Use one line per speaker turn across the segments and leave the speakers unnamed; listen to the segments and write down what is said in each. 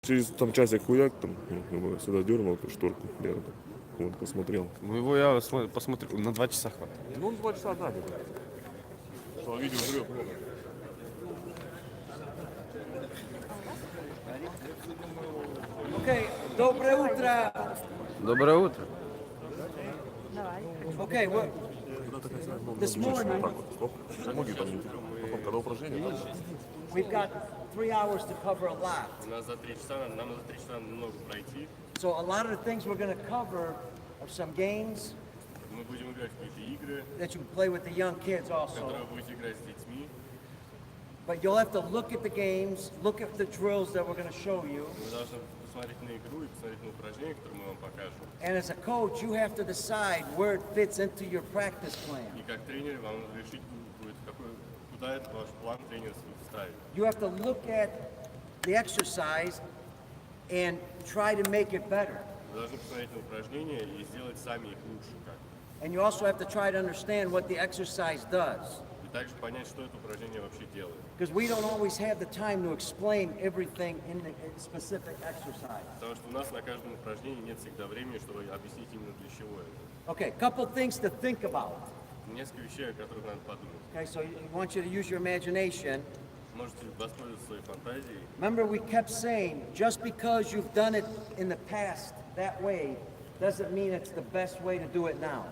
через там часик хуяк, там, ну, сюда дернул эту шторку, я там, вот, посмотрел.
Ну его я посмотрю, на 2 часа хватит.
Ну, 2 часа, да, где-то. Что, видео жрет много.
Okay, доброе утро.
Доброе утро.
Okay, well, this morning
Ноги там, потом, когда упражнения, там,
we've got 3 hours to cover a lot.
У нас за 3 часа, нам за 3 часа много пройти.
So a lot of the things we're going to cover are some games
Мы будем играть в какие-то игры,
that you can play with the young kids also.
которые будете играть с детьми.
But you'll have to look at the games, look at the drills that we're going to show you.
Вы должны посмотреть на игру и посмотреть на упражнения, которые мы вам покажем.
And as a coach, you have to decide where it fits into your practice plan.
И как тренер вам решить будет, куда это ваш план тренерский вставить.
You have to look at the exercise and try to make it better.
Вы должны посмотреть на упражнения и сделать сами их лучше.
And you also have to try to understand what the exercise does.
И также понять, что это упражнение вообще делает.
Because we don't always have the time to explain everything in the specific exercise.
Потому что у нас на каждом упражнении нет всегда времени, чтобы объяснить именно для чего это.
Okay, couple things to think about.
Несколько вещей, о которых надо подумать.
Okay, so I want you to use your imagination.
Можете воспользоваться своей фантазией.
Remember, we kept saying, just because you've done it in the past that way, doesn't mean it's the best way to do it now.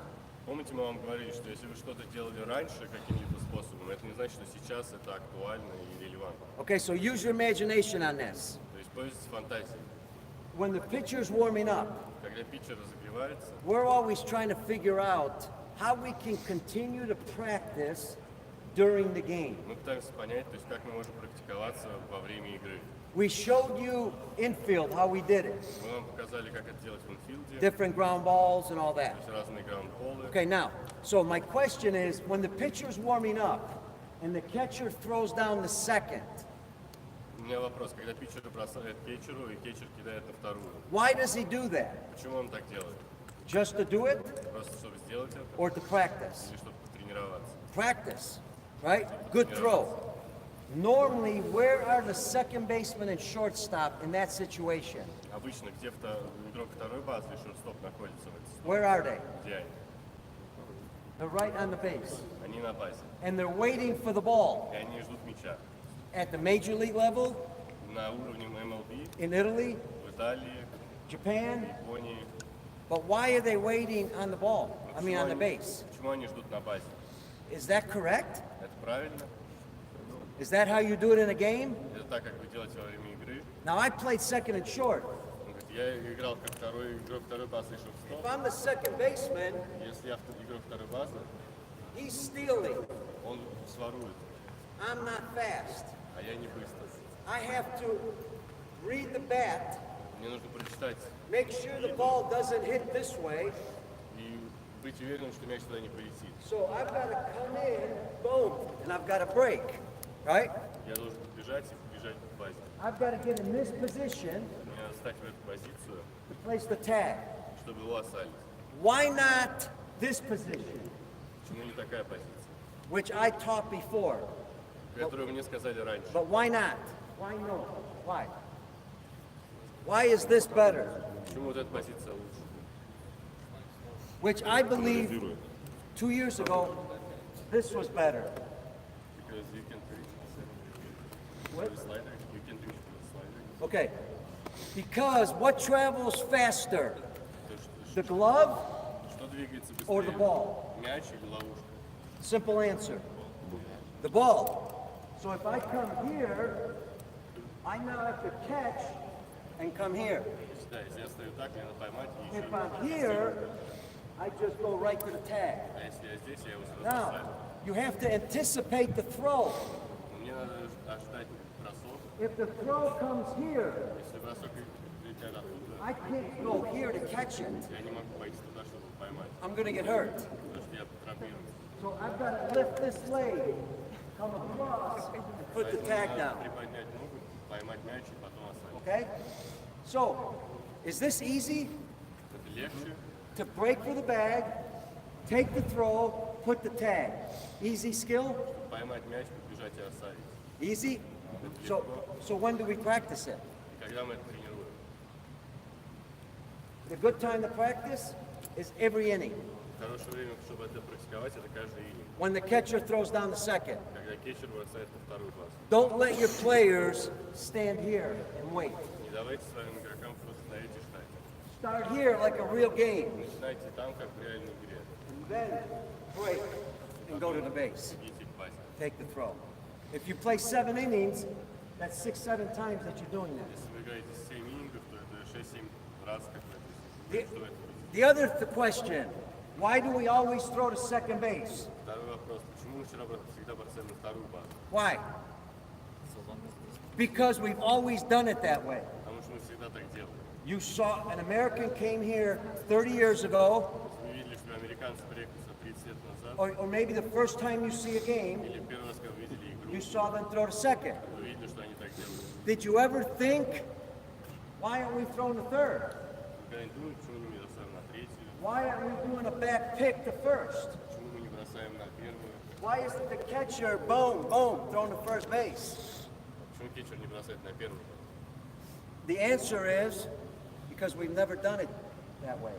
Помните, мы вам говорили, что если вы что-то делали раньше каким-либо способом, это не значит, что сейчас это актуально и релевантно.
Okay, so use your imagination on this.
То есть пользуйтесь фантазией.
When the pitcher's warming up,
Когда питчер разогревается,
we're always trying to figure out how we can continue to practice during the game.
мы пытаемся понять, то есть как мы можем практиковаться во время игры.
We showed you infield how we did it,
Мы вам показали, как это делать в инфилде,
different ground balls and all
то
that.
есть разные граунд-полы.
Okay, now, so my question is, when the pitcher's warming up and the catcher throws down the second,
У меня вопрос, когда питчер бросает кетчеру и кетчер кидает на вторую,
why does he do that?
почему он так делает?
Just to do it
Просто чтобы сделать это
or to practice?
или чтобы потренироваться?
Practice, right? Good throw. Normally, where are the second baseman and shortstop in that situation?
Обычно где игрок второй базы и шорт-стоп находится в этой ситуации?
Where are they?
Где они?
They're right on the base.
Они на базе.
And they're waiting for the ball.
И они ждут мяча.
At the major league level,
На уровне MLB,
in Italy,
в Италии,
Japan,
в Японии.
but why are they waiting on the ball? I mean, on the
Почему
base.
Почему они ждут на базе?
Is that correct?
Это правильно?
Is that how you do it in a game?
Это так, как вы делаете во время игры.
Now, I played second and short.
Он говорит, я играл как игрок второй базы и
If
шорт-стоп.
I'm the second baseman,
Если я игрок второй базы,
he's stealing.
он сворует,
I'm not fast.
а я не быстро.
I have to read the bat,
Мне нужно прочитать
make sure the ball doesn't hit this way.
и быть уверенным, что мяч туда не полетит.
So I've got to come in, boom, and I've got to break, right?
Я должен подбежать и побежать к базе.
I've got to get in this position
Мне надо стать в эту позицию,
to place the tag.
чтобы его осалить.
Why not this position,
Почему не такая позиция?
which I taught before?
Которую мне сказали раньше.
But why not? Why no? Why? Why is this better?
Почему вот эта позиция лучше?
Which I believe
анализирует.
2 years ago, this was better.
Because you can reach
What?
the slider. You can reach the slider.
Okay. Because what travels faster,
То,
the glove
что двигается
or the
быстрее?
ball?
Мяч или ловушка?
Simple answer. The ball. So if I come here, I now have to catch and come here.
Да, если я стою так, мне надо поймать и еще.
If I'm here, I just go right to the tag.
А если я здесь, я его сразу
Now,
поставлю.
you have to anticipate the throw.
Но мне надо ожидать бросок.
If the throw comes here,
Если бросок летят оттуда,
I can't go here to catch it.
я не могу пойти туда, чтобы его поймать.
I'm going to get hurt.
Потому что я травмируюсь.
So I've got to lift this leg, come across, and put the
Поэтому
tag
надо
down.
приподнять ногу, поймать мяч и потом оставить.
Okay? So, is this easy?
Это легче.
To break for the bag, take the throw, put the tag. Easy skill?
Поймать мяч, подбежать и оставить.
Easy? So when do we practice it?
И Когда мы это тренируем?
The good time to practice is every inning.
Хорошее время, чтобы это практиковать, это каждый ининг.
When the catcher throws down the second.
Когда кетчер бросает на вторую базу.
Don't let your players stand here and wait.
Не давайте своим игрокам просто стоять и ждать.
Start here like a real game.
Начинайте там, как в реальной игре.
And then break and go to the base.
Идите к базе.
Take the throw. If you play 7 innings, that's 6-7 times that you're doing that.
Если вы играете 7 инингов, то это 6-7 раз, как вы
The,
это будет.
the other question, why do we always throw to second base?
Второй вопрос. Почему мы всегда бросаем на вторую базу?
Why? Because we've always done it that way.
Потому что мы всегда так делаем.
You saw an American came here 30 years ago,
Мы видели, что американцы приехали 30 лет назад,
or maybe the first time you see a game,
или первый раз, когда вы видели игру,
you saw them throw to second.
вы видели, что они так делают.
Did you ever think, why aren't we throwing to third?
Вы когда-нибудь думали, почему мы не бросаем на третью,
Why aren't we doing a back pick to first?
почему мы не бросаем на первую,
Why isn't the catcher, boom, boom, thrown to first base?
почему кетчер не бросает на первую?
The answer is, because we've never done it that way.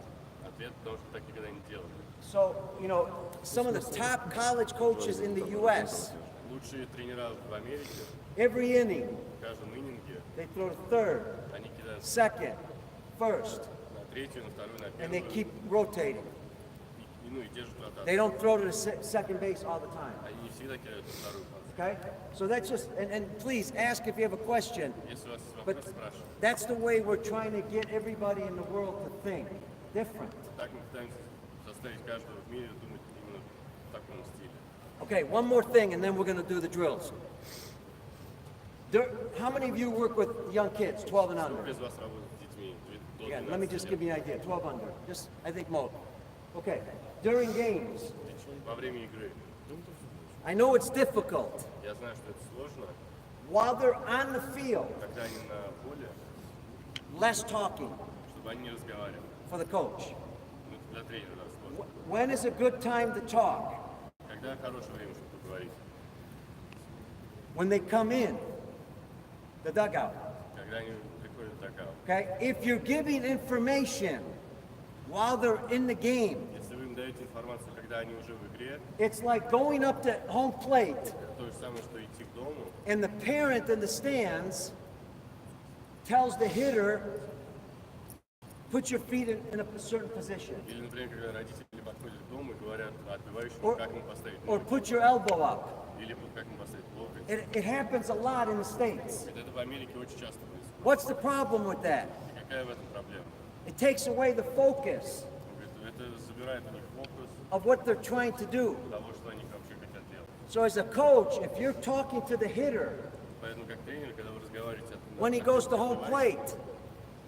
Ответ, потому что так никогда не делали.
So, you know, some of the top college coaches in the U.S.,
Лучшие тренера в Америке
every inning,
в каждом ининге,
they throw to third,
они кидают
second, first,
на третью, на вторую, на
and they
первую,
keep rotating.
ну и держат
They
ротацию.
don't throw to the second base all the time,
Они не всегда кидают на вторую базу.
okay? So that's just, and please ask if you have a question,
Если у вас есть
but
вопрос, спрашивайте.
that's the way we're trying to get everybody in the world to think different.
Так мы пытаемся заставить каждого в мире думать именно в таком стиле.
Okay, one more thing, and then we're going to do the drills. How many of you work with young kids, 12 and under?
Сколько из вас работает с детьми до
Yeah,
12
let me just
лет?
give you an idea, 12 under. Just, I think most. Okay, during games,
Во время игры.
I know it's difficult.
Я знаю, что это сложно,
While they're on the field,
когда они на поле,
less talking
чтобы они не разговаривали.
for the coach.
Ну, это для тренера да, сложно.
When is a good time to talk?
Когда хорошее время, чтобы поговорить?
When they come in, the dugout.
Когда они приходят в догаут.
Okay, if you're giving information while they're in the game,
Если вы им даете информацию, когда они уже в игре,
it's like going up to home plate
это то же самое, что идти к дому,
and the parent in the stands tells the hitter, put your feet in a certain position,
или, например, когда родители подходят к дому и говорят отбивающему,
or,
как ему поставить
or
ноги,
put your elbow up.
или как ему поставить локоть.
It happens a lot in the States.
Это в Америке очень часто происходит.
What's the problem with that?
И какая в этом проблема?
It takes away the focus
Это забирает у них фокус
of what they're trying to do.
того, что они вообще хотят делать.
So as a coach, if you're talking to the hitter
Поэтому как тренер, когда вы разговариваете
when he goes to home plate,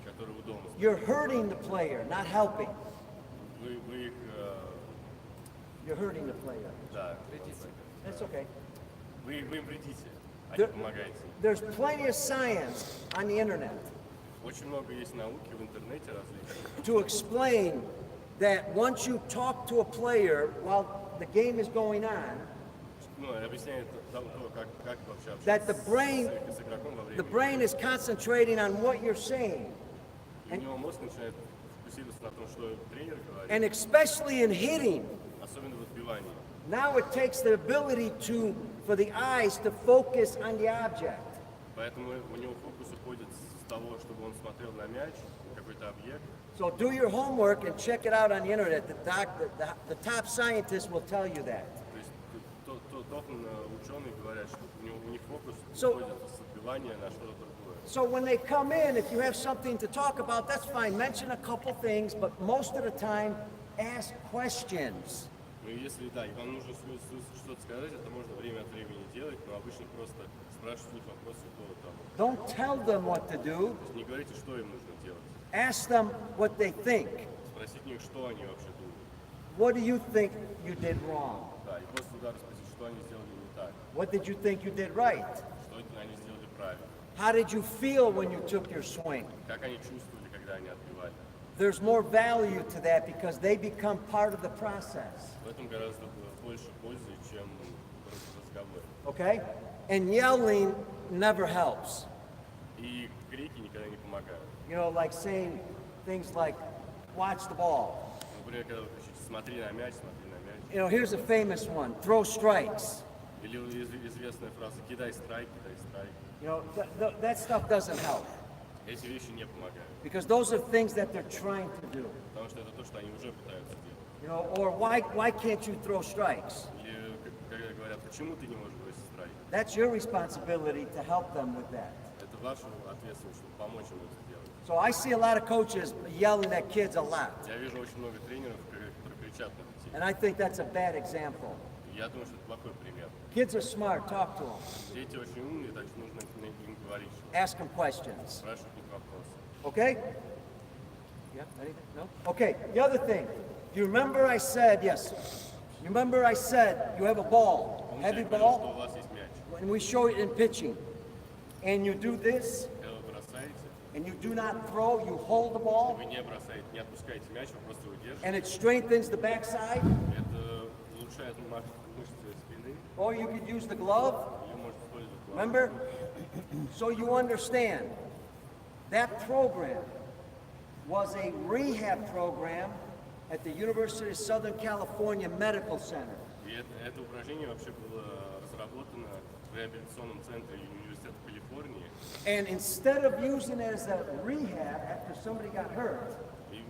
который у дома,
you're hurting the player, not helping.
вы их,
You're hurting the player.
да,
That's okay.
вы им вредите, а не
There-
помогаете.
There's plenty of science on the internet
Очень много есть науки в интернете различных,
to explain that once you talk to a player while the game is going on,
ну, объясняет то, как вообще
that the
общаться
brain,
с игроком во
the
время
brain
игры.
is concentrating on what you're saying.
И у него мозг начинает фокусироваться на том, что тренер говорит,
And especially in hitting,
особенно в отбивании.
now it takes the ability for the eyes to focus on the object.
Поэтому у него фокус уходит с того, чтобы он смотрел на мяч, какой-то объект.
So do your homework and check it out on the internet. The top scientists will tell you that.
То есть ученые говорят, что у них фокус
So-
уходит с отбивания на что-то другое.
So when they come in, if you have something to talk about, that's fine. Mention a couple things, but most of the time, ask questions.
Ну и если, да, и вам нужно что-то сказать, это можно время от времени делать, но обычно просто спрашивать у них вопросы по тому.
Don't tell them what to do.
То есть не говорите, что им нужно делать.
Ask them what they think.
Спросите у них, что они вообще думают.
What do you think you did wrong?
Да, и после удара спросить, что они сделали не так,
What did you think you did right?
что они сделали правильно,
How did you feel when you took your swing?
как они чувствовали, когда они отбивали.
There's more value to that because they become part of the process.
В этом гораздо больше пользы, чем просто разговор.
Okay? And yelling never helps.
И крики никогда не помогают.
You know, like saying things like, watch the ball.
Например, когда вы кричите «смотри на мяч», «смотри на мяч».
You know, here's a famous one, throw strikes.
Или известная фраза «кидай страйк, кидай страйк».
You know, that stuff doesn't help
Эти вещи не помогают,
because those are things that they're trying to do.
потому что это то, что они уже пытаются делать.
You know, or why can't you throw strikes?
Или когда говорят «почему ты не можешь бросить страйк?».
That's your responsibility to help them with that.
Это ваша ответственность, чтобы помочь им это сделать.
So I see a lot of coaches yelling at kids a lot,
Я вижу очень много тренеров, которые кричат на детей.
and I think that's a bad example.
Я думаю, что это плохой пример.
Kids are smart, talk to them,
Дети очень умные, так что нужно им говорить, что
ask them questions.
спрашивать их вопросы.
Okay? Yeah, anything? No? Okay, the other thing. You remember I said, yes. You remember I said you have a ball, heavy
Вначале говорил, что
ball,
у вас есть мяч.
and we show it in pitching. And you do this,
Когда вы бросаете,
and you do not throw, you hold the ball,
вы не бросаете, не отпускаете мяч, вы просто его держите.
and it strengthens the backside,
Это улучшает мышцы спины,
or you could use the glove.
или можете использовать глаз.
Remember? So you understand that program was a rehab program at the University of Southern California Medical Center.
И это упражнение вообще было разработано в реабилитационном центре Университета Калифорнии.
And instead of using it as a rehab after somebody got hurt,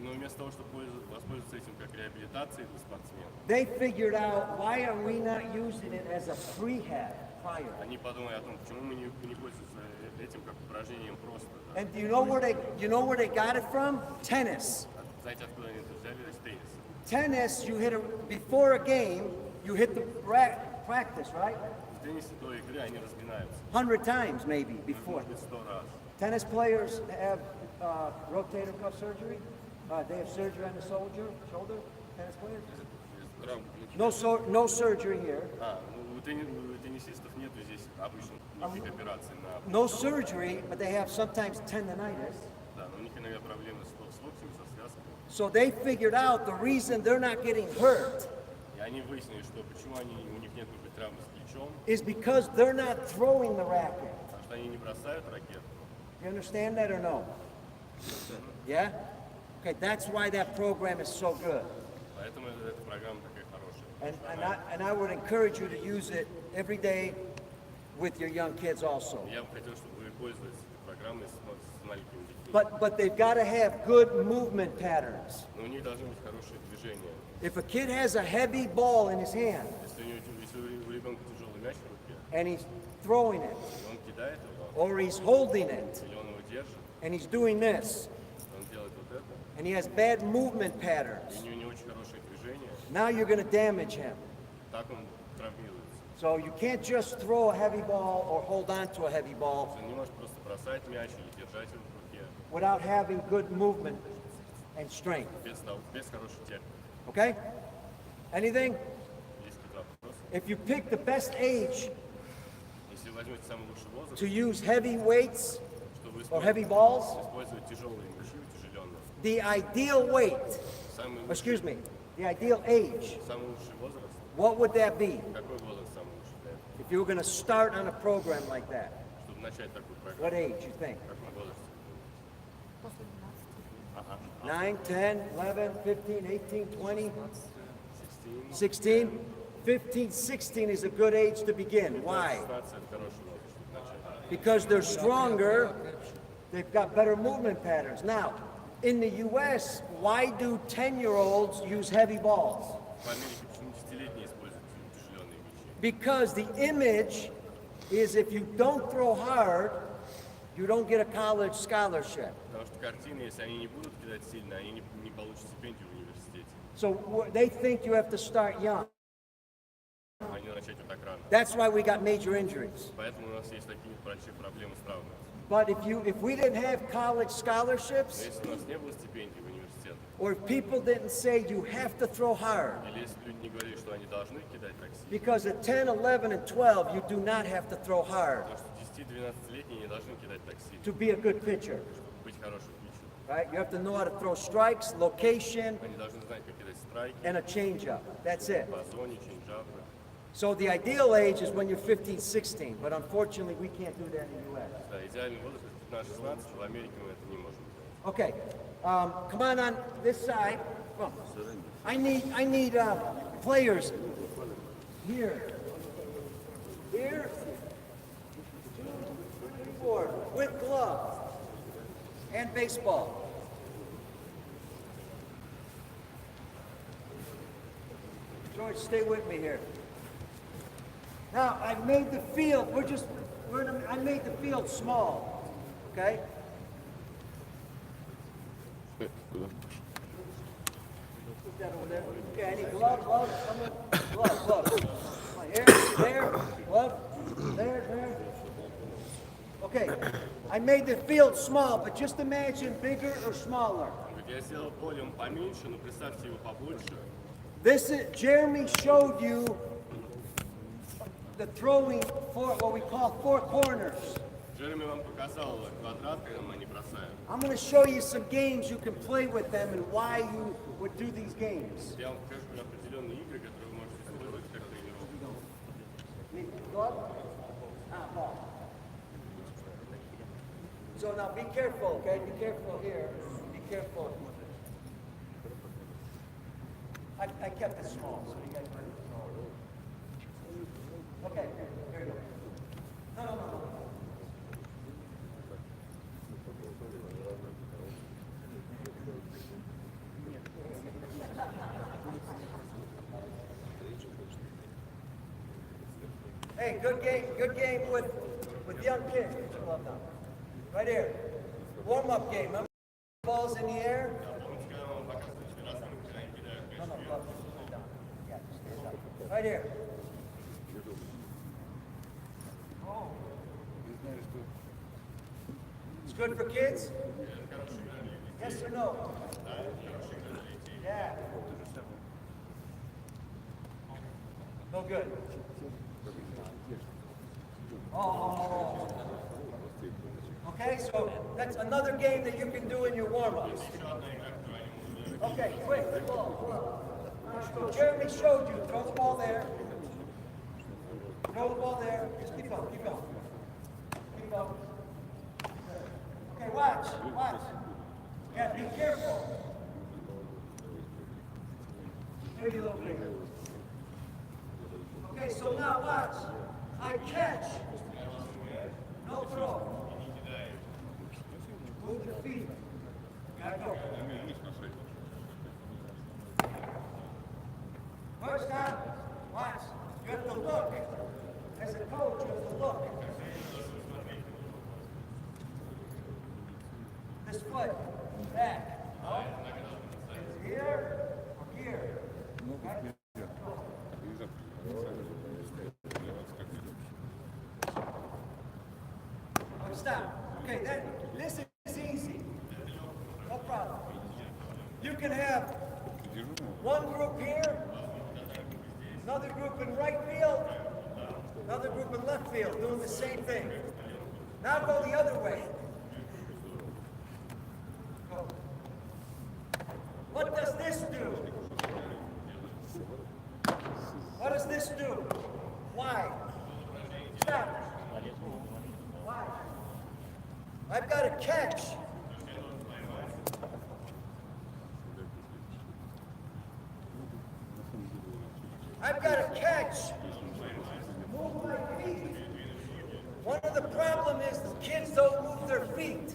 Но вместо того, чтобы воспользоваться этим как реабилитацией для спортсменов,
they figured out why are we not using it as a prehab prior.
они подумали о том, почему мы не пользуемся этим как упражнением просто. Да.
And do you know where they got it from? Tennis.
Знаете, откуда они это взяли? Из тенниса.
Tennis, you hit before a game, you hit the practice, right?
В теннисе до игры они разминаются.
100 times maybe before.
Может быть, 100 раз.
Tennis players have rotator cuff surgery. They have surgery on the shoulder. Tennis players. No surgery here.
У теннисистов нету здесь обычно никаких операций на...
No surgery, but they have sometimes tendonitis.
Да, но у них иногда проблемы с локтями, со связками.
So they figured out the reason they're not getting hurt
И они выяснили, что почему у них нет никакой травмы с плечом,
is because they're not throwing the racket.
потому что они не бросают ракету.
You understand that or no? Yeah? Okay, that's why that program is so good.
Поэтому эта программа такая хорошая.
And I would encourage you to use it every day with your young kids also.
Я бы хотел, чтобы вы пользовались этой программой с маленькими детьми.
But they've got to have good movement patterns.
Но у них должны быть хорошие движения.
If a kid has a heavy ball in his hand
Если у ребенка тяжелый мяч в руке,
and he's throwing it,
и он кидает его,
or he's holding it
или он его держит,
and he's doing this,
он делает вот это,
and he has bad movement patterns,
и у него не очень хорошие движения,
now you're going to damage him.
так он травмируется.
So you can't just throw a heavy ball or hold on to a heavy ball
Он не может просто бросать мяч или держать его в руке
without having good movement and strength.
без хорошей техники.
Okay? Anything?
Есть какие-то вопросы?
If you pick the best age
Если возьмете самый лучший возраст,
to use heavy weights
чтобы
or heavy balls,
использовать тяжелые мячи, утяжеленные,
the ideal weight,
самый
excuse me, the ideal age,
лучший возраст,
what would that be
какой возраст самый лучший для этого?
if you were going to start on a program like that?
Чтобы начать такую программу,
What age you think?
в каком возрасте?
9, 10, 11, 15, 18, 20, 16? 15, 16 is a good age to begin. Why?
16 это хороший возраст, чтобы начать.
Because they're stronger, they've got better movement patterns. Now, in the US, why do 10-year-olds use heavy balls?
В Америке почему 10-летние используют утяжеленные мячи?
Because the image is if you don't throw hard, you don't get a college scholarship.
Потому что картины, если они не будут кидать сильно, они не получат стипендию в университете.
So they think you have to start young.
Они начать вот так рано.
That's why we got major injuries.
Поэтому у нас есть такие большие проблемы с травмами.
But if we didn't have college
Но
scholarships,
если у нас не было стипендий в университете,
or if people didn't say you have to throw hard,
или если люди не говорили, что они должны кидать так сильно,
because at 10, 11, and 12, you do not have to throw hard
потому что 10-12-летние не должны кидать так сильно,
to be a good pitcher.
чтобы быть хорошим питчером.
Right? You have to know how to throw strikes, location,
Они должны знать, как кидать страйки,
and a changeup. That's it.
по зоне, чейнджапы.
So the ideal age is when you're 15, 16, but unfortunately we can't do that in the U.S.
Да, идеальный возраст 15-16, в Америке мы это не можем делать.
Okay. Come on this side. Well, I need players here. Here. 2, 3, 4. With gloves. And baseball. George, stay with me here. Now, I've made the field, I made the field small, okay? Put that over there. Okay, I need glove. Here, there, glove, there. Okay, I made the field small, but just imagine bigger or smaller.
Я сделал полем поменьше, но представьте его побольше.
Jeremy showed you the throwing what we call four corners.
Джереми вам показал квадрат, когда мы не бросаем.
I'm going to show you some games you can play with them and why you would do these games.
Я вам покажу определенные игры, которые вы можете использовать как тренировку.
Glove? Ball. So now be careful, okay? Be careful here. Be careful. I kept it small, so you guys might know. Okay, here you go. No. Hey, good game with young kids. Get your glove down. Right here. Warm-up game. Remember balls in the air? No, glove. Down. Yeah, just stand up. Right here. It's good for kids? Yes or no? Yeah. No good. Oh. Okay, so that's another game that you can do in your warm-ups. Okay, quick, ball. So Jeremy showed you. Throw the ball there. Throw the ball there. Just keep going. Keep going. Okay, watch. Yeah, be careful. Maybe a little bigger. Okay, so now watch. I catch. No throw. Move your feet. Gotta go. First time, watch. You have to look. As a coach, you have to look. This foot, back. Here or here. Right? Stop. Okay, this is easy. No problem. You can have one group here, another group in right field, another group in left field, doing the same thing. Now go the other way. Go. What does this do? What does this do? Why? Stop. Why? I've got to catch. I've got to catch. Move my feet. One of the problem is the kids don't move their feet.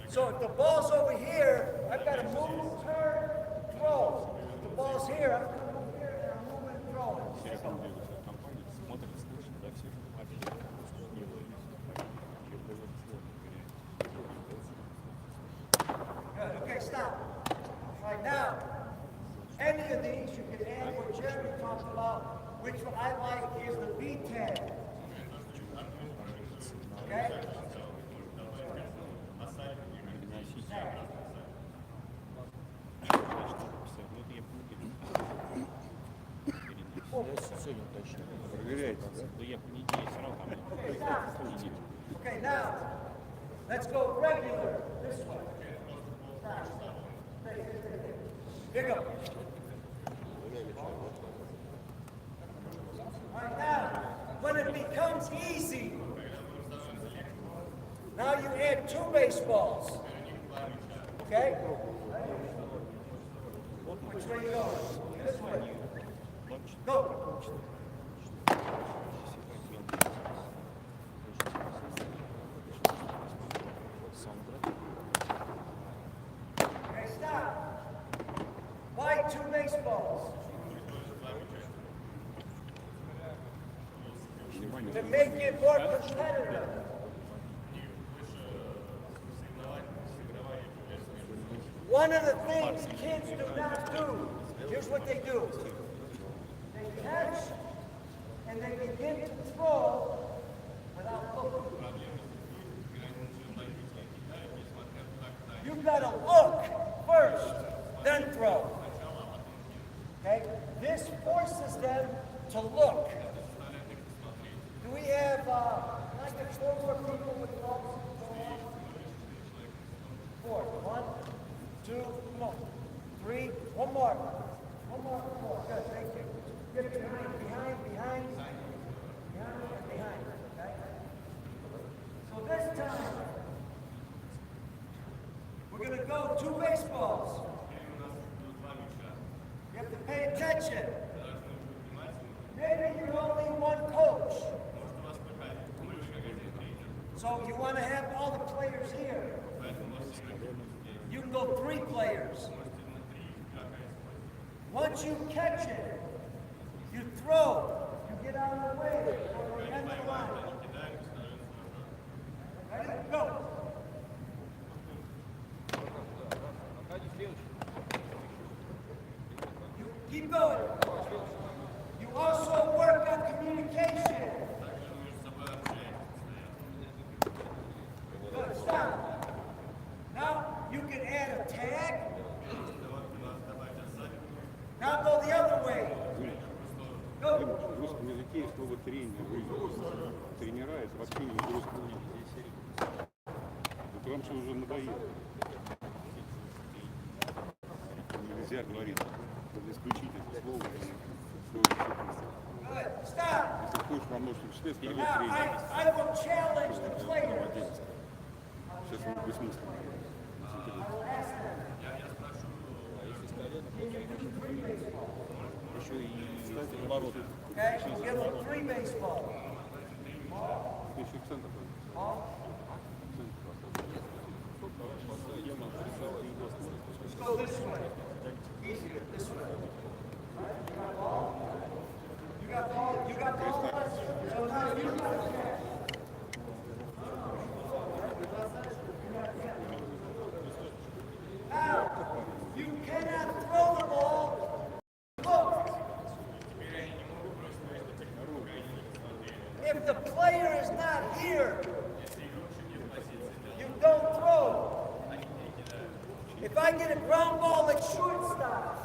So if the ball's over here, I've got to move, turn, throw. If the ball's here, I'm going to move here and I'm moving and throwing. Good. Okay, stop. All right, now, any of these you can add what Jeremy talked about, which what I like is the V tag. Okay? Okay, now, let's go regular this way. Here go. All right, now, when it becomes easy, Now you add 2 baseballs. Okay? Which way you going? This way. Go. Okay, stop. Why 2 baseballs? To make it more competitive. One of the things kids do not do, here's what they do. They catch and they begin to throw without looking. You've got to look first, then throw. Okay? This forces them to look. Do we have like a 4 more people with gloves? 4. 1, 2, come on. 3, one more. One more. Good, thank you. Get behind. Okay? So this time, we're going to go 2 baseballs. You have to pay attention. Maybe you're only one coach. So you want to have all the players here. You can go 3 players. Once you catch it, you throw. You get out of the way. Or end the line. Ready? Go. You keep going. You also work on communication. Good. Stop. Now you can add a tag. Now go the other way. Go.
В русском языке есть слово тренер. Тренера это вообще не в русском языке. Это вам что уже надоело. Нельзя говорить. Надо исключить это слово.
Good. Stop.
Если хочешь во множественном числе, скажи
Now
тренер.
I will challenge the players.
Сейчас он бессмысленно. Еще и наоборот.
Okay, give them 3 baseballs.
Еще в центр.
Let's go this way. Easier, this way. You got ball? You got ball? So now you got a catch. Now, you cannot throw the ball. Look. If the player is not here, you don't throw. If I get a ground ball at shortstop,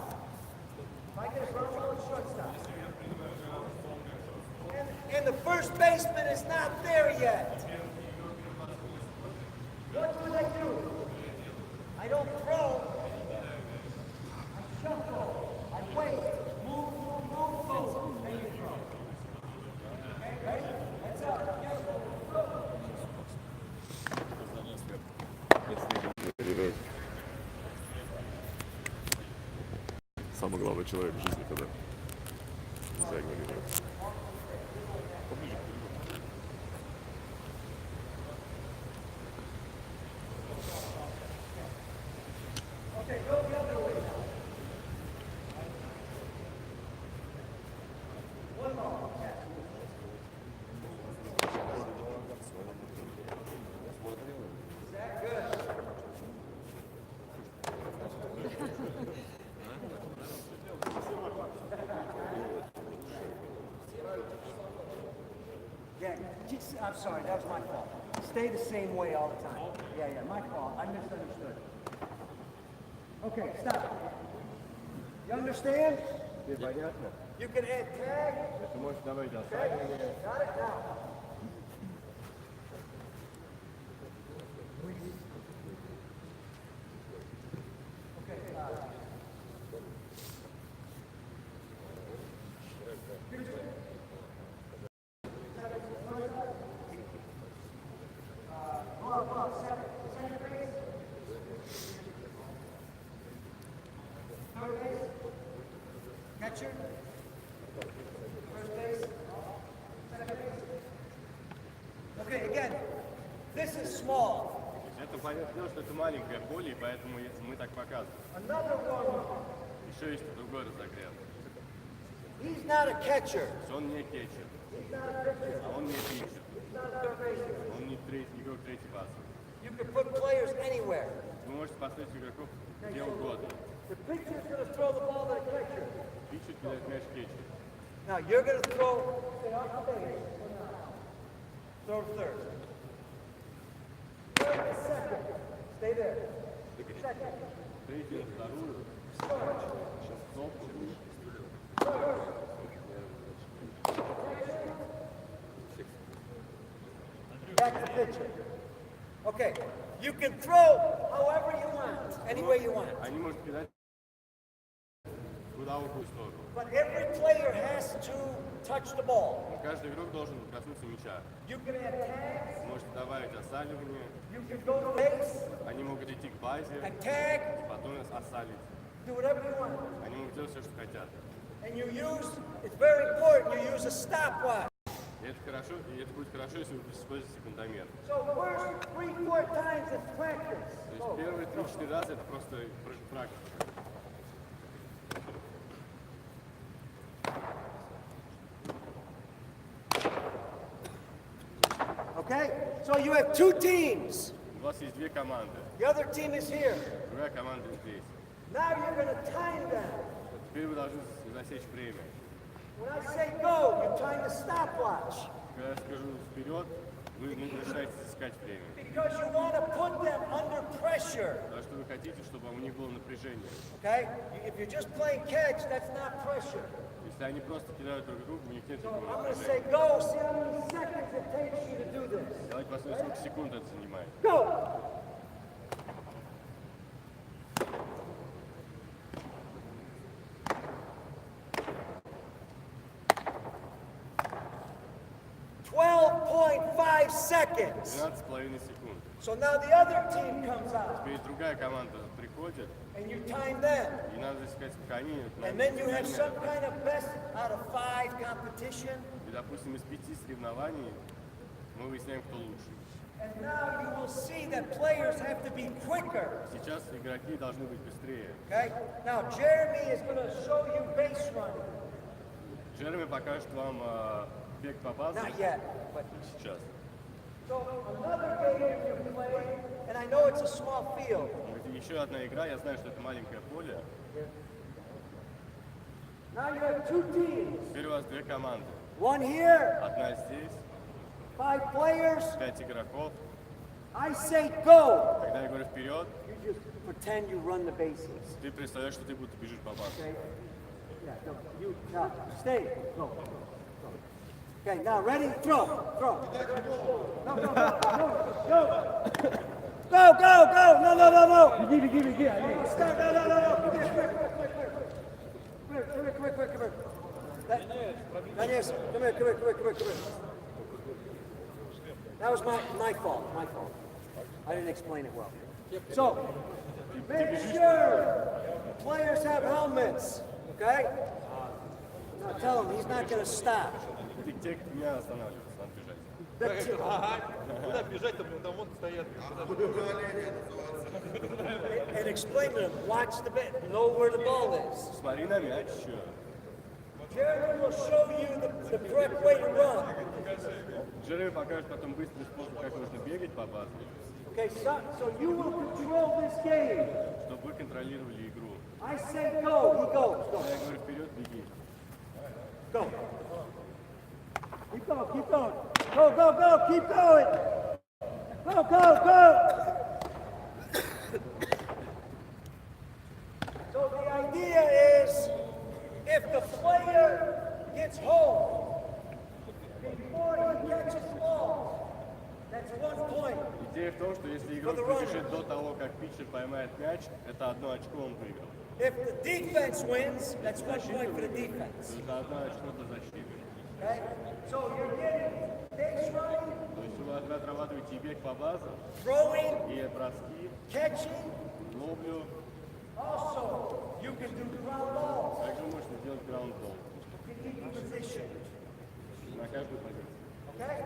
and the first baseman is not there yet, what do I do? I don't throw. I shuffle. I wait. Move, go. And you throw. Okay, ready? Heads up.
Самый главный человек в жизни, когда нельзя игнорировать.
Okay, go the other way now. One more. Is that good? Yeah, I'm sorry, that was my fault. Stay the same way all the time. Yeah, my fault. I misunderstood. Okay, stop. You understand? You can add tag. Okay, got it now. Catcher? First base? Second base? Okay, again, this is small.
Это понятное дело, что это маленькое поле, и поэтому мы так показываем.
Another one.
Еще есть другой разогрев.
He's not a catcher.
То есть он не кетчер,
He's not a pitcher.
а он не питчер.
He's not a third baseman.
Он не игрок третьей базы.
You can put players anywhere.
Вы можете поставить игроков где угодно.
The pitcher's going to throw the ball to the catcher.
Питчер кидает мяч кетчеру.
Now you're going to throw, say, off the base. Throw to third. Third to second. Stay there. Second.
Третью, вторую. Сейчас стопку.
Back to pitcher. Okay. You can throw however you want, any way you want.
Они могут кидать куда угодно сторону.
But every player has to touch the ball.
Но каждый игрок должен коснуться мяча.
You can add tags.
Можете добавить осаливание.
You can go to base
Они могут идти к базе,
and tag.
потом осалить.
Do whatever you want.
Они могут делать все, что хотят.
And you use, it's very important, you use a stopwatch.
И это хорошо, и это будет хорошо, если вы используете секундомер.
So first 3-4 times it's practice.
То есть первые 3-4 раза это просто практика.
Okay? So you have two teams.
У вас есть две команды.
The other team is here.
Другая команда здесь.
Now you're going to time them.
Теперь вы должны засечь время.
When I say go, you time the stopwatch.
Когда я скажу вперед, вы начинаете засекать время.
Because you want to put them under pressure.
Потому что вы хотите, чтобы у них было напряжение.
Okay? If you're just playing catch, that's not pressure.
Если они просто кидают друг другу, у них нет
So
никакого
I'm going to say
напряжения.
go, see how many seconds it takes you to do this.
Давайте посмотрим, сколько секунд это занимает.
Go! Seconds.
12,5 секунд.
So now the other team comes out,
Теперь другая команда приходит,
and you time them.
и надо засекать, сколько они.
And then you have some kind of best out of 5 competition.
И, допустим, из 5 соревнований мы выясняем, кто лучше.
And now you will see that players have to be quicker.
Сейчас игроки должны быть быстрее.
Okay? Now Jeremy is going to show you base running.
Джереми покажет вам бег по базам.
Not yet, but
Сейчас.
so another game you play, and I know it's a small field.
Это еще одна игра, я знаю, что это маленькое поле.
Now you have 2 teams.
Теперь у вас две команды.
One here,
Одна здесь,
5 players.
5 игроков.
I say go.
Когда я говорю вперед,
You just pretend you run the bases.
ты представляешь, что ты будто бежишь по базам.
Okay? Yeah, no, you now stay. Go. Okay, now ready? Throw. Throw. No, no, no, no, go. Go, go, go. No, no, no, no. Give me. Stop. No, no, no, no. Come here, come here. Daniel, come here. That was my fault. I didn't explain it well. So, make sure players have helmets, okay? Now tell him he's not going to stop.
Ты те, кто меня останавливается, надо бежать.
Куда бежать-то, блин, там вон стоят.
And explain to him, watch the bat, know where the ball is.
Смотри на мяч еще.
Jeremy will show you the correct way to run.
Джереми покажет потом быстрый способ, как нужно бегать по базе,
Okay, so you will control this game.
чтобы вы контролировали игру.
I say go, he goes. Go.
Когда я говорю вперед, беги.
Go. Keep going. Go. Keep going. Go. So the idea is, if the player gets home before he catches the ball, that's 1 point.
Идея в том, что если игрок побежит до того, как питчер поймает мяч, это 1 очко он выиграл.
If the defense wins, that's 1 point for the defense.
Это 1 очко для защиты.
Okay? So you're getting base running,
То есть вы отрабатываете и бег по базам,
throwing,
и броски,
catching.
ловлю.
Also, you can do ground balls.
Также можете делать граунд-бол.
in position.
На каждую позицию.
Okay?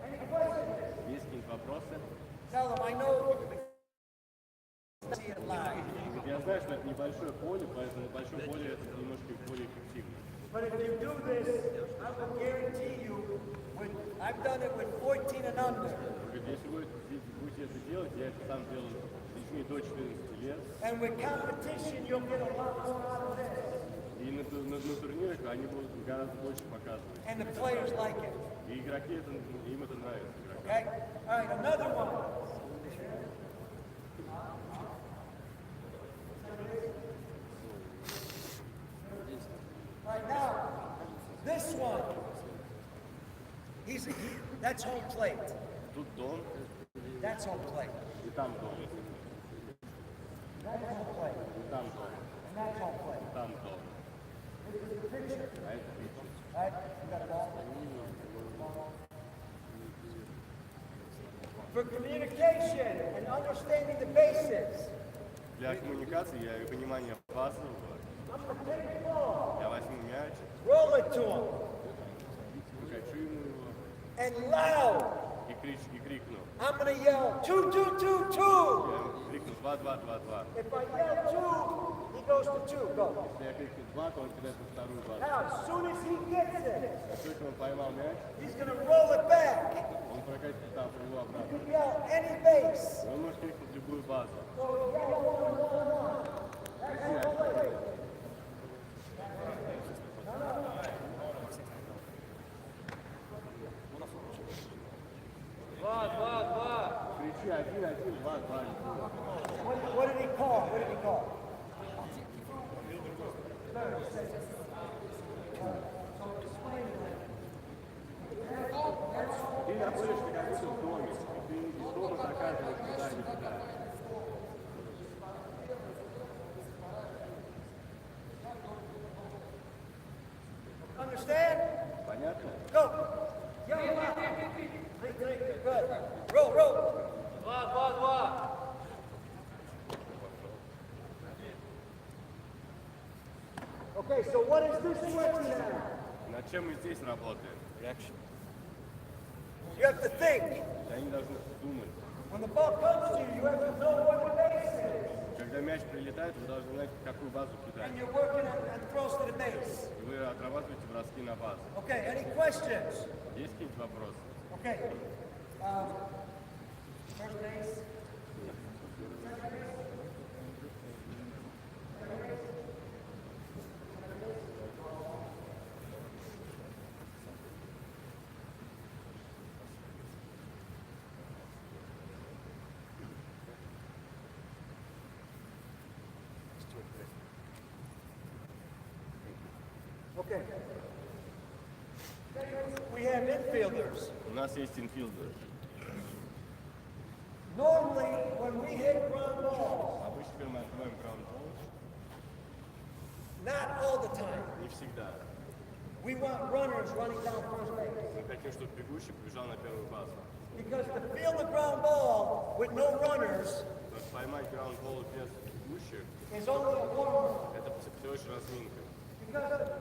Any questions?
Есть какие-то вопросы?
Tell them I know. See it live.
Я знаю, что это небольшое поле, поэтому на большом поле это немножко более эффективно.
But if you do this, I will guarantee you, I've done it with 14 and under.
Говорит, если вы будете это делать, я это сам делал с детьми до 14 лет,
And with competition, you'll get a lot more out of this.
и на турнирах они будут гораздо больше показывать.
And the players like it.
И игроки, им это нравится. Игрокам.
Okay? All right, another one. Right now, this one. That's home plate.
Тут дом,
That's home plate.
и там дом,
That's home plate.
и там дом,
And that's home plate.
и там dom. А это pitch.
All right? You got it all? For communication and understanding the basics.
Для коммуникации и понимания пасов я возьму мяч,
Roll it to him.
покачу ему его
And loud.
и крикну.
I'm going to yell, 2, 2, 2, 2.
Я крикну 2, 2, 2, 2.
If I yell 2, he goes to 2. Go.
Если я крикну 2, то он кидает на вторую базу.
Now, as soon as he gets it,
Как только он поймал мяч,
he's going to roll it back.
он прокатит там его обратно.
You yell any base.
Он может крикнуть любую базу.
So yell 1, 1, 1. That's home plate.
Кричи 1, 1, 2, 2.
What did he call? What did he call?
Ты находишься как будто в доме, и ты из дома заказываешь куда-нибудь.
Understand?
Понятно?
Go. Yell loud. Good. Roll, roll. 2, 2, 2. Okay, so what is this working at?
Над чем мы здесь работаем?
You have to think.
Они должны думать.
When the ball comes to you, you have to know what the base is.
Когда мяч прилетает, вы должны знать, какую базу кидать.
And you're working at throws to the base.
И вы отрабатываете броски на базу.
Okay, any questions?
Есть какие-то вопросы?
Okay. First base. Okay. We have infielders.
У нас есть инфилдер.
Normally, when we hit ground balls,
Обычно, когда мы открываем граунд-бол,
not all the time,
не всегда.
we want runners running down first base.
Мы хотим, чтобы бегущий побежал на первую базу.
Because to field a ground ball with no runners
Потому что поймать граунд-бол без бегущих,
is only a warm-up.
это всего лишь разминка.
Because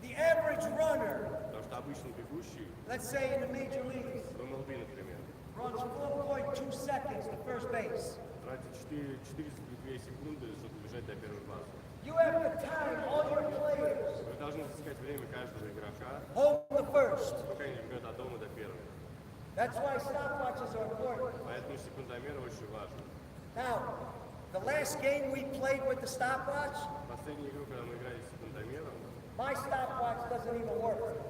the average runner,
Потому что обычный бегущий,
let's say in the major leagues,
в МЛБ, например,
runs 4.2 seconds to first base.
тратит 402 секунды, чтобы бежать до первой базы.
You have to time all your players.
Вы должны засекать время каждого игрока,
Home the first.
пока не бьет от дома до первой.
That's why stopwatches are important.
Поэтому секундомер очень важен.
Now, the last game we played with the stopwatch,
Последнюю игру, когда мы играли с секундомером,
my stopwatch doesn't even work.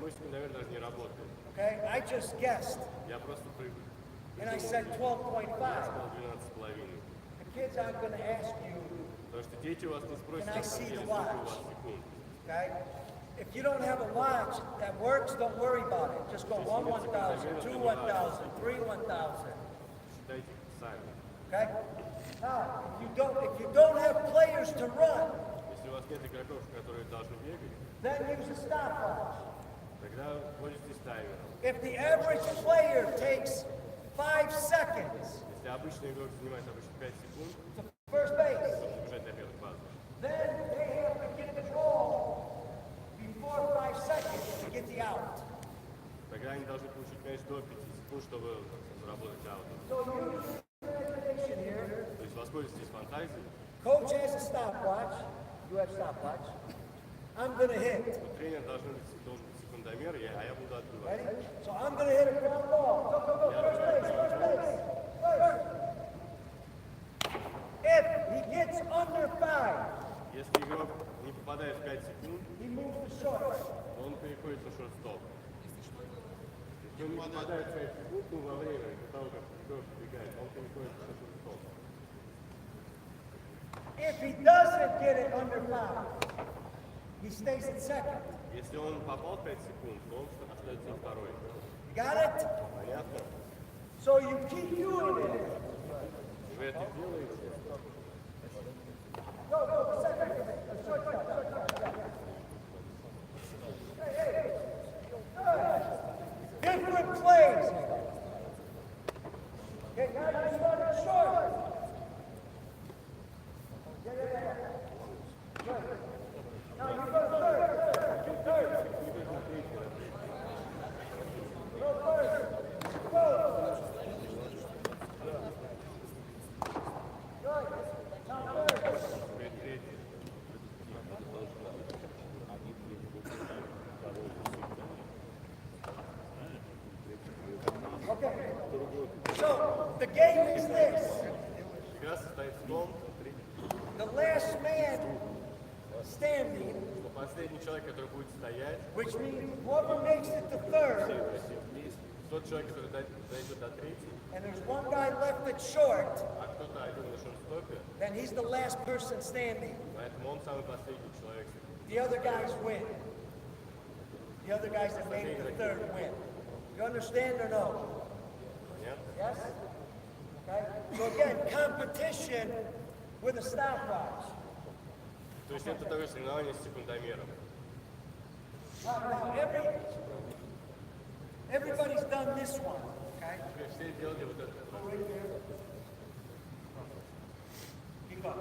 мой секундомер даже не работает.
Okay? I just guessed.
Я просто
And I said 12.5.
сказал 12,5.
The kids aren't going to ask you,
Потому что дети у вас не спросят,
Can I
на самом
see
деле,
the
сколько у
watch?
вас секунд.
okay? If you don't have a watch that works, don't worry about it. Just go 1, 1,000, 2, 1,000, 3, 1,000.
Считайте сами.
Okay? Now, if you don't have players to run,
Если у вас нет игроков, которые должны бегать,
then use a stopwatch.
тогда пользуйтесь таймером.
If the average player takes 5 seconds
Если обычный игрок занимает обычно 5 секунд,
to first base,
чтобы бежать до первой базы,
then they have to get the ball
Тогда они должны получить мяч до 5 секунд, чтобы заработать аут.
So you use imagination here.
То есть воспользуйтесь фантазией.
Coach has a stopwatch. You have stopwatch. I'm gonna hit.
Тренер должен быть секундомер, а я буду отбивать.
Ready? So I'm gonna hit a ground ball. Go, go, go. First base, first base. First. If he gets under 5,
Если игрок не попадает в 5 секунд,
he moves to short.
он переходит на шорт-стоп. Если он не попадает в 5 секунд, ну, во время, до того, как игрок убегает, он переходит на шорт-стоп.
If he doesn't get it under 5, he stays at second.
Если он попал в 5 секунд, то он остается на второй.
Got it?
Понятно?
So you keep doing it.
Вы это делаете.
Go, go, second. Short. Hey. Good. Different plays. Okay, now you start at short. Yeah. Good. Now you go third. Third. Go first. Go. Good. Now third. Okay. So the game is this.
Игра состоит в том,
The last man standing,
что последний человек, который будет стоять,
which means whoever makes it to third,
тот человек, который дойдет до третьей,
and there's one guy left at short,
а кто-то один на шорт-стопе,
then he's the last person standing.
поэтому он самый последний человек.
The other guys win. The other guys that made it to third win. You understand or no?
Понятно?
Yes? Okay. So again, competition with a stopwatch.
То есть это такое соревнование с секундомером.
Now everybody's done this one. Okay.
Все делали вот это.
Keep up.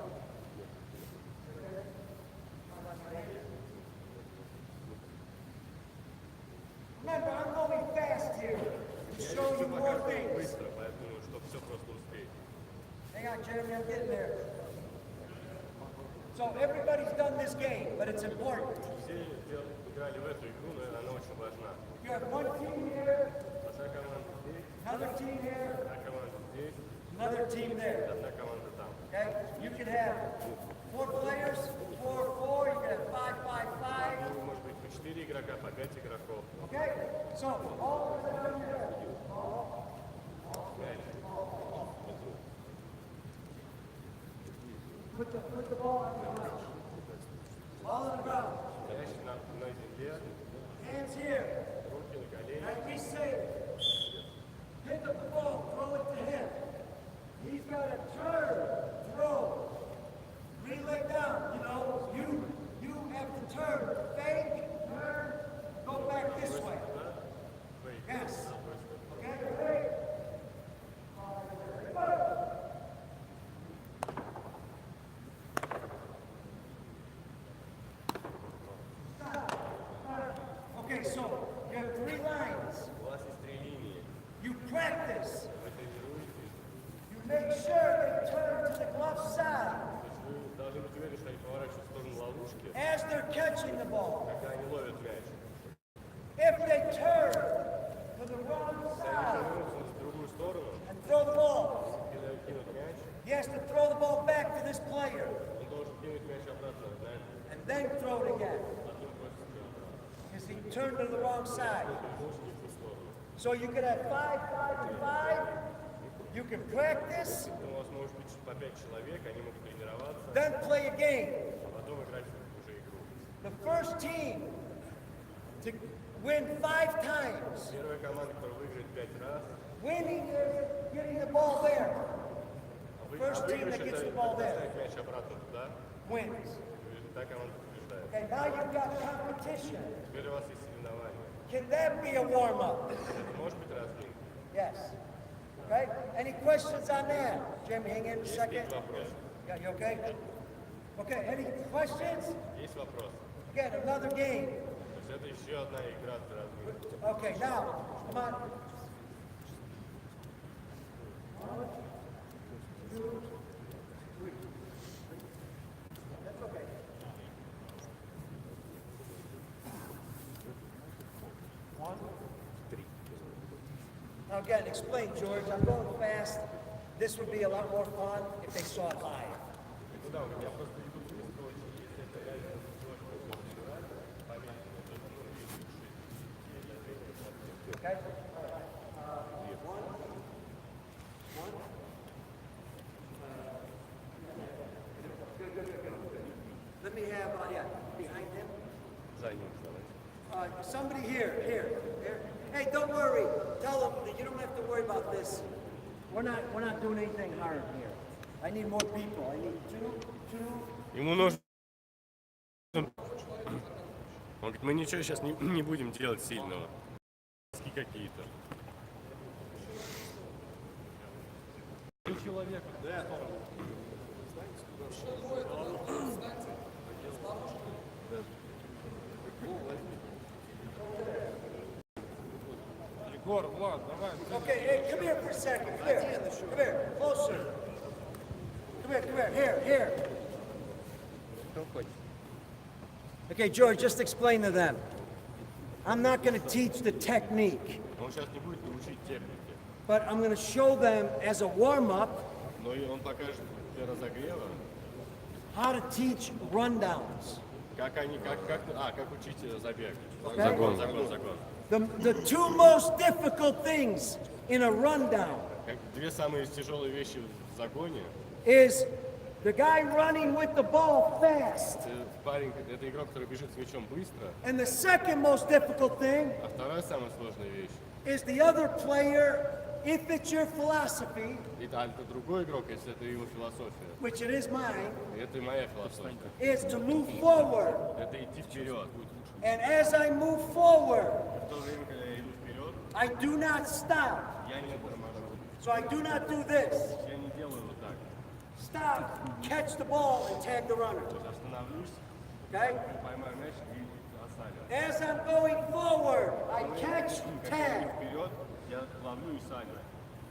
Remember, I'm going fast here to show you more things.
Быстро, поэтому, чтобы все просто успеть.
Hang on, Jeremy, I'm getting there. So everybody's done this game, but it's important.
Все играли в эту игру, но она очень важна.
You have one team here,
Одна команда здесь,
another team here,
одна команда здесь,
another team there.
одна команда там.
Okay? You can have 4 players, 4, 4, you can have 5, 5, 5.
Ну, может быть, по 4 игрока, по 5 игроков.
Okay? So all of them here. Put the ball on the ground. Ball on the ground.
Мяч на земле,
Hands here.
руки на колени.
Like we say, pick up the ball, throw it to him. He's got to turn, throw. Relay down, you know. You have to turn, fake, turn, go back this way. Yes. Okay, ready? Okay, so you have 3 lines.
У вас есть 3 линии.
You practice.
Вы тренируетесь.
You make sure they turn to the glove side
То есть вы должны быть уверены, что они поворачиваются в сторону ловушки,
as they're catching the ball.
когда они ловят мяч.
If they turn to the wrong side
Повернуться в другую сторону,
and throw the ball,
когда кинут мяч,
he has to throw the ball back to this player
он должен кинуть мяч обратно на это,
and then throw it again
потом бросить его обратно.
because he turned to the wrong side.
Переложки в ту сторону.
So you can have 5, 5, and 5. You can practice,
У вас может быть по 5 человек, они могут тренироваться,
then play a game.
а потом играть уже игру.
The first team to win 5 times.
Первая команда, которая выиграет 5 раз,
Winning is getting the ball there.
а
First team
выигрыш
that gets
это
the ball there
поставить мяч обратно туда,
wins.
и та команда побеждает.
Okay, now you've got competition.
Теперь у вас есть соревнования.
Can that be a warm-up?
Это может быть разминка.
Yes. Okay? Any questions on that? Jim, hang in a
Есть
second.
какие-то вопросы?
Yeah, you okay? Okay, any questions?
Есть вопросы?
Again, another game.
То есть это еще одна игра для разминки.
Okay, now, come on. That's okay. One, three. Now again, explain, George. I'm going fast. This would be a lot more fun if they saw it live. Okay? Let me have, yeah, behind him. Somebody here. Hey, don't worry. Tell them that you don't have to worry about this. We're not doing anything hard here. I need more people. I need two.
Ему нужно... Он говорит, мы ничего сейчас не будем делать сильного. Какие-то.
Егор, Влад, давай.
Okay, hey, come here for a second. Come here, closer. Come here, here. Okay, George, just explain to them. I'm not going to teach the technique,
Он сейчас не будет учить техники,
but I'm going to show them as a warm-up
но и он покажет для разогрева,
how to teach rundowns.
как учить забег.
Okay.
Загон.
The two most difficult things in a rundown
Две самые тяжелые вещи в загоне.
is the guy running with the ball fast.
Парень, это игрок, который бежит с мячом быстро.
And the second most difficult thing
А вторая самая сложная вещь.
is the other player, if it's your philosophy,
Это другой игрок, если это его философия.
which it is mine,
Это и моя философия.
is to move forward.
Это идти вперед.
And as I move forward,
В то время, когда я иду вперед,
I do not stop.
я не торможу.
So I do not do this.
Я не делаю вот так.
Stop, catch the ball, and tag the runner.
Остановлюсь,
Okay?
поймаю мяч и оставлю.
As I'm going forward, I catch,
Когда я иду
tag.
вперед, я ловлю и саню.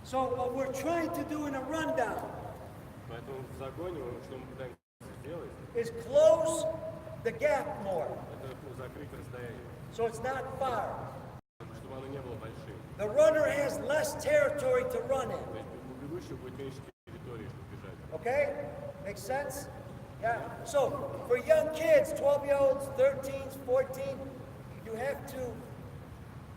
So what we're trying to do in a rundown
Поэтому в загоне, что мы пытаемся сделать,
is close the gap more,
это закрыть расстояние,
so it's not far.
чтобы оно не было большим.
The runner has less territory to run in.
То есть у бегущего будет меньше территории, чтобы бежать.
Okay? Makes sense? Yeah. So for young kids, 12-year-olds, 13s, 14, you have to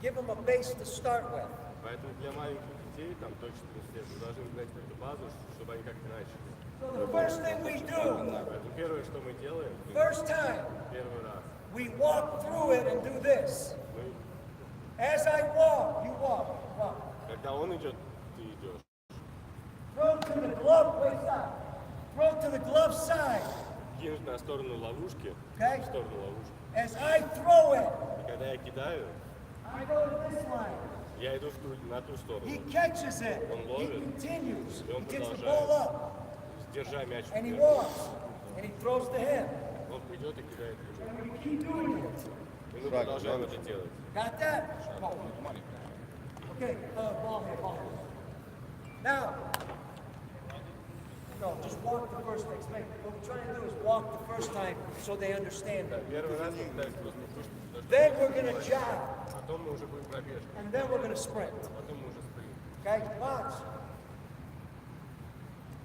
give them a base to start with.
Поэтому для маленьких детей, там, до 14 лет, вы должны знать какую-то базу, чтобы они как-то начали.
So the first thing we do,
Поэтому первое, что мы делаем,
first time,
первый раз,
we walk through it and do this.
мы,
As I walk, you walk.
когда он идет, ты идешь.
Throw to the glove, wait, stop. Throw to the glove side.
Кинуть на сторону ловушки,
Okay.
в сторону ловушки.
As I throw it,
И когда я кидаю,
I go to this line.
я иду на ту сторону,
He catches it.
Он
He
ловит.
continues.
И он
He gets the
продолжает.
ball up.
держа мяч
And he
вперед.
walks. And he throws to him.
Он идет и кидает ему.
And we keep doing it.
И мы продолжаем это делать.
Got that? Okay, ball here. Now, no, just walk the first time. Explain. What we're trying to do is walk the first time so they understand it.
Первый раз мы пытаемся просто пушить,
Then we're going to jog.
потом мы уже будем пробежкой,
And then we're going to sprint.
потом мы уже спринт.
Okay? Watch.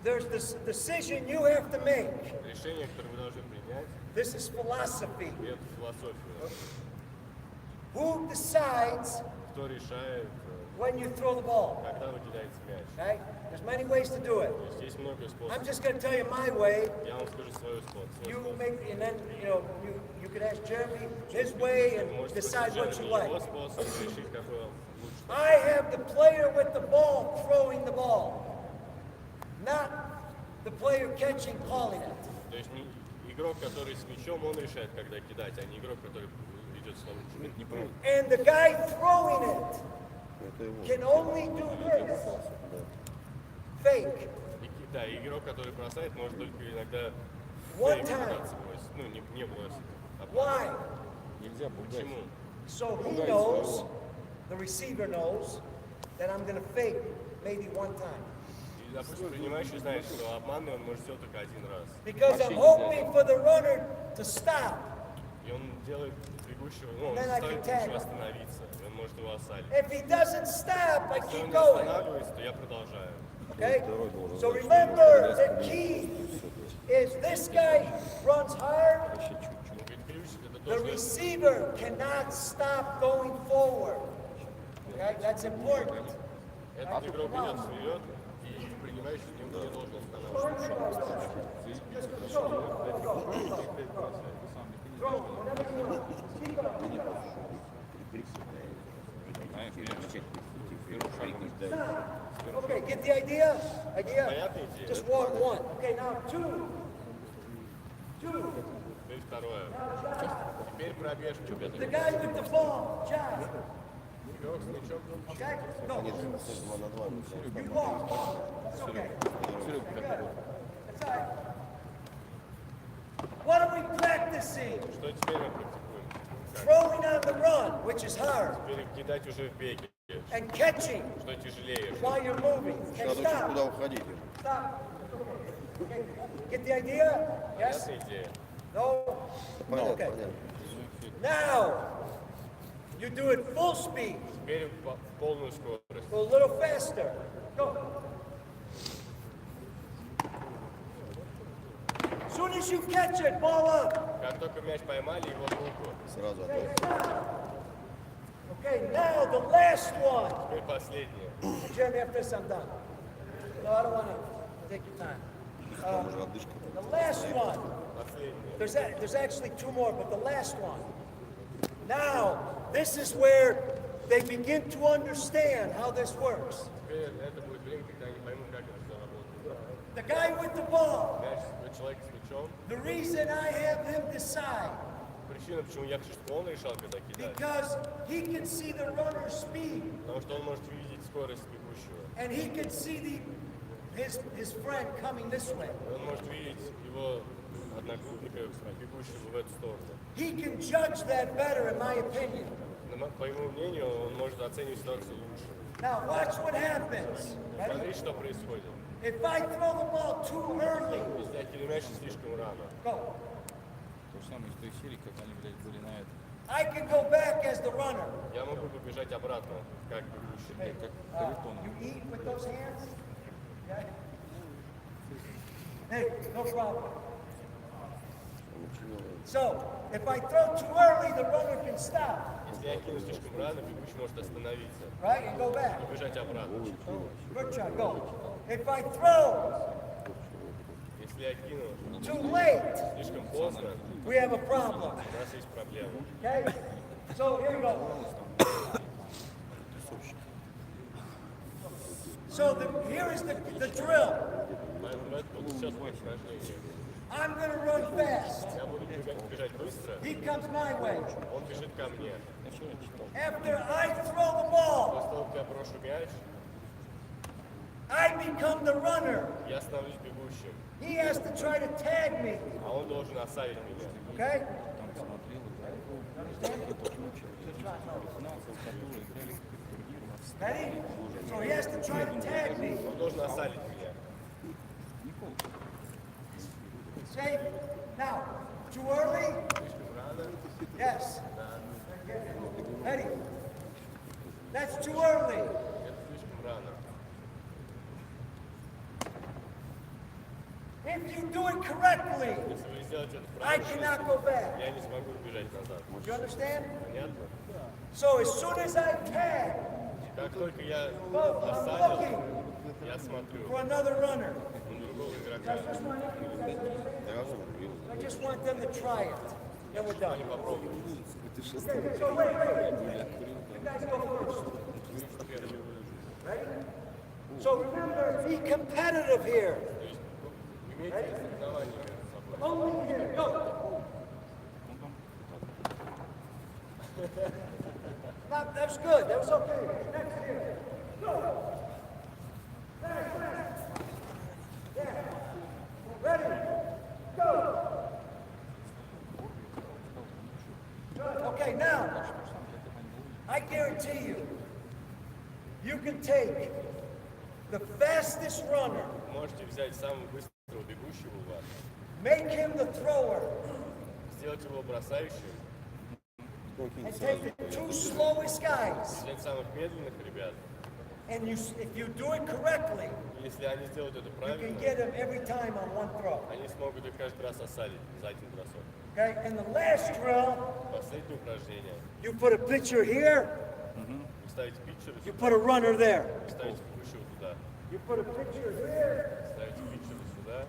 There's this decision you have to make.
Решение, которое вы должны принять,
This is philosophy.
и это философия.
Who decides
Кто решает,
when you throw the ball?
когда вы кидаете мяч.
Okay? There's many ways to do it.
То есть есть много
I'm
способов.
just going to tell you my way.
Я вам скажу свой способ.
You make, and then, you could ask Jeremy his way and
Можете
decide what you
его
like.
способ, решить, какой вам лучше.
I have the player with the ball throwing the ball, not the player catching calling it.
То есть не игрок, который с мячом, он решает, когда кидать, а не игрок, который идет с ловушкой. Не правильно.
And the guy throwing it can only do this. Fake.
Да, и игрок, который бросает, может только иногда
One
фейк
time.
пытаться бросить. Ну, не бросить. А
Why?
Нельзя пугать.
Почему?
So he knows, the receiver knows, that I'm going to fake maybe one time.
И, допустим, принимающий знает, что обманный он может сделать только один раз.
Because I'm hoping for the runner to stop.
И он делает бегущего, ну, он
Then I
заставит
can tag
бегущего
him.
остановиться. И он может его осалить.
If he doesn't stop, I
Если он
keep
не
going.
останавливается, то я продолжаю.
Okay? So remember, the key is this guy runs hard.
Ну, ведь ключ это
The
то, что
receiver cannot stop going forward. Okay? That's important.
этот игрок идет вперед, и принимающий не должен останавливаться.
Okay, get the idea? Idea?
Понятная идея?
Just walk one. Okay, now two. Two.
Теперь второе. Теперь пробежка.
The guy with the ball, Jack.
Игрок с мячом.
Jack, no. You walk. It's okay. That's all right. What are we practicing?
Что теперь мы практикуем?
Throwing on the run, which is hard,
Теперь кидать уже в беге.
and catching
Что тяжелее?
while you're moving. Okay,
Надо очень куда
stop.
уходить.
Stop. Okay. Get the idea? Yes?
Понятная идея?
No?
Понятно,
Okay.
понятно.
Now, you do it full speed.
Теперь в полную скорость.
Go a little faster. Go. As soon as you catch it, ball up.
Как только мяч поймали, его в руку.
Сразу
Okay,
отдать.
stop. Okay, now the last one.
Теперь последнее.
Jeremy, after this, I'm done. No, I don't want to take your time.
Там уже отдышка.
The last one.
Последнее.
There's actually two more, but the last one. Now, this is where they begin to understand how this works.
Теперь это будет время, когда они поймут, как это все работает.
The guy with the ball.
Мяч, человек с мячом.
The reason I have him decide,
Причина, почему я хочу, чтобы он решал, когда кидать.
because he can see the runner's speed,
Потому что он может увидеть скорость бегущего.
and he can see his friend coming this way.
И он может видеть его одногруппника, бегущего в эту сторону.
He can judge that better, in my opinion.
По его мнению, он может оценивать ситуацию лучше.
Now, watch what happens. Ready?
Смотри, что происходит.
If I throw the ball too early,
Если я кидаю мяч слишком рано,
go.
То же самое из той серии, как они, блядь, были на этом.
I can go back as the runner.
я могу побежать обратно, как бегущий.
Как капитон.
You eat with those hands? Okay. Hey, no problem. So, if I throw too early, the runner can stop,
Если я кину слишком рано, бегущий может остановиться
right, and go back.
и бежать обратно.
Good try, go. If I throw
Если я кину
too late,
слишком поздно,
we have a problem.
у нас есть проблема.
Okay? So here we go. So here is the drill.
Поэтому это будет сейчас мое упражнение.
I'm going to run fast.
Я буду бежать быстро,
He comes my way.
он бежит ко мне.
After I throw the ball,
После того, как я брошу мяч,
I become the runner.
я становлюсь бегущим,
He has to try to tag me.
а он должен оставить меня.
Okay?
Там смотрел, играли. Это случай. 15, которые играли в турнирах.
Ready? So he has to try to tag me.
Он должен оставить меня.
Safe. Now, too early?
Слишком рано,
Yes. Ready? That's too early.
это слишком рано.
If you do it correctly,
Если вы сделаете это
I
правильно,
cannot go back.
я не смогу бежать назад.
You understand?
Понятно?
So as soon as I tag,
Как только я
I'm
осадил,
looking
я смотрю
for another runner.
на другого игрока.
I just want them to try it. Then we're done.
Они попробуют.
Okay, so wait. You guys go first. Ready? So remember, be competitive here.
Имейте соревнования между собой.
Only here. Go. That was good. That was okay. Next here. Go. Fast. Yeah. Ready. Go. Good. Okay. Okay, now, I guarantee you, you can take the fastest runner,
Можете взять самого быстрого бегущего у вас,
make him the thrower,
сделать его бросающим,
and take the two slowest guys.
взять самых медленных ребят.
And if you do it correctly,
Если они сделают это
you can
правильно,
get him every time on one throw.
они смогут их каждый раз осадить за один бросок.
Okay, and the last drill,
Последнее упражнение.
you put a pitcher here,
Вы ставите питчера
you
сюда,
put a runner there.
вы ставите бегущего туда,
You put a pitcher here,
ставите питчера сюда,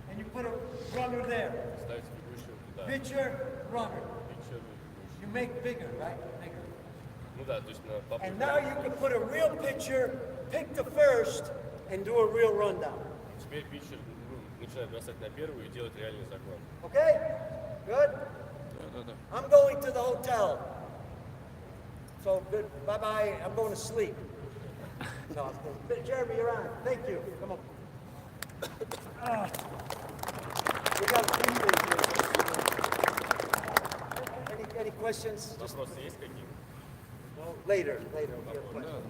and you put a runner there.
ставите бегущего туда.
Pitcher, runner.
Питчер, бегущий.
You make bigger, right? Bigger.
Ну да, то есть на
And
попытку.
now you can put a real pitcher, pick the first, and do a real rundown.
Теперь питчер начинает бросать на первую и делать реальный заклон.
Okay? Good? I'm going to the hotel. So good. Bye-bye. I'm going to sleep. No, Jeremy, you're on. Thank you. Come on. We got a few minutes here. Any questions? Just
Вопросы есть какие-то?
later. We have questions.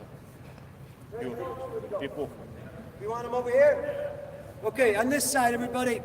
Пипок.
You want them over here? Okay, on this side, everybody.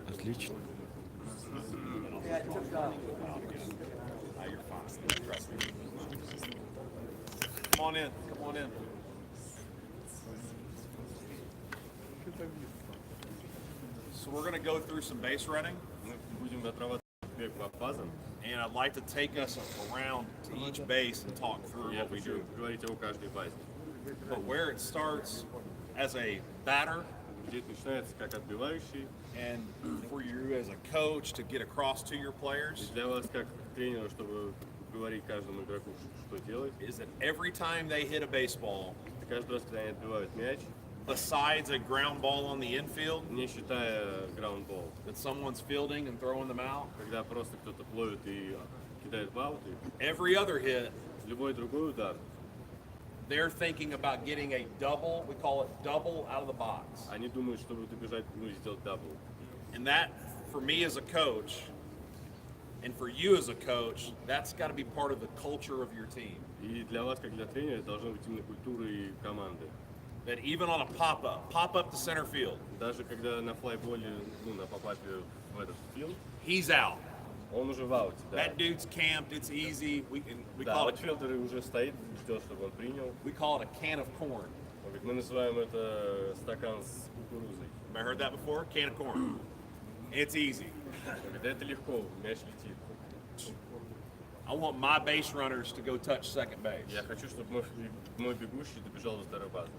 Отлично.
Yeah, it took off.
Come on in. Come on in. So we're going to go through some base running,
Мы будем отрабатывать бег по фазам.
and I'd like to take us around to each base and talk through
Я
what we
хочу
do.
говорить о каждой базе.
But where it starts as a batter,
Где это начинается как отбивающий,
and for you as a coach to get across to your
и
players,
для вас как тренера, чтобы говорить каждому игроку, что делать.
is that every time they hit a baseball,
Каждый раз, когда они отбивают мяч,
besides a ground ball on the infield
не считая граундбол,
that someone's fielding and throwing them out,
когда просто кто-то ловит и кидает в аут, и
every other hit,
любой другой удар,
they're thinking about getting a double, we call it double out of the box.
они думают, что будут добежать, ну, и сделать дабл.
And that, for me as a coach, and for you as a coach, that's got to be part of the culture of your team.
И для вас, как для тренера, должна быть именно культура и команды.
That even on a pop-up to center field,
Даже когда на флайболе, ну, на попапе в этот филд,
he's out.
он уже в ауте, да.
That dude's camped, it's easy. We
Да,
call it
аутфилдер уже стоит, ждет, чтобы он принял.
a can of corn.
Он говорит, мы называем это стакан с кукурузой.
Have I heard that before? Can of corn. It's easy.
Он говорит, это легко, мяч летит.
I want my base runners to go touch second base.
Я хочу, чтобы мой бегущий добежал до второй базы.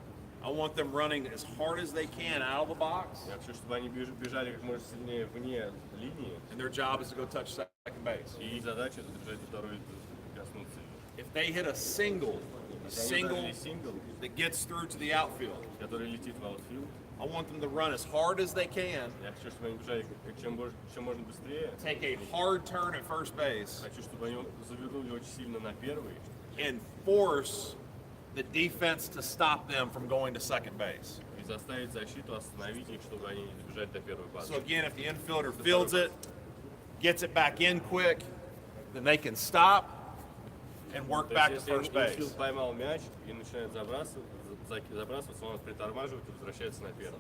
I want them running as hard as they can out of the box,
Я хочу, чтобы они бежали как можно сильнее вне линии.
and their job is to go touch second base.
И их задача это добежать до второй и коснуться ее.
If they hit a single
Если они ударили сингл,
that gets through to the outfield,
который летит в аутфилд,
I want them to run as hard as they can,
я хочу, чтобы они бежали чем можно быстрее.
take a hard turn at first base,
Хочу, чтобы они завернули очень сильно на первый
and force the defense to stop them from going to second base.
и заставить защиту остановить их, чтобы они не добежали до первой базы.
So again, if the infielder fields it, gets it back in quick, then they can stop and work
То
back to
есть,
first
если
base.
инфилд поймал мяч и начинает забрасываться, он притормаживает и возвращается на первый.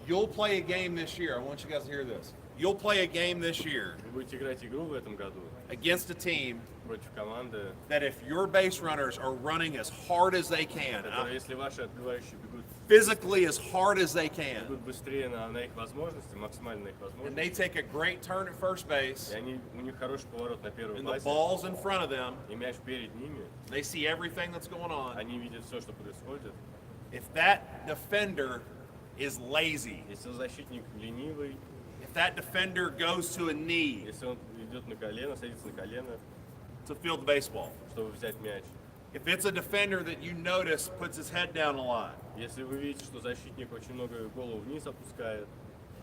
You'll play a game this year. I want you guys to hear this. You'll play a game this year
Вы будете играть игру в этом году
against a team
против команды,
that if your base runners are running as hard as they can,
которые, если ваши отбивающие бегут
physically as hard as they can,
быстрее на их возможности, максимально на их
and they
возможности,
take a great turn at first base,
и у них хороший поворот на первой
and the
базе,
ball's in front of them,
и мяч перед ними,
they see everything that's going on.
они видят все, что происходит.
If that defender is lazy,
Если защитник ленивый,
if that defender goes to a knee
если он идет на колено, садится на колено,
to field the baseball,
чтобы взять мяч,
if it's a defender that you notice puts his head down a lot,
если вы видите, что защитник очень много голову вниз опускает,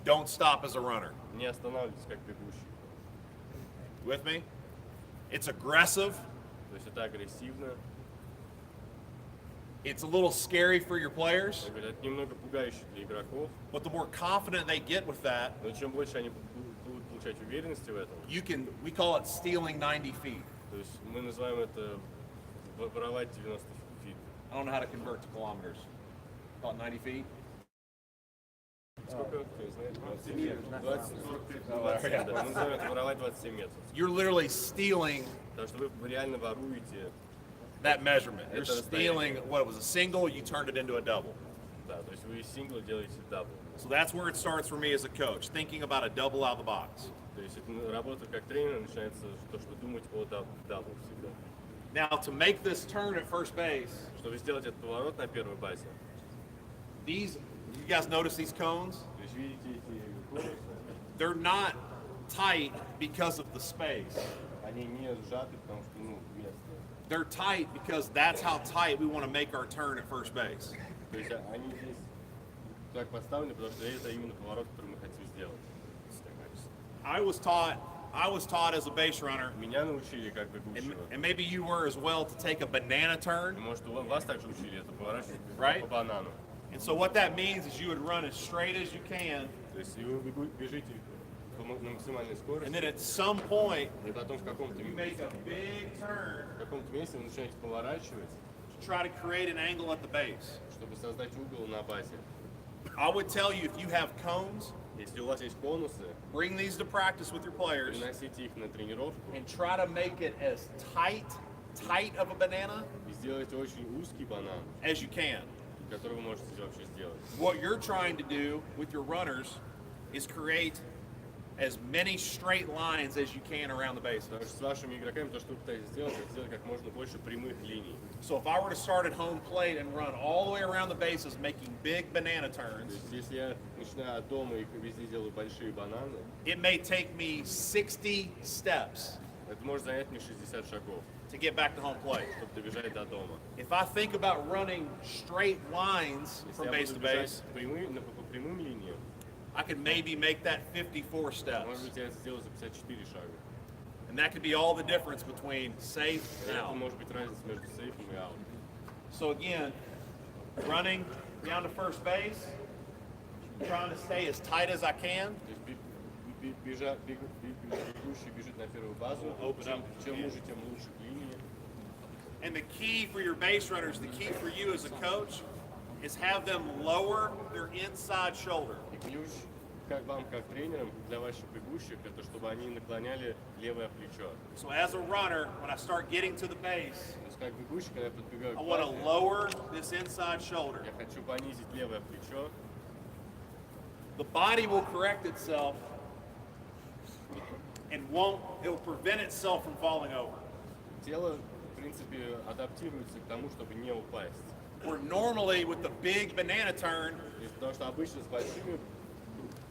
don't stop as a runner.
не останавливайтесь как бегущий.
With me? It's aggressive.
То есть это агрессивно.
It's a little scary for your players,
Это немного пугающе для игроков,
but the more confident they get with that,
но чем больше они будут получать уверенности в этом,
we call it stealing 90 feet.
то есть мы называем это воровать 90 фит.
I don't know how to convert to kilometers. Call it 90 feet.
Сколько? Кто знает? 27, да. Мы называем это воровать 27 метров.
You're literally stealing
Потому что вы реально воруете,
that measurement. You're
Это
stealing what was a single, you turned it into a double.
да, то есть вы из сингла делаете дабл.
So that's where it starts for me as a coach, thinking about a double out of the box.
То есть это работа как тренер начинается то, что думать о дабл всегда.
Now, to make this turn at first base,
Чтобы сделать этот поворот на первой базе,
you guys notice these cones?
то есть видите эти конусы,
They're not tight because of the space.
они не сжаты, потому что место.
They're tight because that's how tight we want to make our turn at first base.
То есть они здесь так поставлены, потому что это именно поворот, который мы хотим сделать.
I was taught as a base runner,
Меня научили как бегущего.
and maybe you were as well, to take a banana
И,
turn.
может, вас также учили это поворачивать
Right.
по банану.
And so what that means is you would run as straight as you can,
То есть и вы бежите на максимальной скорости,
and then at some point
и потом в каком-то
you make a big turn
месте вы начинаете поворачивать,
to try to create an angle at the base.
чтобы создать угол на базе.
I would tell you, if you have cones,
Если у вас есть конусы,
bring these to practice with your players
приносите их на тренировку
and try to make it as tight of a banana
и сделайте очень узкий банан,
as you can.
который вы можете вообще сделать.
What you're trying to do with your runners is create as many straight lines as you can around the bases.
Потому что с вашими игроками то, что вы пытаетесь сделать, это сделать как можно больше прямых линий.
So if I were to start at home plate and run all the way around the bases, making big banana
То
turns,
есть если я начинаю от дома и везде делаю большие бананы,
it may take me 60 steps
это может занять мне 60 шагов,
to get back to home plate.
чтобы добежать до дома.
If I think about running straight lines
Если
from
я
base
буду
to base,
бежать по прямым линиям,
I could maybe make that 54
может
steps.
быть, я это сделаю за 54 шага.
And that could be all the difference between safe and
Это
out.
может быть разница между сейфом и аутом.
So again, running down to first base, trying to stay as tight as I can.
То есть бегущий бежит на первую базу, чем уже, тем лучше к линии.
And the key for your base runners, the key for you as a coach, is have them lower their inside shoulder.
И ключ как вам, как тренерам, для ваших бегущих, это чтобы они наклоняли левое плечо.
So as a runner, when I start getting to the base,
То есть как бегущий, когда я подбегаю
I
к
want to
базе,
lower this inside shoulder.
я хочу понизить левое плечо.
The body will correct itself and it will prevent itself from falling over.
Тело, в принципе, адаптируется к тому, чтобы не упасть.
Where normally with the big banana turn,
То есть, потому что обычно с большими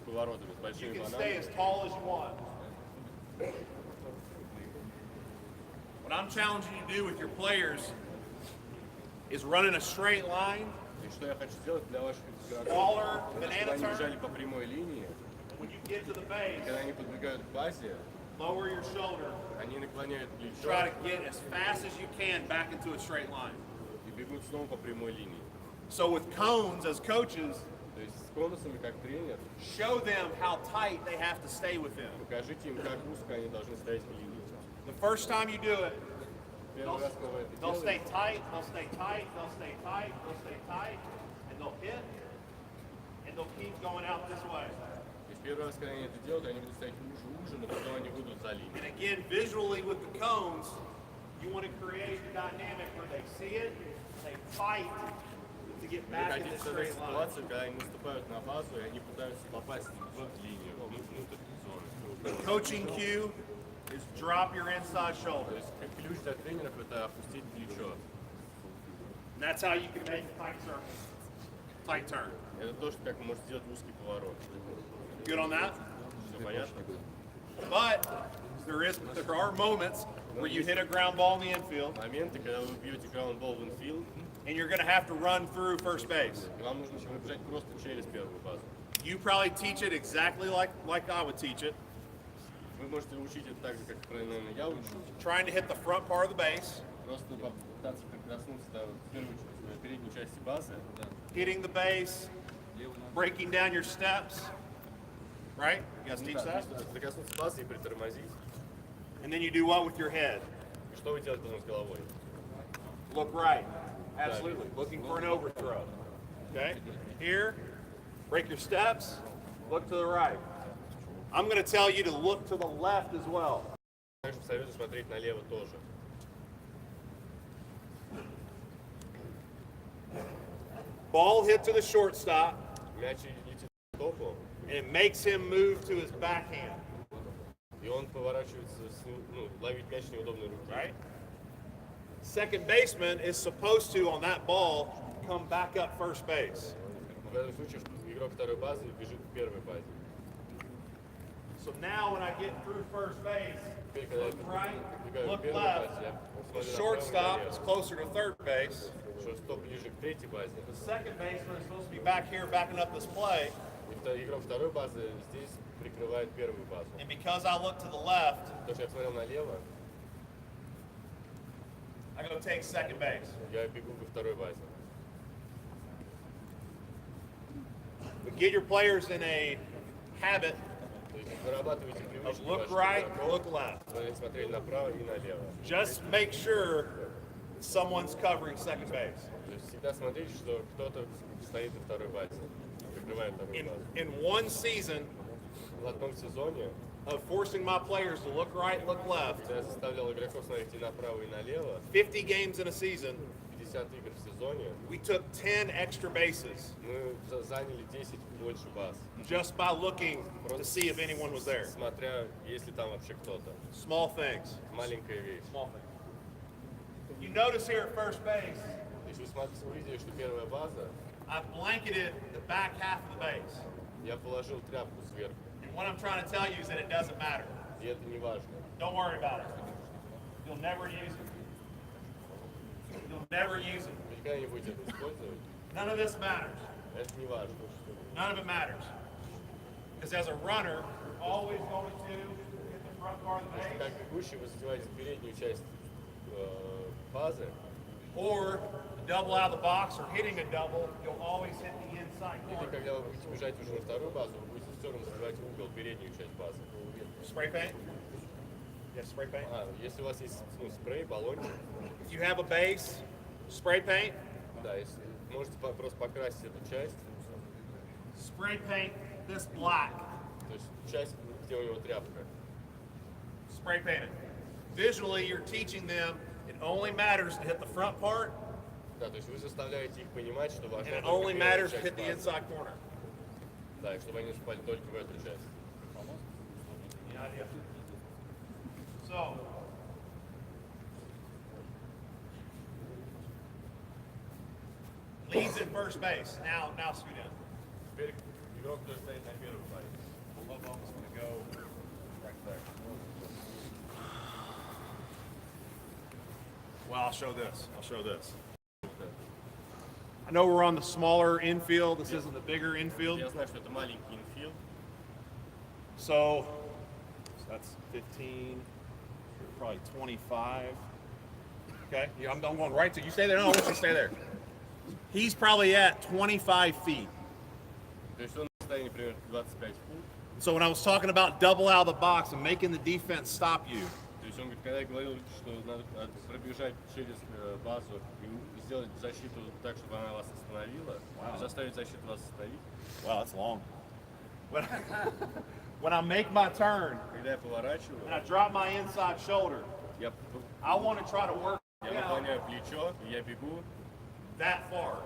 поворотами, с
you
большими
can stay as
бананами,
tall as you want. What I'm challenging you to do with your players is run in a straight line.
и что я хочу сделать для ваших игроков,
Taller
это
banana
чтобы они
turn.
бежали по прямой линии,
When you get to the
и
base,
когда они подбегают к базе,
lower your shoulder.
они наклоняют плечо
Try to get as fast as you can back into a straight line.
и бегут снова по прямой линии.
So with cones as coaches,
То есть с конусами, как тренер,
show them how tight they have to stay within.
покажите им, как узко они должны стоять в линии.
The first time you do it,
Первый раз, когда вы это
they'll stay
делаете,
tight, they'll stay tight, they'll stay tight, they'll stay tight, and they'll hit, and they'll keep going out this way.
то есть первый раз, когда они это делают, они будут стоять уже, но потом они выйдут за линию.
And again, visually with the cones, You want to create a dynamic where they see it, they fight to get
Вы
back in
хотите
this
создать
straight line.
ситуацию, когда они наступают на базу, и они пытаются попасть в линию, внутрь зоны.
The coaching cue is drop your inside
То
shoulder.
есть как ключ для тренеров это опустить плечо.
And that's how you can make tight circles. Tight turn.
Это то, что как вы можете сделать узкий поворот.
Good on that?
Все понятно?
But there are moments where you hit a ground ball in the infield
Моменты, когда вы бьете граундбол в инфилд,
and you're going to have to run through first base.
и вам нужно пробежать просто через первую базу.
You probably teach it exactly like I would teach it,
Вы можете учить это так же, как, наверное, я учу.
trying to hit the front part of the base,
Просто попытаться прикоснуться до передней части базы,
hitting the base, breaking down your steps, right? You guys teach that?
прикоснуться базы и притормозить.
And then you do what with your head?
И что вы делаете потом с головой?
Look right. Absolutely. Looking for an overthrow. Okay? Here, break your steps, look to the right. I'm going to tell you to look to the left as well.
Конечно, советую смотреть налево тоже.
Ball hit to the shortstop,
Мяч летит к топу,
and it makes him move to his backhand.
и он поворачивается, ловить мяч неудобной руки.
Right? Second baseman is supposed to, on that ball, come back up first base.
В этом случае игрок второй базы бежит к первой базе.
So now when I get through first base,
Теперь, когда я
look right,
бегаю к
look
первой
left.
базе, я
The
смотрю направо и
shortstop is
налево.
closer to third base.
Шорстстоп ближе к третьей базе.
The second baseman is supposed to be back here backing up this play.
И игрок второй базы здесь прикрывает первую базу.
And because I look to the left,
То, что я смотрел налево,
I go take second base.
я бегу ко второй базе.
But get your players in a habit
То есть вырабатываете
of
привычки
look
ваших
right,
игроков,
look left.
смотреть направо и налево.
Just make sure someone's covering second base.
То есть всегда смотрите, что кто-то стоит на второй базе, прикрывает вторую базу.
In one season
В одном сезоне
of forcing my players to look right, look left,
я заставлял игроков смотреть и направо, и налево.
50 games in a season,
50 игр в сезоне
we took 10 extra bases
мы заняли 10 больше баз.
just by looking to see if anyone was there.
Смотря, есть ли там вообще кто-то.
Small things.
Маленькая вещь.
Small things. You notice here at first base,
Если вы смотрите, увидели, что первая база,
I blanketed the back half of the base.
я положил тряпку сверху.
And what I'm trying to tell you is that it doesn't matter.
И это не важно.
Don't worry about it. You'll never use it. You'll never use it.
Вы никогда не будете это использовать.
None of this matters.
Это не важно.
None of it matters. Because as a runner, you're always going to hit the front part of the base
Как бегущий вы задеваете переднюю часть базы,
or double out of the box or hitting a double, you'll always hit the inside
или
corner.
когда вы будете бежать уже на вторую базу, вы будете все равно задевать угол, переднюю часть базы.
Spray paint? Yes, spray paint.
Если у вас есть спрей, баллончик,
If you have a base, spray paint,
да, если можете просто покрасить эту часть,
spray paint this black.
то есть часть, где у него тряпка.
Spray paint it. Visually, you're teaching them it only matters to hit the front part,
Да, то есть вы заставляете их понимать, что важна
and it
только
only
первая
matters to
часть
hit the
базы.
inside corner.
Да, и чтобы они спали только в эту часть.
Any idea? So, leads at first base. Now scoot in.
Теперь игрок, который стоит на первой базе.
Love ball's gonna go right there. Well, I'll show this. I know we're on the smaller infield. This isn't the bigger infield.
Я знаю, что это маленький инфилд.
So that's 15, probably 25. Okay, yeah, I'm going right to you. Stay there. No, I want you to stay there. He's probably at 25 feet.
То есть он в состоянии примерно 25 фут.
So when I was talking about double out of the box and making the defense stop you,
То есть он говорит, когда я говорил, что надо пробежать через базу и сделать защиту так, чтобы она вас остановила, заставить защиту вас остановить.
wow, that's long. When I make my turn
Когда я поворачиваю,
and I drop my inside shoulder,
я
I want to try to work
Я
down
наклоняю плечо, и я бегу,
that far.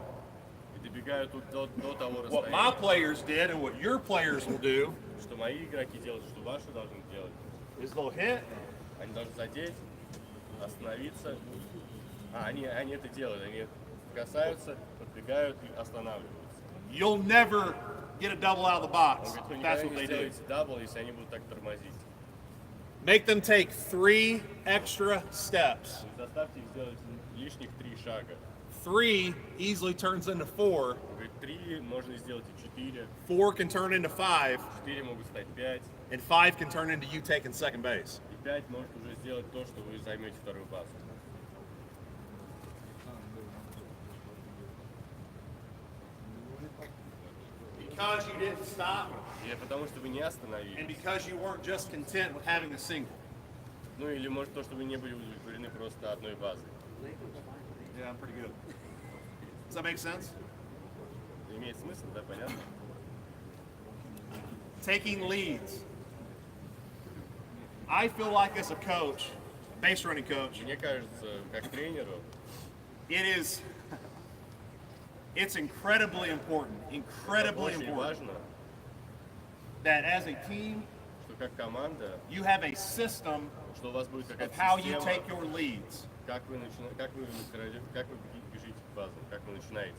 и добегаю тут до того
What my
расстояния.
players did and what your players will do
Что мои игроки делают, что ваши должны делать.
is they'll hit,
Они должны задеть, остановиться. Они это делают, они касаются, подбегают и останавливаются.
you'll never get a double out of the box.
Он говорит, вы
That's
никогда
what
не
they do.
сделаете дабл, если они будут так тормозить.
Make them take 3 extra steps.
То есть заставьте их сделать лишних 3 шага.
3 easily turns into 4.
Он говорит, 3 можно сделать и 4,
4 can turn into 5,
4 могут стать 5,
and 5 can turn into you taking second base.
и 5 может уже сделать то, что вы займете вторую базу.
Because you didn't stop,
Или потому что вы не
and
остановились.
because you weren't just content with having a single.
Ну или может то, что вы не были удовлетворены просто одной базой.
Yeah, I'm pretty good. Does that make sense?
Имеет смысл, да, понятно?
Taking leads. I feel like as a coach, base running coach,
Мне кажется, как тренеру,
it's incredibly important, incredibly
очень
important
важно,
that as a team,
что как команда,
you have a system
что у вас будет
of
какая-то
how you
система,
take your leads.
как вы бежите к базам, как вы начинаете.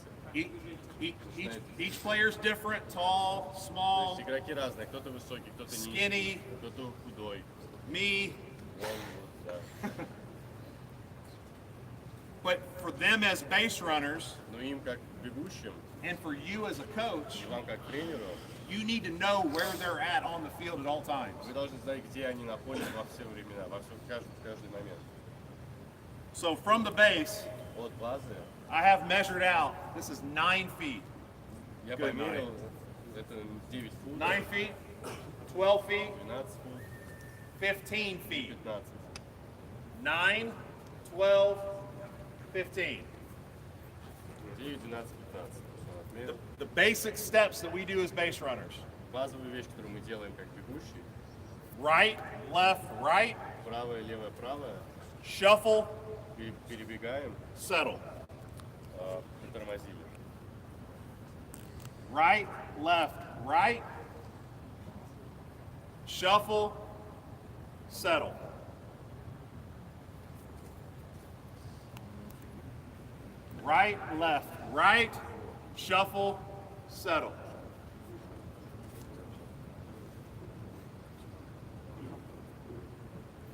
Each player's different, tall,
То
small,
есть игроки разные, кто-то высокий, кто-то
Skinny.
низкий, кто-то худой.
me,
Он, да.
but for them as base runners,
Но им как бегущим,
and for you as a coach,
и вам как тренеру,
you need to know where they're at on the field at all times.
вы должны знать, где они на поле во все времена, каждый момент.
So from the base,
От базы
I have measured out, this is 9 feet.
я
Good
померил, это 9 футов,
9 feet, 12 feet,
12 фут,
15 feet.
15.
9, 12, 15.
9, 12, 15. Отмерил.
The basic steps that we do as base runners.
Базовые вещи, которые мы делаем как бегущие,
Right, left, right,
правое, левое, правое,
shuffle,
перебегаем,
settle.
притормозили.
Right, left, right, shuffle, settle. Right, left, right, shuffle, settle.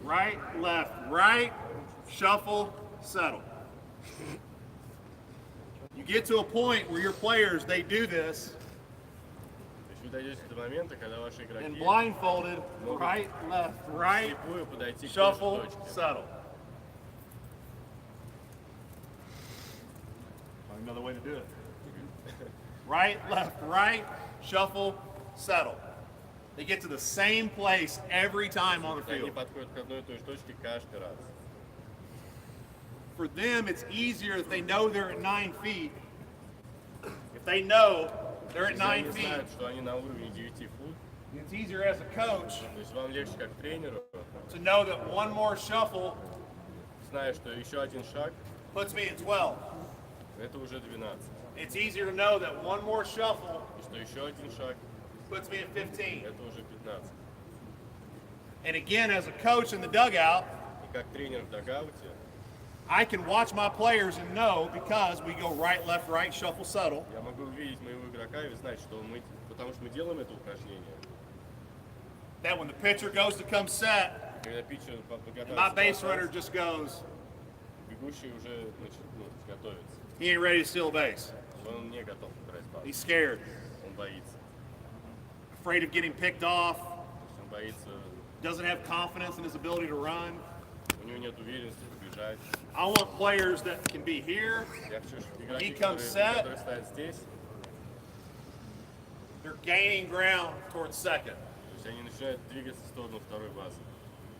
Right, left, right, shuffle, settle. You get to a point where your players, they do this,
То есть вы дойдете до момента, когда ваши игроки
and blindfolded, right, left, right,
вслепую подойти к той же
shuffle,
точке.
settle. Another way to do it. Right, left, right, shuffle, settle. They get to the same place every time on the
Они
field.
подходят к одной и той же точке каждый раз.
For them, it's easier if they know they're at 9 feet. If they know they're at
Если они
9 feet,
знают, что они на уровне 9 фут,
it's easier as a coach
то есть вам легче как тренеру,
to know that one more shuffle
зная, что еще один шаг,
puts me at 12.
это уже 12.
It's easier to know that one more shuffle
И что еще один шаг,
puts me at 15.
это уже 15.
And again, as a coach in the dugout,
И как тренер в дагауте,
I can watch my players and know because we go right, left, right, shuffle, settle.
я могу увидеть моего игрока и знать, что мы, потому что мы делаем это упражнение.
That when the pitcher goes to come set,
Когда питчер
my base
подготовится,
runner just goes,
бегущий уже готовится.
he ain't ready to steal a base.
Он не готов брать базу,
He's scared,
он боится.
afraid of getting picked off,
Он боится,
doesn't have confidence in his ability to run.
у него нет уверенности побежать.
I want players that can be here,
Я хочу, чтобы игроки,
He comes set.
которые стоят здесь,
they're gaining ground towards second.
то есть они начинают двигаться в сторону второй базы.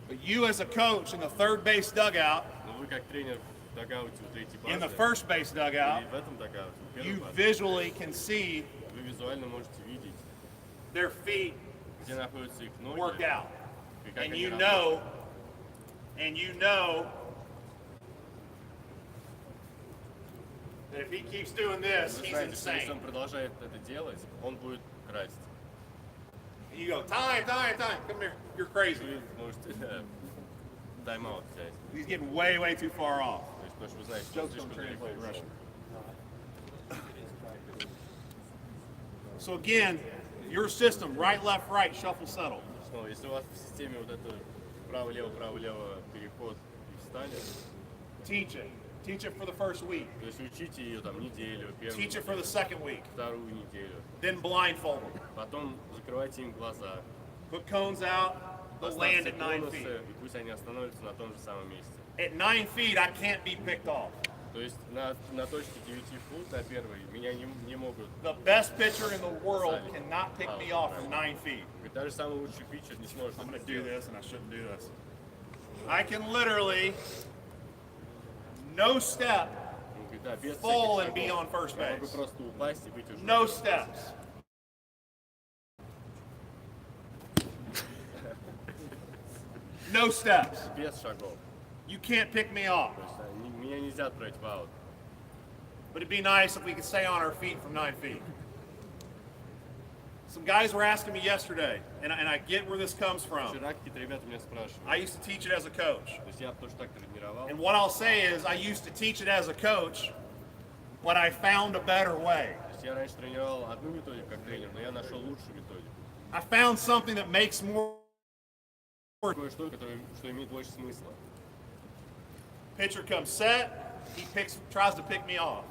But you as a coach in the third base dugout,
Но вы как тренер в дагауте у третьей
in the
базы,
first base dugout,
или в этом дагауте, в
you
первой базе,
visually can see
вы визуально можете видеть,
their feet
где находятся их ноги,
work out.
и как
And
они
you
работают.
know that if he keeps doing this,
Вы
he's
знаете, что если
insane.
он продолжает это делать, он будет красить.
And you go, time, come here, you're crazy.
Вы можете тайм-аут взять.
He's getting way, way too far off.
То есть, потому что вы знаете, что он
Jokes don't
слишком далеко
translate
ушел.
Russian. So again, your system, right, left, right, shuffle, settle.
Снова, если у вас в системе вот это право-лево переход и встали,
Teach it. Teach it for the first week.
то есть учите ее там неделю, первую
Teach it for the
неделю,
second week.
вторую неделю.
Then blindfold them.
Потом закрывайте им глаза,
Put cones out. They'll land
поставьте
at 9
конусы,
feet.
и пусть они остановятся на том же самом месте.
At 9 feet, I can't be picked off.
То есть на точке 9 фут, на первой, меня не могут.
The best pitcher in the world cannot pick me off from 9 feet.
Даже самый лучший питчер не сможет
I'm
это
going to do
сделать.
this, and I shouldn't do this. I can literally, no step,
Он говорит, да, без
fall
всяких
and be
шагов.
on first
Я могу
base.
просто упасть и быть уже.
No steps. No steps.
Без шагов.
You can't pick me off.
То есть меня нельзя отправить в аут.
But it'd be nice if we could stay on our feet from 9 feet. Some guys were asking me yesterday, and I get where this comes from.
Вчера какие-то ребята меня спрашивают.
I used to teach it as a coach.
То есть я тоже так тренировал.
And what I'll say is, I used to teach it as a coach, but I found a better way.
То есть я раньше тренировал одну методику как тренер, но я нашел лучшую методику.
I found something that makes more.
Кое-что, что имеет больше смысла.
Pitcher comes set, he tries to pick me off.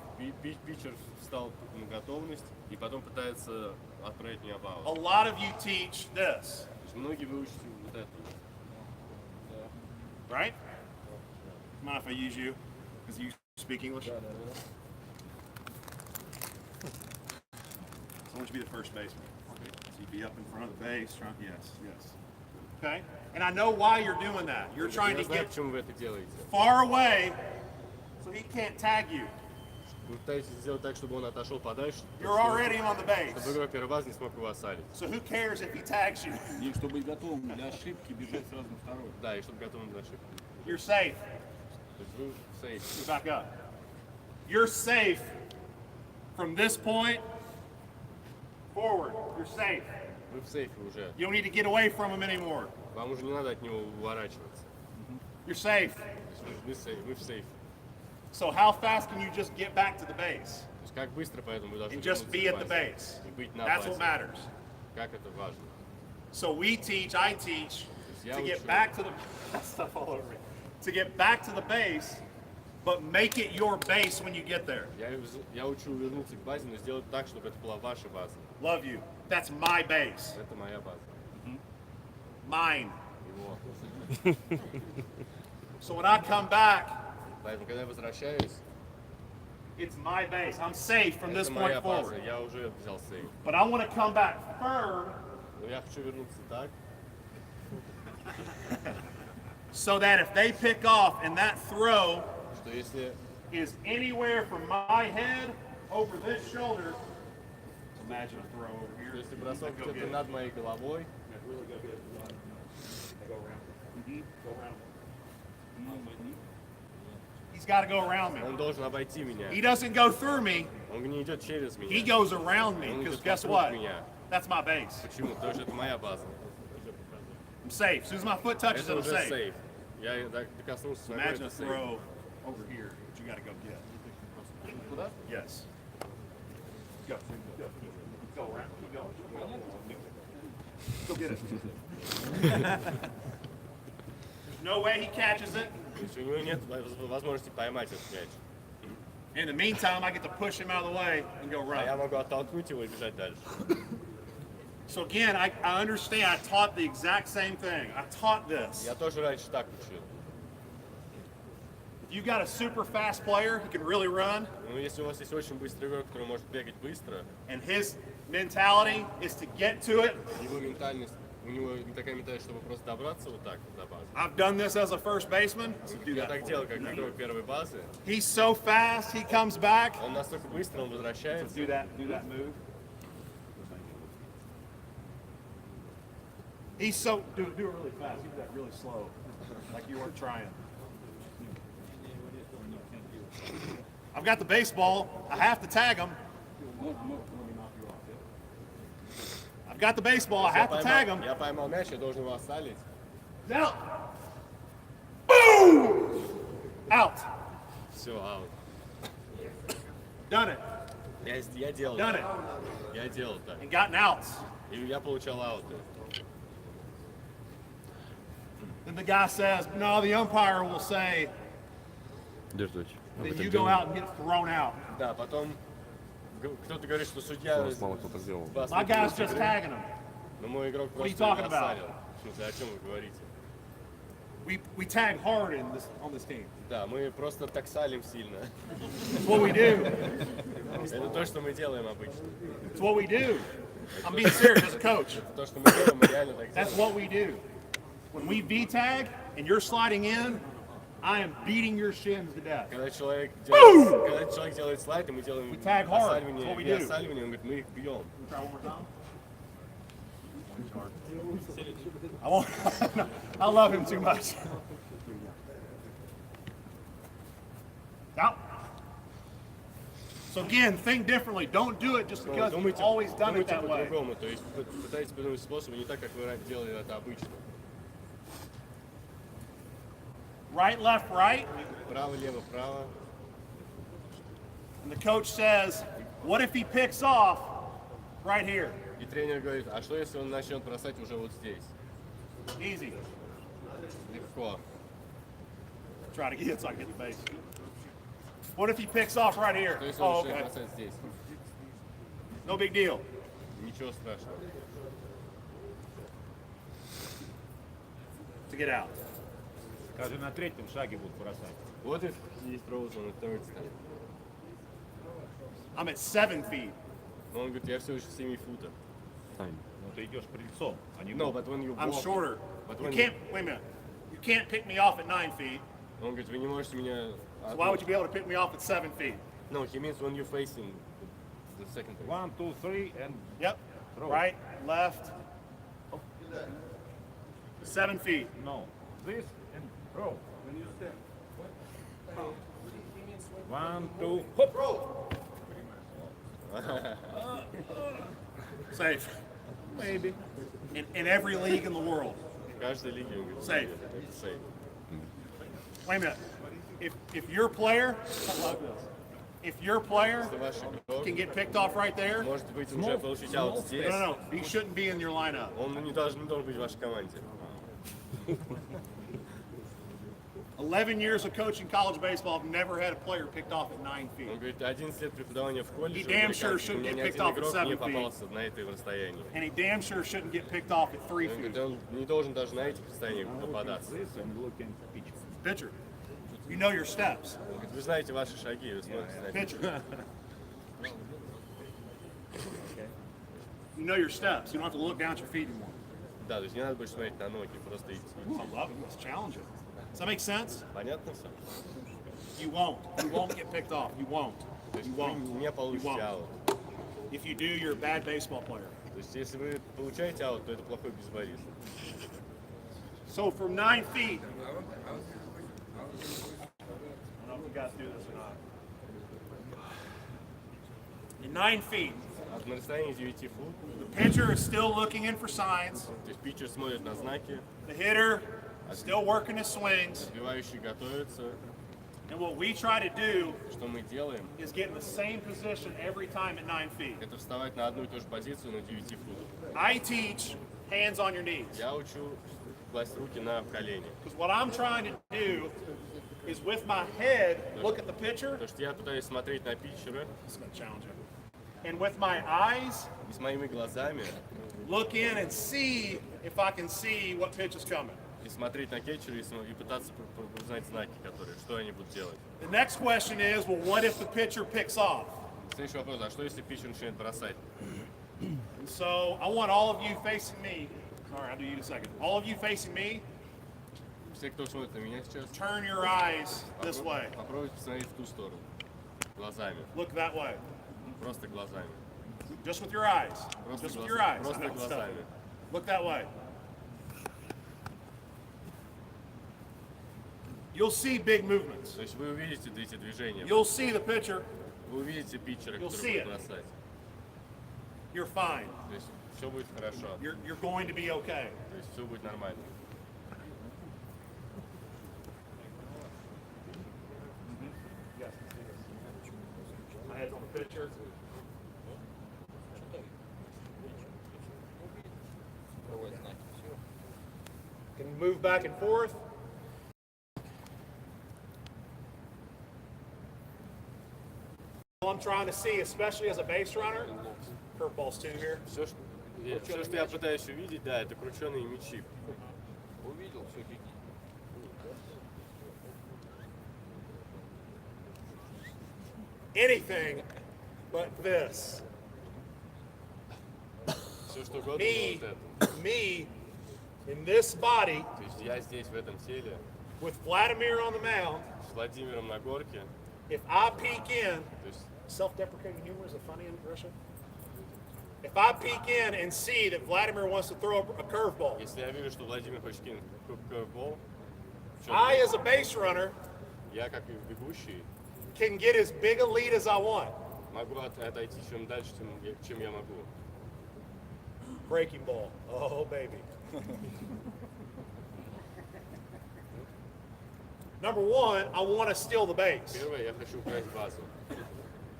Питчер встал на готовность и потом пытается отправить меня в аут.
A lot of you teach this,
То есть многие выучите вот это.
right? Mind if I use you? Because you speak English? So I want you to be the first baseman. So you'd be up in front of the base, trying, yes. Okay? And I know why you're doing that. You're trying
Я
to
знаю,
get
почему вы это делаете.
far away so he can't tag you.
Вы пытаетесь сделать так, чтобы он отошел подальше,
You're already on the
чтобы
base.
игрок первой базы не смог его осадить.
So who cares if he tags you?
И чтобы быть готовым для ошибки, бежать сразу на второй.
Да, и чтобы готовым для ошибки.
You're safe.
То есть вы в сейфе.
You back up. You're safe from this point forward. You're safe.
Вы в сейфе уже.
You don't need to get away from him anymore.
Вам уже не надо от него уворачиваться.
You're safe.
То есть вы в сейфе.
So how fast can you just get back to the base
То есть как быстро, поэтому вы должны
and just
вернуться
be
к
at the
базе.
base?
И быть на
That's what
базе.
matters.
Как это важно.
So I teach
Я
to get
учу.
back to the stuff all over me. To get back to the base, but make it your base when you get there.
Я учу вернуться к базе, но сделать так, чтобы это была ваша база.
Love you. That's my base.
Это моя база.
Mine.
Его.
So when I come back,
Поэтому, когда я возвращаюсь,
it's my base. I'm safe from this
это моя
point
база.
forward.
Я уже взял сейф.
But I want to come back firm
Но я хочу вернуться так,
so that if they pick off and that throw
что если
is anywhere from my head over this shoulder, imagine a throw over here.
если бросок
Go
где-то
get it.
над моей головой,
Really go get it. Go around. Go around. He's got to go around me.
он должен обойти меня.
He doesn't go through me.
Он не идет через
He
меня.
goes around me.
Он
Because
идет
guess
вокруг
what?
меня.
That's my base.
Почему? Потому что это моя база.
I'm safe. As soon as my foot touches it,
Это
I'm
уже
safe.
сейф. Я докоснулся ногой,
Imagine a
это сейф.
throw over here that you got to go get.
Куда?
Yes. Go. Go. Go around. Keep going. Go get it. There's no way he catches it.
То есть у него нет возможности поймать этот мяч.
In the meantime, I get to push him out of the way and go
А я
run.
могу оттолкнуть его и бежать дальше.
So again, I understand. I taught the exact same thing. I taught this.
Я тоже раньше так учил.
If you got a super fast player who can really run,
Но если у вас есть очень быстрый игрок, который может бегать быстро,
and his mentality is to get to it,
его ментальность, у него не такая ментальность, чтобы просто добраться вот так до базы.
I've done this as a first baseman.
Я так делал, как игрок первой базы.
He's so fast, he comes back.
Он настолько быстро, он возвращается.
Do that move. He's so do it really fast. You do that really slow, like you weren't trying. I've got the baseball. I have to tag him. I've got the baseball. I have to tag him.
Я поймал мяч, я должен его оставить.
Now. Boom! Out.
Все, аут.
Done it.
Я делал.
Done it.
Я делал так.
And gotten outs.
И я получал ауты.
Then the guy says, no, the umpire will say,
Держи.
then you go out and get thrown out.
Да, потом кто-то говорит, что судья
Нас мало кто-то сделал.
вас
My
не
guy's
пустит
just
игры,
tagging him.
но мой игрок
What are you
просто
talking
меня
about?
осадил. В смысле, о чем вы говорите?
We tag hard on this team.
Да, мы просто таксалим сильно.
It's what we do.
Это то, что мы делаем обычно.
It's what we do. I'm being serious as a coach.
Это то, что мы делаем, мы реально так
That's
делаем.
what we do. When we V-tag and you're sliding in, I am beating your shins to death.
Когда человек делает слайд, и мы делаем
We tag hard. That's
осаливание,
what we
и
do.
осаливание, он говорит, мы их бьем.
Try one more time. I won't. I love him too much. Out. So again, think differently. Don't do it just because you've always done it
Думайте
that way.
по-другому, то есть пытайтесь придумать способы не так, как вы делали это обычно.
Right, left, right.
Право, лево, право.
And the coach says, what if he picks off right here?
И тренер говорит, а что если он начнет бросать уже вот здесь?
Easy.
Легко.
Try to get so I can get the base. What if he picks off right here?
Что если он
Oh,
начнет
okay.
бросать здесь?
No big deal.
Ничего страшного.
To get out.
Скажи, на третьем шаге будут бросать.
What if he throws on the third step?
I'm at 7 feet.
Но он говорит, я все еще 7 футов.
Тайм.
Ну ты идешь прицом, а не
No,
боком.
but when you
I'm
walk,
shorter.
But
You
when
can't, wait a minute. You can't pick me off at 9 feet.
Он говорит, вы не можете меня...
So why would you be able to pick me off at 7 feet?
No, he means when you're facing the second thing.
1, 2, 3 and
Yep.
Throw.
Right, left. 7 feet.
no. This and throw. When you step. 1, 2, hop.
Safe. Maybe. In every league in the world.
В каждой лиге он говорит,
Safe.
safe.
Wait a minute. If your player, I love this. If your player
Если ваш игрок
can get picked off right there,
может быть уже получить аут здесь,
no, he shouldn't be in your lineup.
он не должен быть в вашей команде.
11 years of coaching college baseball, I've never had a player picked off at 9
Он
feet.
говорит, 11 лет преподавания в колледже,
He damn sure
у
shouldn't
меня
get
ни
picked
один
off at
игрок
7
не
feet.
попался на этом расстоянии.
And he damn sure shouldn't get picked off at 3
Он
feet.
говорит, он не должен даже на этих расстояниях попадаться.
This and look in pitch.
Pitcher. You know your steps.
Он говорит, вы знаете ваши шаги, вы смотрите на
Pitcher.
питчера.
You know your steps. You don't have to look down at your feet anymore.
Да, то есть не надо больше смотреть на ноги, просто идти.
Ooh, I love it. It's challenging. Does that make sense?
Понятно все?
You won't. You won't get picked off. You won't.
То есть
You
вы
won't.
не
You
получите
won't.
аут.
If you do, you're a bad baseball player.
То есть если вы получаете аут, то это плохой бейсболист.
So from 9 feet. I don't know if you guys do this or not. In 9 feet,
А на расстоянии 9 фут,
the pitcher is still looking in for signs.
то есть питчер смотрит на знаки,
The hitter is still working his swings.
сбивающий готовится.
And what we try to do
Что мы делаем?
is get in the same position every time at 9 feet.
Это вставать на одну и ту же позицию на 9 футах.
I teach hands on your knees.
Я учу класть руки на колени.
Because what I'm trying to do is with my head, look at the pitcher.
Потому что я пытаюсь смотреть на питчера
This is going to challenge him. And with my eyes,
и с моими глазами
look in and see if I can see what pitch is coming.
и смотреть на кетчера и пытаться узнать знаки, которые, что они будут делать.
The next question is, well, what if the pitcher picks off?
Следующий вопрос, а что если питчер начинает бросать?
And so I want all of you facing me. Sorry, I'll do you in a second. All of you facing me,
Все, кто смотрит на меня сейчас,
turn your eyes this way.
попробуйте посмотреть в ту сторону. Глазами.
Look that way.
Просто глазами.
Just with your eyes.
Просто,
Just with your eyes. I
просто
know, it's tough.
глазами.
Look that way.
You'll see big movements.
То есть вы увидите эти движения.
You'll see the pitcher.
Вы увидите питчера,
You'll
который
see
будет
it.
бросать.
You're fine.
То есть все будет хорошо.
You're going to be okay.
То есть все будет нормально.
Yes. My head's on the pitcher. Can move back and forth. All I'm trying to see, especially as a base runner, curveballs too here.
Все, что я пытаюсь увидеть, да, это крученые мячи.
Увидел, все, беги.
Anything but this.
Все, что угодно, но вот это.
Me in this body
То есть я здесь, в этом теле,
with Vladimir on the mound.
с Владимиром на горке.
If I peek in,
То есть
self-deprecating humor is it funny in Russia? If I peek in and see that Vladimir wants to throw a curveball,
если я вижу, что Владимир хочет кинуть curveball,
I, as a base runner,
я как и бегущий
can get as big a lead as I want.
могу отойти чем дальше, чем я могу.
Breaking ball. Oh, baby. Number one, I want to steal the base
Первое, я хочу украсть базу,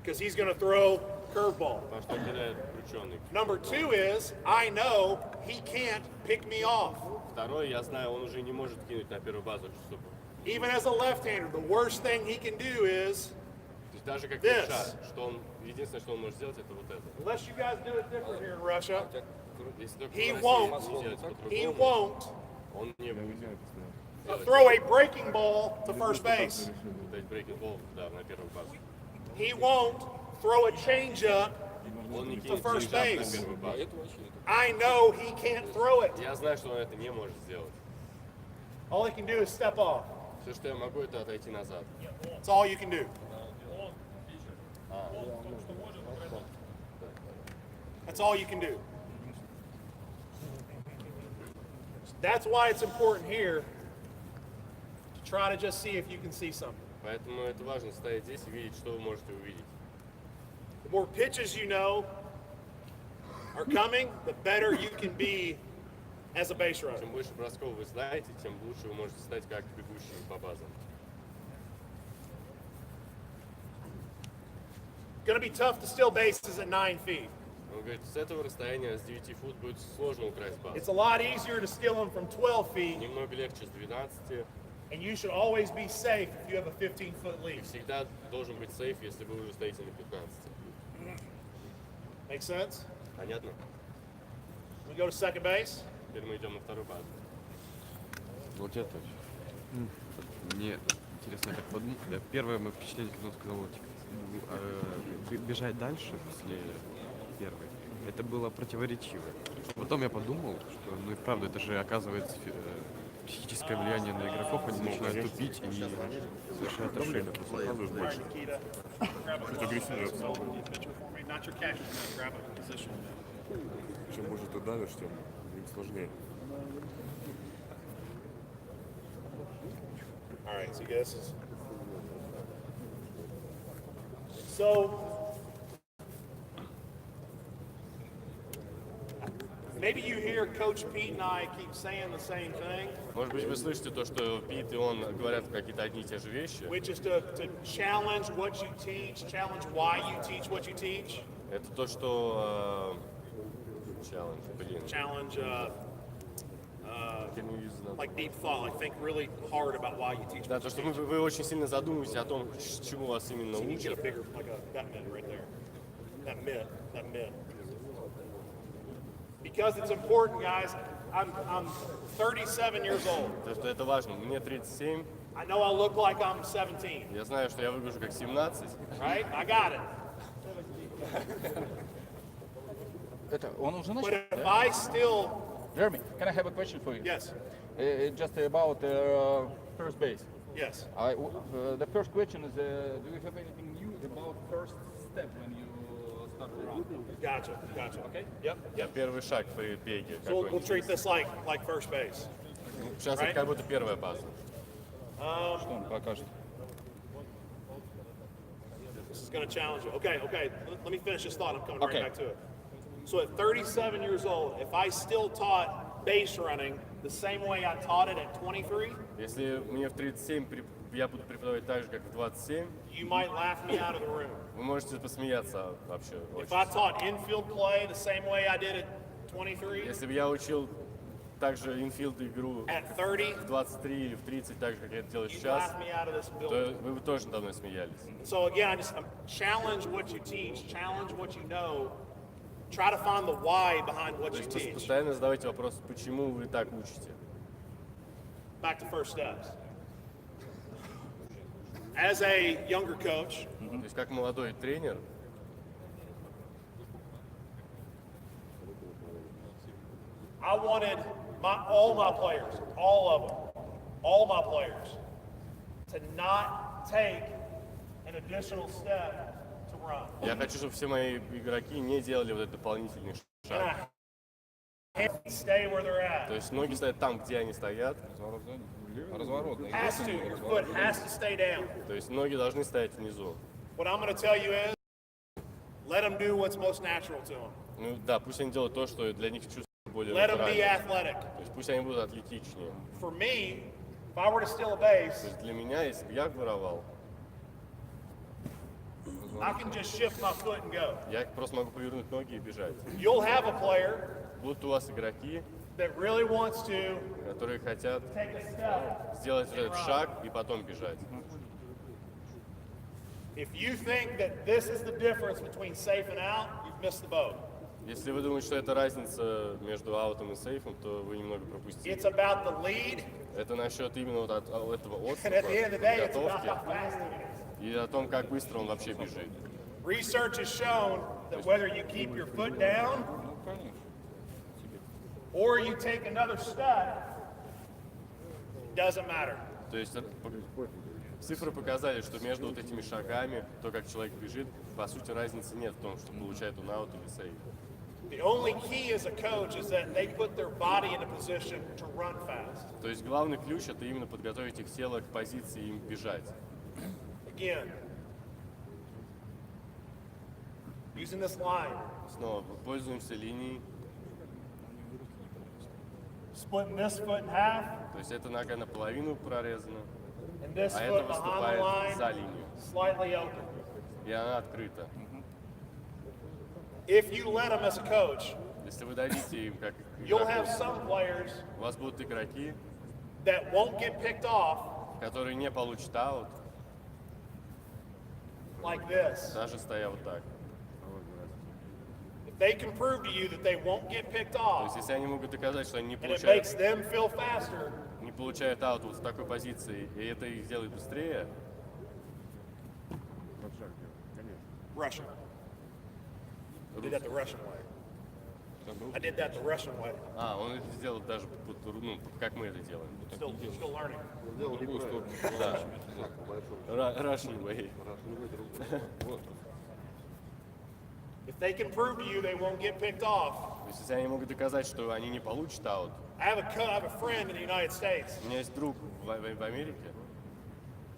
because he's going to throw curveball.
потому что он кидает крученый.
Number two is, I know he can't pick me off.
Второе, я знаю, он уже не может кинуть на первую базу, чтобы...
Even as a left-hander, the worst thing he can do is,
То есть даже как
This.
левша, что он, единственное, что он может сделать, это вот это.
unless you guys do it different here in Russia,
Если только
He
в России
won't.
не делать
he
по-другому,
won't
он не будет
throw a breaking ball to first base.
дать брейкинг-болл, да, на первую базу.
He won't throw a changeup.
Он не кинет
first
чейнджап
base.
на первую базу.
I know he can't throw it.
Я знаю, что он это не может сделать.
All he can do is step off.
Все, что я могу, это отойти назад.
That's all you can do. That's all you can do. That's why it's important here to try to just see if you can see something.
Поэтому это важно стоять здесь и видеть, что вы можете увидеть.
The more pitches you know are coming, the better you can be as a base runner.
Чем больше бросков вы знаете, тем лучше вы можете стать как бегущий по базам.
Going to be tough to steal bases at 9 feet.
Он говорит, с этого расстояния, с 9 фут, будет сложно украсть базу.
It's a lot easier to steal them from 12 feet,
Немного легче с 12.
and you should always be safe if you have a 15-foot lead.
Всегда должен быть сейф, если вы уже стоите на 15.
Make sense?
Понятно?
We go to second base.
Теперь мы идем на вторую базу.
Вот это. Мне интересно так подумать. Да, первое мое впечатление, когда он сказал, вот, бежать дальше после первой, это было противоречиво. Потом я подумал, что, ну и правда, это же оказывается психическое влияние на игроков, они начинают тупить и совершают
Давление
ошибки.
просто оказываешь больше. Чуть агрессивнее стал.
Not your catcher, grab a position.
Чем больше ты давишь, тем им сложнее.
All right, so you guys. So maybe you hear Coach Pete and I keep saying the same thing,
Может быть, вы слышите то, что Пит и он говорят какие-то одни и те же вещи.
which is to challenge what you teach, challenge why you teach what you teach,
Это то, что... Challenge, блин.
challenge
Can you use another?
like deep thought, like think really hard about why you teach.
Да, то, что вы очень сильно задумываетесь о том, чему вас именно
You get a
учат.
bigger, like that mitt right there, that mitt. Because it's important, guys. I'm 37 years old.
То, что это важно. Мне 37.
I know I look like I'm 17,
Я знаю, что я выгляжу как 17.
right? I got it.
Это он уже
But
начал?
if I still,
Jeremy, can I have a question for you?
yes,
Just about first base.
yes.
The first question is, do you have anything new about first step when you start to run?
Gotcha.
Okay?
Yep.
Я первый шаг при беге.
So we'll
какой-нибудь.
treat this like first base.
Сейчас это как будто первая база.
Что он покажет?
This is going to challenge you. Okay. Let me finish this thought. I'm coming
Okay.
right back to it. So at 37 years old, if I still taught base running the same way I taught it at 23,
Если мне в 37 я буду преподавать так же, как в 27,
you might laugh me out of the room.
вы можете посмеяться вообще.
If I taught infield play the same way I did at 23,
Если бы я учил также инфилд игру
at 30,
в 23 или в 30, так же, как я это делаю
you'd
сейчас,
laugh me out of this
то
building.
вы бы тоже надо мной смеялись.
So again, I'm challenge what you teach, challenge what you know. Try to find the why behind what
То
you
есть
teach.
постоянно задавайте вопрос, почему вы так учите.
Back to first steps. As a younger coach,
То есть как молодой тренер,
I wanted all my players, all my players, to not take an additional step to run.
я хочу, чтобы все мои игроки не делали вот этот дополнительный
And
шаг.
I have to stay where they're at.
То есть ноги стоят там, где они стоят.
Разворот, да?
Has to. Your foot has to stay down.
То есть ноги должны стоять внизу.
What I'm going to tell you is, let them do what's most natural to them.
Ну да, пусть они делают то, что для них чувствуется более
Let them be
натурально.
athletic.
То есть пусть они будут атлетичнее.
For me, if I were to steal a
То
base,
есть для меня, если бы я воровал,
I can just shift my foot and go.
я просто могу повернуть ноги и бежать.
You'll have a player
Будут у вас игроки,
that really wants to
которые хотят
take a step.
сделать этот шаг и потом бежать.
If you think that this is the difference between safe and out, you've missed the boat.
Если вы думаете, что это разница между аутом и сейфом, то вы немного пропустили.
It's about the lead,
Это насчет именно вот этого
and at the end of the day, it's about
подготовки
how fast it is.
и о том, как быстро он вообще бежит.
Research has shown that whether you keep your foot down
Ну, конечно.
or you take another step, doesn't matter.
То есть цифры показали, что между вот этими шагами, то, как человек бежит, по сути разницы нет в том, что получает он аут или сейф.
The only key as a coach is that they put their body in a position to run fast.
То есть главный ключ — это именно подготовить их тело к позиции им бежать.
Again, using this line,
Снова пользуемся линией,
splitting this foot in half
то есть эта нога наполовину прорезана,
and this
а это
foot behind the
выступает за
line
линию,
slightly open.
и она открыта.
If you let them as a coach,
Если вы дадите им как
you'll have
игроков,
some players
у вас будут игроки,
that won't get picked off
которые не получат аут,
like this.
даже стоя вот так.
If they can prove to you that they won't get picked
То
off
есть если они могут доказать, что они не
and it
получают,
makes them feel faster,
не получают аут вот в такой позиции, и это их сделает быстрее,
Russian. I did that the Russian way. I did that the Russian way.
он это сделал даже, ну, как мы это делаем.
Still learning.
В другую сторону.
Russian way.
If they can prove to you they won't get picked off,
То есть если они могут доказать, что они не получат аут.
I have a friend in the United States
У меня есть друг в Америке,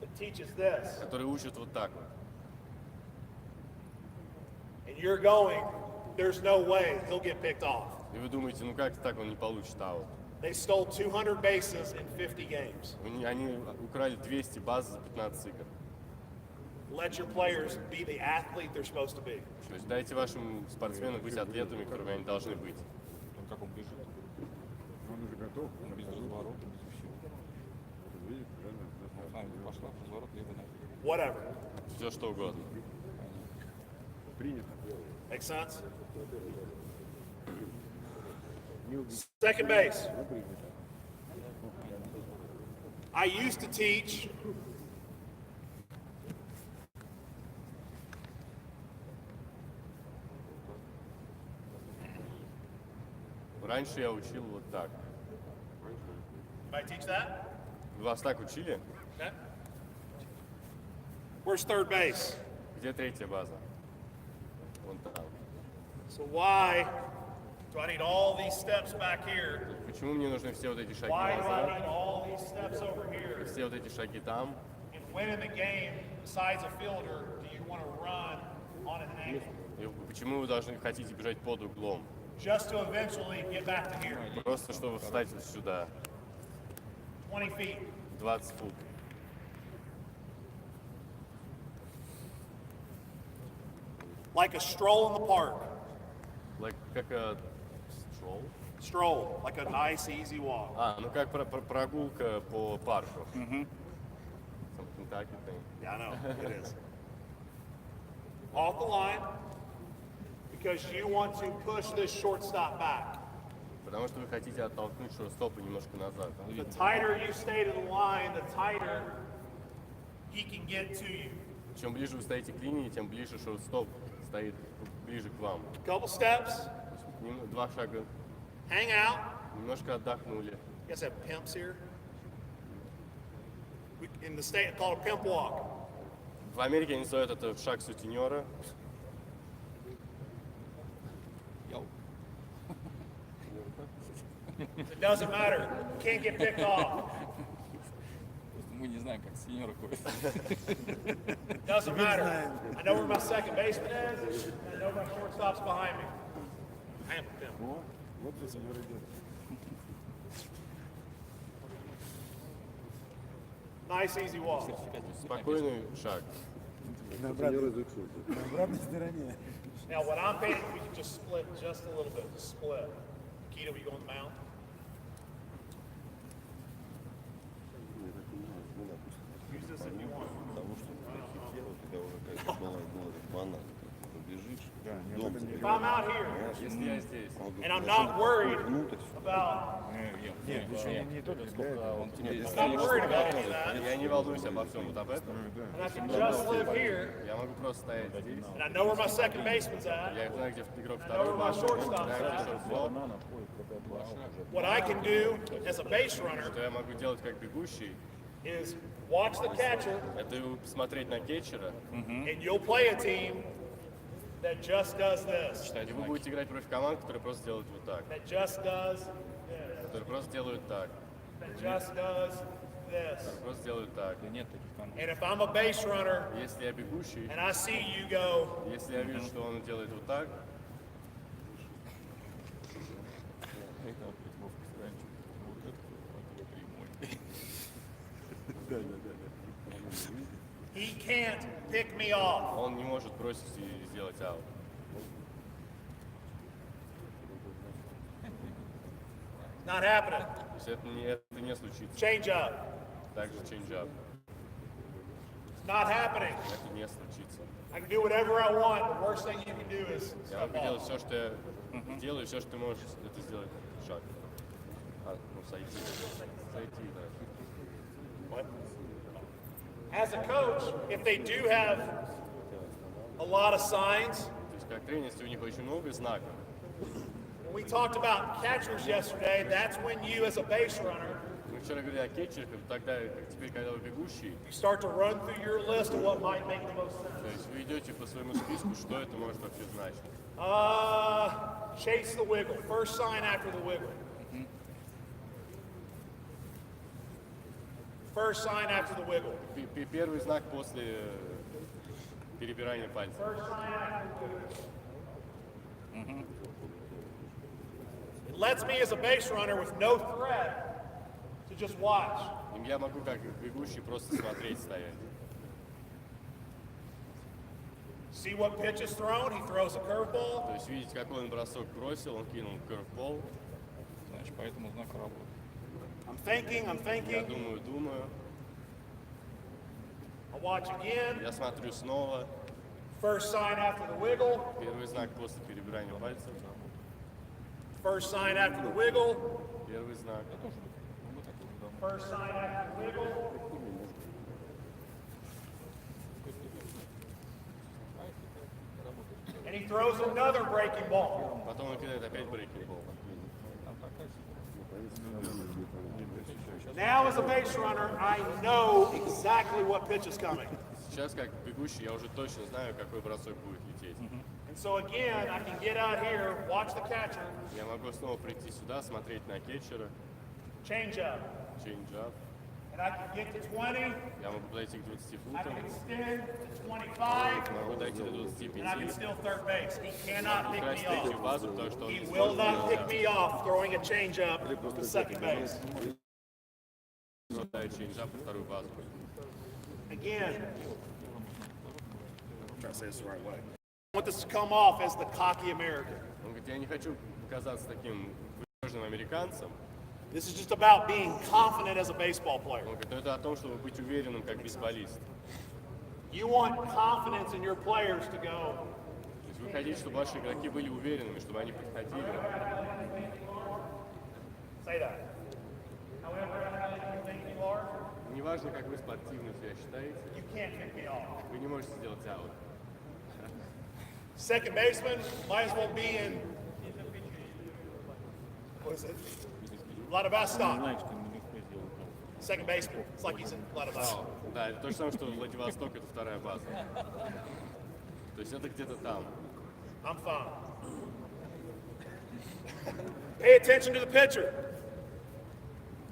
that teaches this,
который учит вот так вот.
and you're going, there's no way he'll get picked off.
И вы думаете, ну как так он не получит аут?
They stole 200 bases in 50 games.
Они украли 200 баз за 15 игр.
Let your players be the athlete they're supposed to be.
То есть дайте вашим спортсменам быть атлетами, которыми они должны быть.
Как он бежит? Он уже готов. Без разворота, без всего. Вот видите, реально. Пошла, разворот, либо нет.
Whatever.
Все что угодно.
Принято.
Make sense? Second base. I used to teach
Раньше я учил вот так.
Anybody teach that?
Вас так учили?
Okay. Where's third base?
Где третья база? Вон там.
So why do I need all these steps back here
Почему мне нужны все вот эти шаги
Why do I
назад,
need all these steps over here?
все вот эти шаги там?
And when in the game, besides a fielder, do you want to run on an angle?
И почему вы хотите бежать под углом?
Just to eventually get back to here.
Просто чтобы встать вот сюда,
20 feet.
20 фут.
Like a stroll in the park.
Like, как stroll?
Stroll. Like a nice, easy walk.
Ну как прогулка по парку. Some Kentucky thing.
Yeah, I know. It is. Off the line. Because you want to push this shortstop back.
Потому что вы хотите оттолкнуть шорстопа немножко назад.
The tighter you stay to the line, the tighter he can get to you.
Чем ближе вы стоите к линии, тем ближе шорстоп стоит ближе к вам.
Couple steps.
2 шага.
Hang out.
Немножко отдохнули.
You guys have pimps here? In the state, called a pimp walk.
В Америке они называют это шаг сутенера.
It doesn't matter. You can't get picked off.
Мы не знаем, как сеньоры ходят.
It doesn't matter. I know where my second baseman is, and I know my shortstop's behind me. I am a pimp.
Вот здесь они идет.
Nice, easy walk.
Спокойный шаг.
На обратной стороне.
Now, what I'm thinking, we can just split just a little bit. Just split. Keita, will you go on the mound? Use this if you want.
Потому что прилетело, когда уже как была банан, побежишь, дом
If I'm out here,
Если я здесь,
and I'm not worried about,
Нет, еще не только для этого.
Он тебе
I'm not worried about any of that,
я не волнуюсь обо всем вот об этом.
and I can just live here,
Я могу просто стоять здесь.
and I know where my second baseman's at.
Я знаю, где игрок
I know
второй
where my
базы,
shortstop's
знаю, где
at.
шорстстоп.
What I can do as a base runner
Что я могу делать как бегущий,
is watch the catcher,
это посмотреть на кетчера,
and you'll play a team that just does this,
и вы будете играть против команд, которые просто делают вот так,
that just does this,
которые просто делают так,
that just does this.
просто делают так.
нет таких команд.
And if I'm a base runner
Если я бегущий,
and I see you go,
если я вижу, что он делает вот так,
he can't pick me off.
он не может бросить и сделать аут.
Not happening.
То есть это не случится.
Change up.
Также чейнджап.
Not happening.
Это не случится.
I can do whatever I want. The worst thing you can do is
Я
step
могу делать
off.
все, что я делаю, все, что ты можешь, это сделать шаг. Сойти, да.
What? As a coach, if they do have a lot of signs,
То есть как тренер, если у них очень много знаков,
when we talked about catchers yesterday, that's when you as a base runner,
мы вчера говорили о кетчерах, тогда, как теперь, когда вы бегущий,
you start to run through your list of what might make the most
то
sense.
есть вы идете по своему списку, что это может вообще значить.
Chase the wiggle. First sign after the wiggle. First sign after the wiggle.
Первый знак после перебирания пальцев.
First sign after the wiggle. It lets me as a base runner with no threat to just watch.
Я могу как бегущий просто смотреть, стоять.
See what pitch is thrown. He throws a curveball.
То есть видеть, какой он бросок бросил, он кинул курвбол.
Значит, поэтому знак работает.
I'm thinking.
Я думаю.
I watch again.
Я смотрю снова.
First sign after the wiggle.
Первый знак после перебирания пальцев.
First sign after the wiggle.
Первый знак.
First sign after the wiggle. And he throws another breaking ball.
Потом он кидает опять брейкинг-бол.
Now as a base runner, I know exactly what pitch is coming.
Сейчас, как бегущий, я уже точно знаю, какой бросок будет лететь.
And And so again, I can get out here, watch the catcher,
Я могу снова прийти сюда, смотреть на кетчера,
change up.
change up.
And I can get to 20,
Я могу подойти к 20
I
футам,
can extend to 25,
могу дойти до
and I can
25.
still third base. He cannot pick
Красть
me
третью
off.
базу, потому что он
He
не
will
сможет
not pick
сделать.
me off throwing a change up to second base.
Ставить change up на вторую базу.
Again, I'm trying to say this the right way. I want this to come off as the cocky American.
Он говорит, я не хочу показаться таким выжженным американцем.
This is just about being confident as a baseball player.
Он говорит, это о том, чтобы быть уверенным как бейсболист.
You want confidence in your players to go,
То есть вы хотите, чтобы ваши игроки были уверенными, чтобы они подходили.
say that. However athletic you think you are,
Неважно, как вы спортивно себя считаете,
you can't pick me off.
вы не можете сделать аут.
Second baseman might as well be in, what is it? Vladivostok. Second baseman. It's like he's in Vladivostok.
Да, это то же самое, что Владивосток — это вторая база. То есть это где-то там.
I'm fine. Pay attention to the pitcher.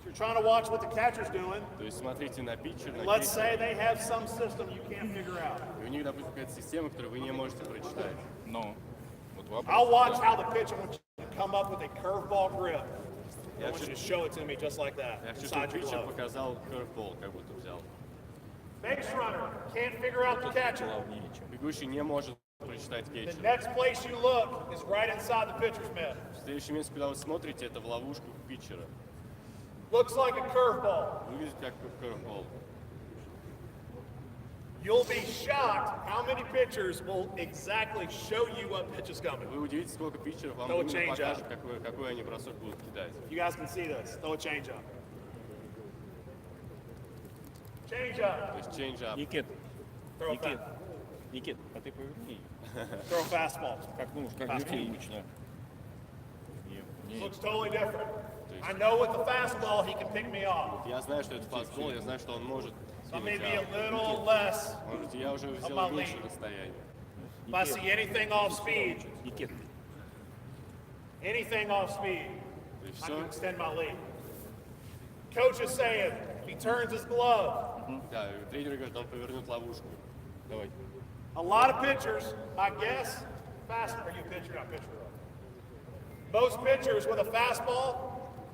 If you're trying to watch what the catcher's doing,
То есть смотрите на питчер, на
let's
кетчер,
say they have some system you can't figure out.
и у них, допустим, какая-то система, которую вы не можете прочитать.
Но вот вопрос.
I'll watch how the pitcher would come up with a curveball grip. I want you to show it to me just like that,
Я хочу,
inside
чтобы
your
питчер
glove.
показал curveball, как будто взял.
Base runner can't figure out the catcher.
Бегущий не может прочитать
The
кетчер.
next place you look is right inside the pitcher's mitt.
Следующее место, куда вы смотрите, это в ловушку питчера.
Looks like a curveball.
Выглядит как curveball.
You'll be shocked how many pitchers will exactly show you what pitch is coming.
Вы удивитесь, сколько питчеров вам
Throw a
именно
change up.
покажут, какой они бросок будут кидать.
You guys can see this. Throw a change up. Change up.
То есть change up.
Никит,
Throw a,
Никит,
fa-
Никит, а ты поверни.
throw a fastball.
Как нужно, как верни обычно.
Looks totally different. I know with the fastball he can pick me off.
Я знаю, что это фастбол, я знаю, что он может
So
кинуть
maybe a
аут.
little less.
Может, я уже
about
взял больше
lead?
расстояния.
If I see anything off speed,
Никит,
anything off speed,
То есть
I can
все,
extend my lead. Coach is saying, if he turns his glove,
да, тренер говорит, он повернет ловушку.
давай.
a lot of pitchers, I guess, fast, are you a pitcher? Not pitcher. Most pitchers with a fastball,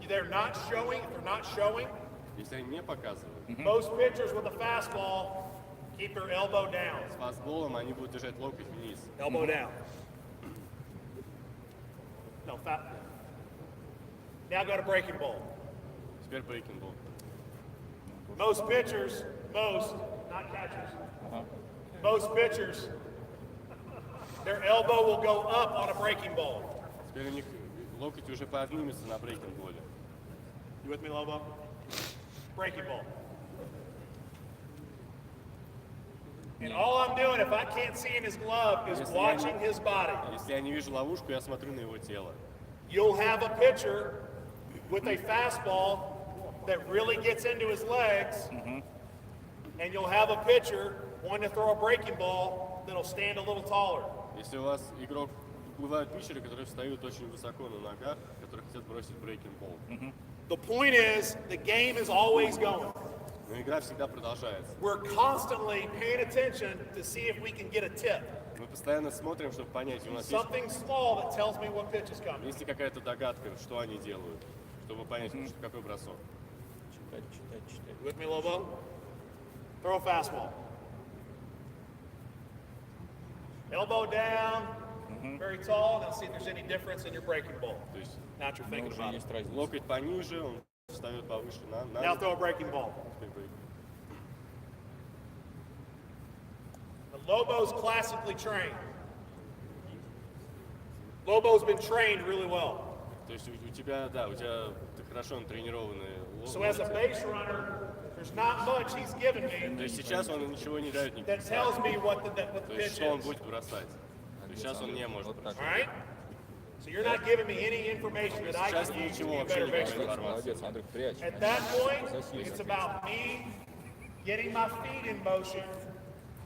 they're not showing, if they're not showing,
Если они не показывают,
most pitchers with a fastball keep their elbow down.
с фастболом они будут держать локоть вниз.
Elbow down. No, fat. Now go to breaking ball.
Теперь брейкинг-бол.
Most pitchers, most, not catchers, most pitchers, their elbow will go up on a breaking ball.
Теперь у них локоть уже поднимется на брейкинг-боле.
You with me, Lobo? Breaking ball. And all I'm doing, if I can't see in his glove, is
Yes,
watching his body.
Если я не вижу ловушку, я смотрю на его тело.
You'll have a pitcher with a fastball that really gets into his legs, and you'll have a pitcher wanting to throw a breaking ball that'll stand a little taller.
Если у вас игрок, бывают питчеры, которые встают очень высоко на ногах, которые хотят бросить брейкинг-бол.
The point is, the game is always going.
Но игра всегда продолжается.
We're constantly paying attention to see if we can get a tip.
Мы постоянно смотрим, чтобы понять, у нас есть,
Something small that tells me what pitch is coming.
есть ли какая-то догадка, что они делают, чтобы понять, что, какой бросок.
Читать.
You with me, Lobo? Throw a fastball. Elbow down, very tall. Now see if there's any difference in your breaking ball.
То есть
Now that you're thinking
Уже
about it.
есть разница.
локоть пониже, он встает повыше на
Now
ногу.
throw a breaking ball.
Теперь брейк.
The Lobo's classically trained. Lobo's been trained really well.
То есть у тебя, да, у тебя ты хорошо натренированный
So as a
локоть.
base runner, there's not much he's given me
То есть сейчас он ничего не дает
that tells me what the
То есть
pitch
что он
is.
будет бросать. То есть сейчас он не может
All
бросать.
right? So you're not giving me any information that I
Сейчас
can use to
ничего
be a
вообще
better
не
base
говорит
runner.
информации.
Молодец, Андрей, прячь.
At that point, it's about me getting my feet in motion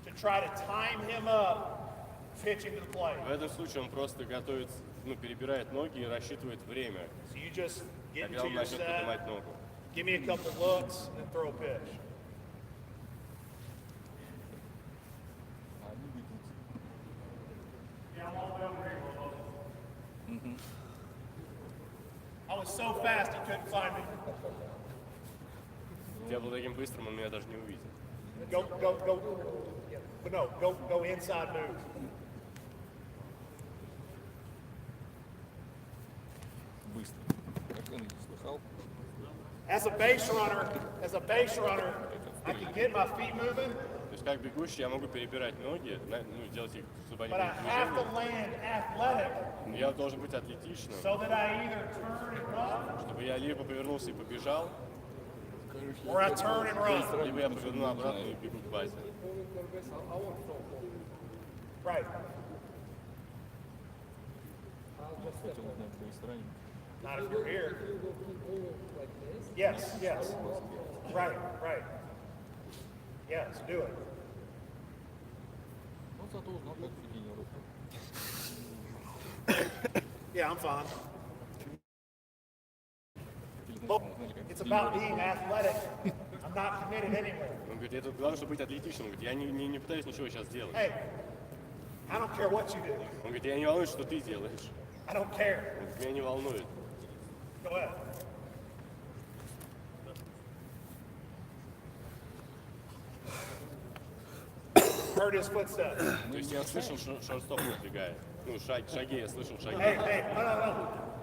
to try to time him up pitching to the plate.
В этом случае он просто готовит, ну, перебирает ноги и рассчитывает время,
So you just get
когда
into
он
your
начнет
set,
поднимать ногу.
give me a couple looks, and then throw a pitch. Yeah, I'm all the way over here. I was so fast he couldn't find me.
Я был таким быстрым, он меня даже не увидел.
Go inside move.
Быстро. Как он не слыхал?
As a base runner, I can get my feet moving,
То есть как бегущий я могу перебирать ноги, ну, делать их, чтобы они
but
были
I
в
have to
движении.
land athletic
Но я должен быть атлетичным,
so that I either turn and run
чтобы я либо повернулся и побежал,
or I turn and run.
либо я поверну обратно и бегу к базе.
Right.
Хотел узнать, кто из раненых.
Not if you're here. Yes. Right. Yes, do it.
Ну, зато узнал, как тренировка.
Yeah, I'm fine. Look, it's about being athletic. I'm not committed anywhere.
Он говорит, это главное, чтобы быть атлетичным. Он говорит, я не пытаюсь ничего сейчас делать.
Hey, I don't care what you do.
Он говорит, я не волнуюсь, что ты делаешь.
I don't care.
Он говорит, меня не волнует.
Go ahead. Heard his footsteps.
То есть я слышал, что шорт-стоп надвигает. Ну, шаги, я слышал шаги.
Hey,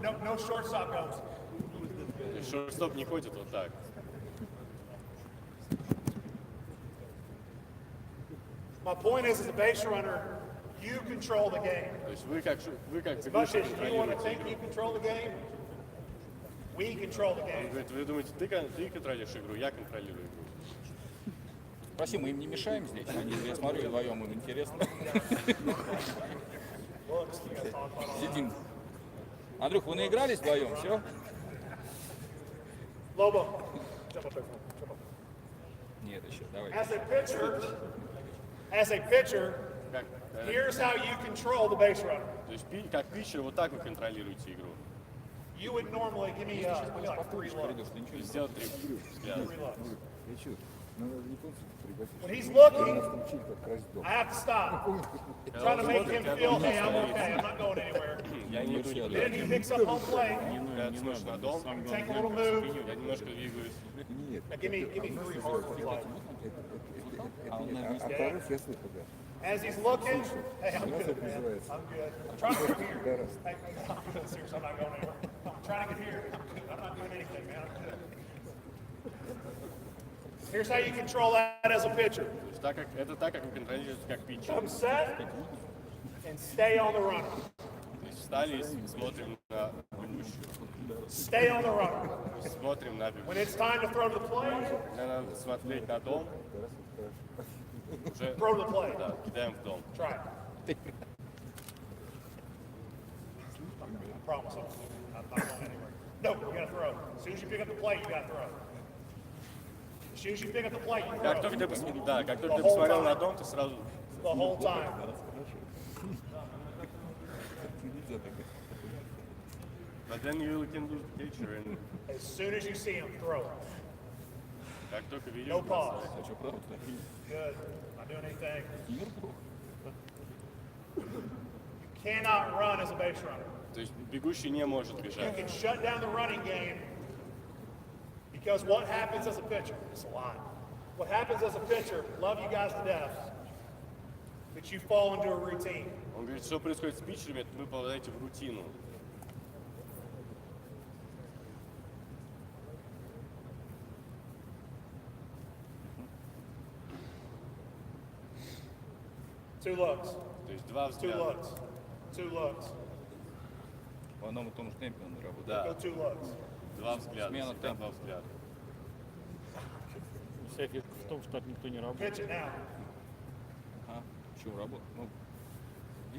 no shortstop goes.
То есть шорт-стоп не ходит вот так.
My point is, as a base runner, you control the game.
То есть вы как
As much
бегущий
as you want to
контролируете
think
игру.
you control the game, we control the
Он
game.
говорит, вы думаете, ты контролируешь игру, я контролирую игру.
Спроси, мы им не мешаем здесь? Они, я смотрю, вдвоем им интересно. Сидим. Андрюх, вы наигрались вдвоем, все?
Lobo, jump up there.
Нет, еще, давай.
As a pitcher,
Как,
here's how you control the base runner.
то есть как питчер, вот так вы контролируете игру.
You would normally give me like 3 looks.
То есть сделать 3 взгляда.
3 looks.
Надо японцев пригласить.
When he's looking,
Учить, как красть дом.
I have to stop. Trying to make him feel, hey, I'm okay, I'm not going anywhere.
Я не иду никуда.
Then he picks up home plate,
Когда ты смотришь на дом,
take a little move.
я немножко двигаюсь.
Нет,
Now give me 3 hard flight.
оторвись, я слышу, да.
As he's looking, hey, I'm
У нас
good,
это
man.
называется.
I'm good. I'm trying to get here.
Гораздо.
Hey, I'm good. Seriously, I'm not going anywhere. I'm trying to get here. I'm not doing anything, man. I'm good. Here's how you control that as a pitcher.
То есть это так, как вы контролируете как питчер.
Come set and stay on the runner.
То есть встали и смотрим на бегущего.
Stay on the runner.
Смотрим на
When
бегущего.
it's time to throw to the plate,
Когда надо смотреть на дом, уже
throw to the plate.
да, кидаем в дом.
Try it. I promise I'm not going anywhere. No, you gotta throw. As soon as you pick up the plate, you gotta throw. As soon as you pick up the plate, you
Как
throw.
только ты посмотрел на дом, ты сразу...
The whole time.
But then you can do the pitcher, and
As soon as you see him, throw it.
как только видишь...
No pause.
А что, правда?
Good. Not doing anything.
Мир был.
You cannot run as a base runner.
То есть бегущий не может
You
бежать.
can shut down the running game because what happens as a pitcher, it's a lot. What happens as a pitcher, love you guys to death, but you fall into a routine.
Он говорит, что происходит с питчерами, вы попадаете в рутину.
Two looks,
То есть два
two
взгляда.
looks, two looks,
В одном и том же темпе он работает.
Да,
go two looks.
два взгляда.
Смена
Всегда
темпа.
два взгляда.
Вся фишка в том, что так никто не работает.
Pitch it now.
А, чего работает? Ну,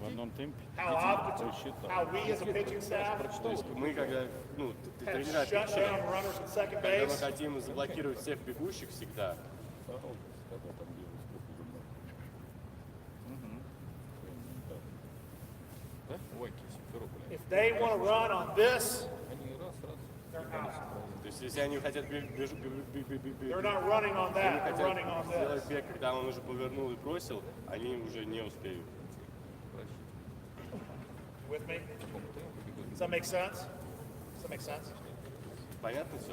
В одном темпе.
How often, how we as a pitching staff
То есть мы, когда, ну,
have
тренера
shut
питчера,
down runners at second
когда мы
base,
хотим заблокировать всех бегущих всегда,
They want to run on this.
То есть, если они хотят
They're not running on that. They're running on
сделать
this.
бег, когда он уже повернул и бросил, они уже не успеют.
With me? Does that make sense? Does that make sense?
Понятно все?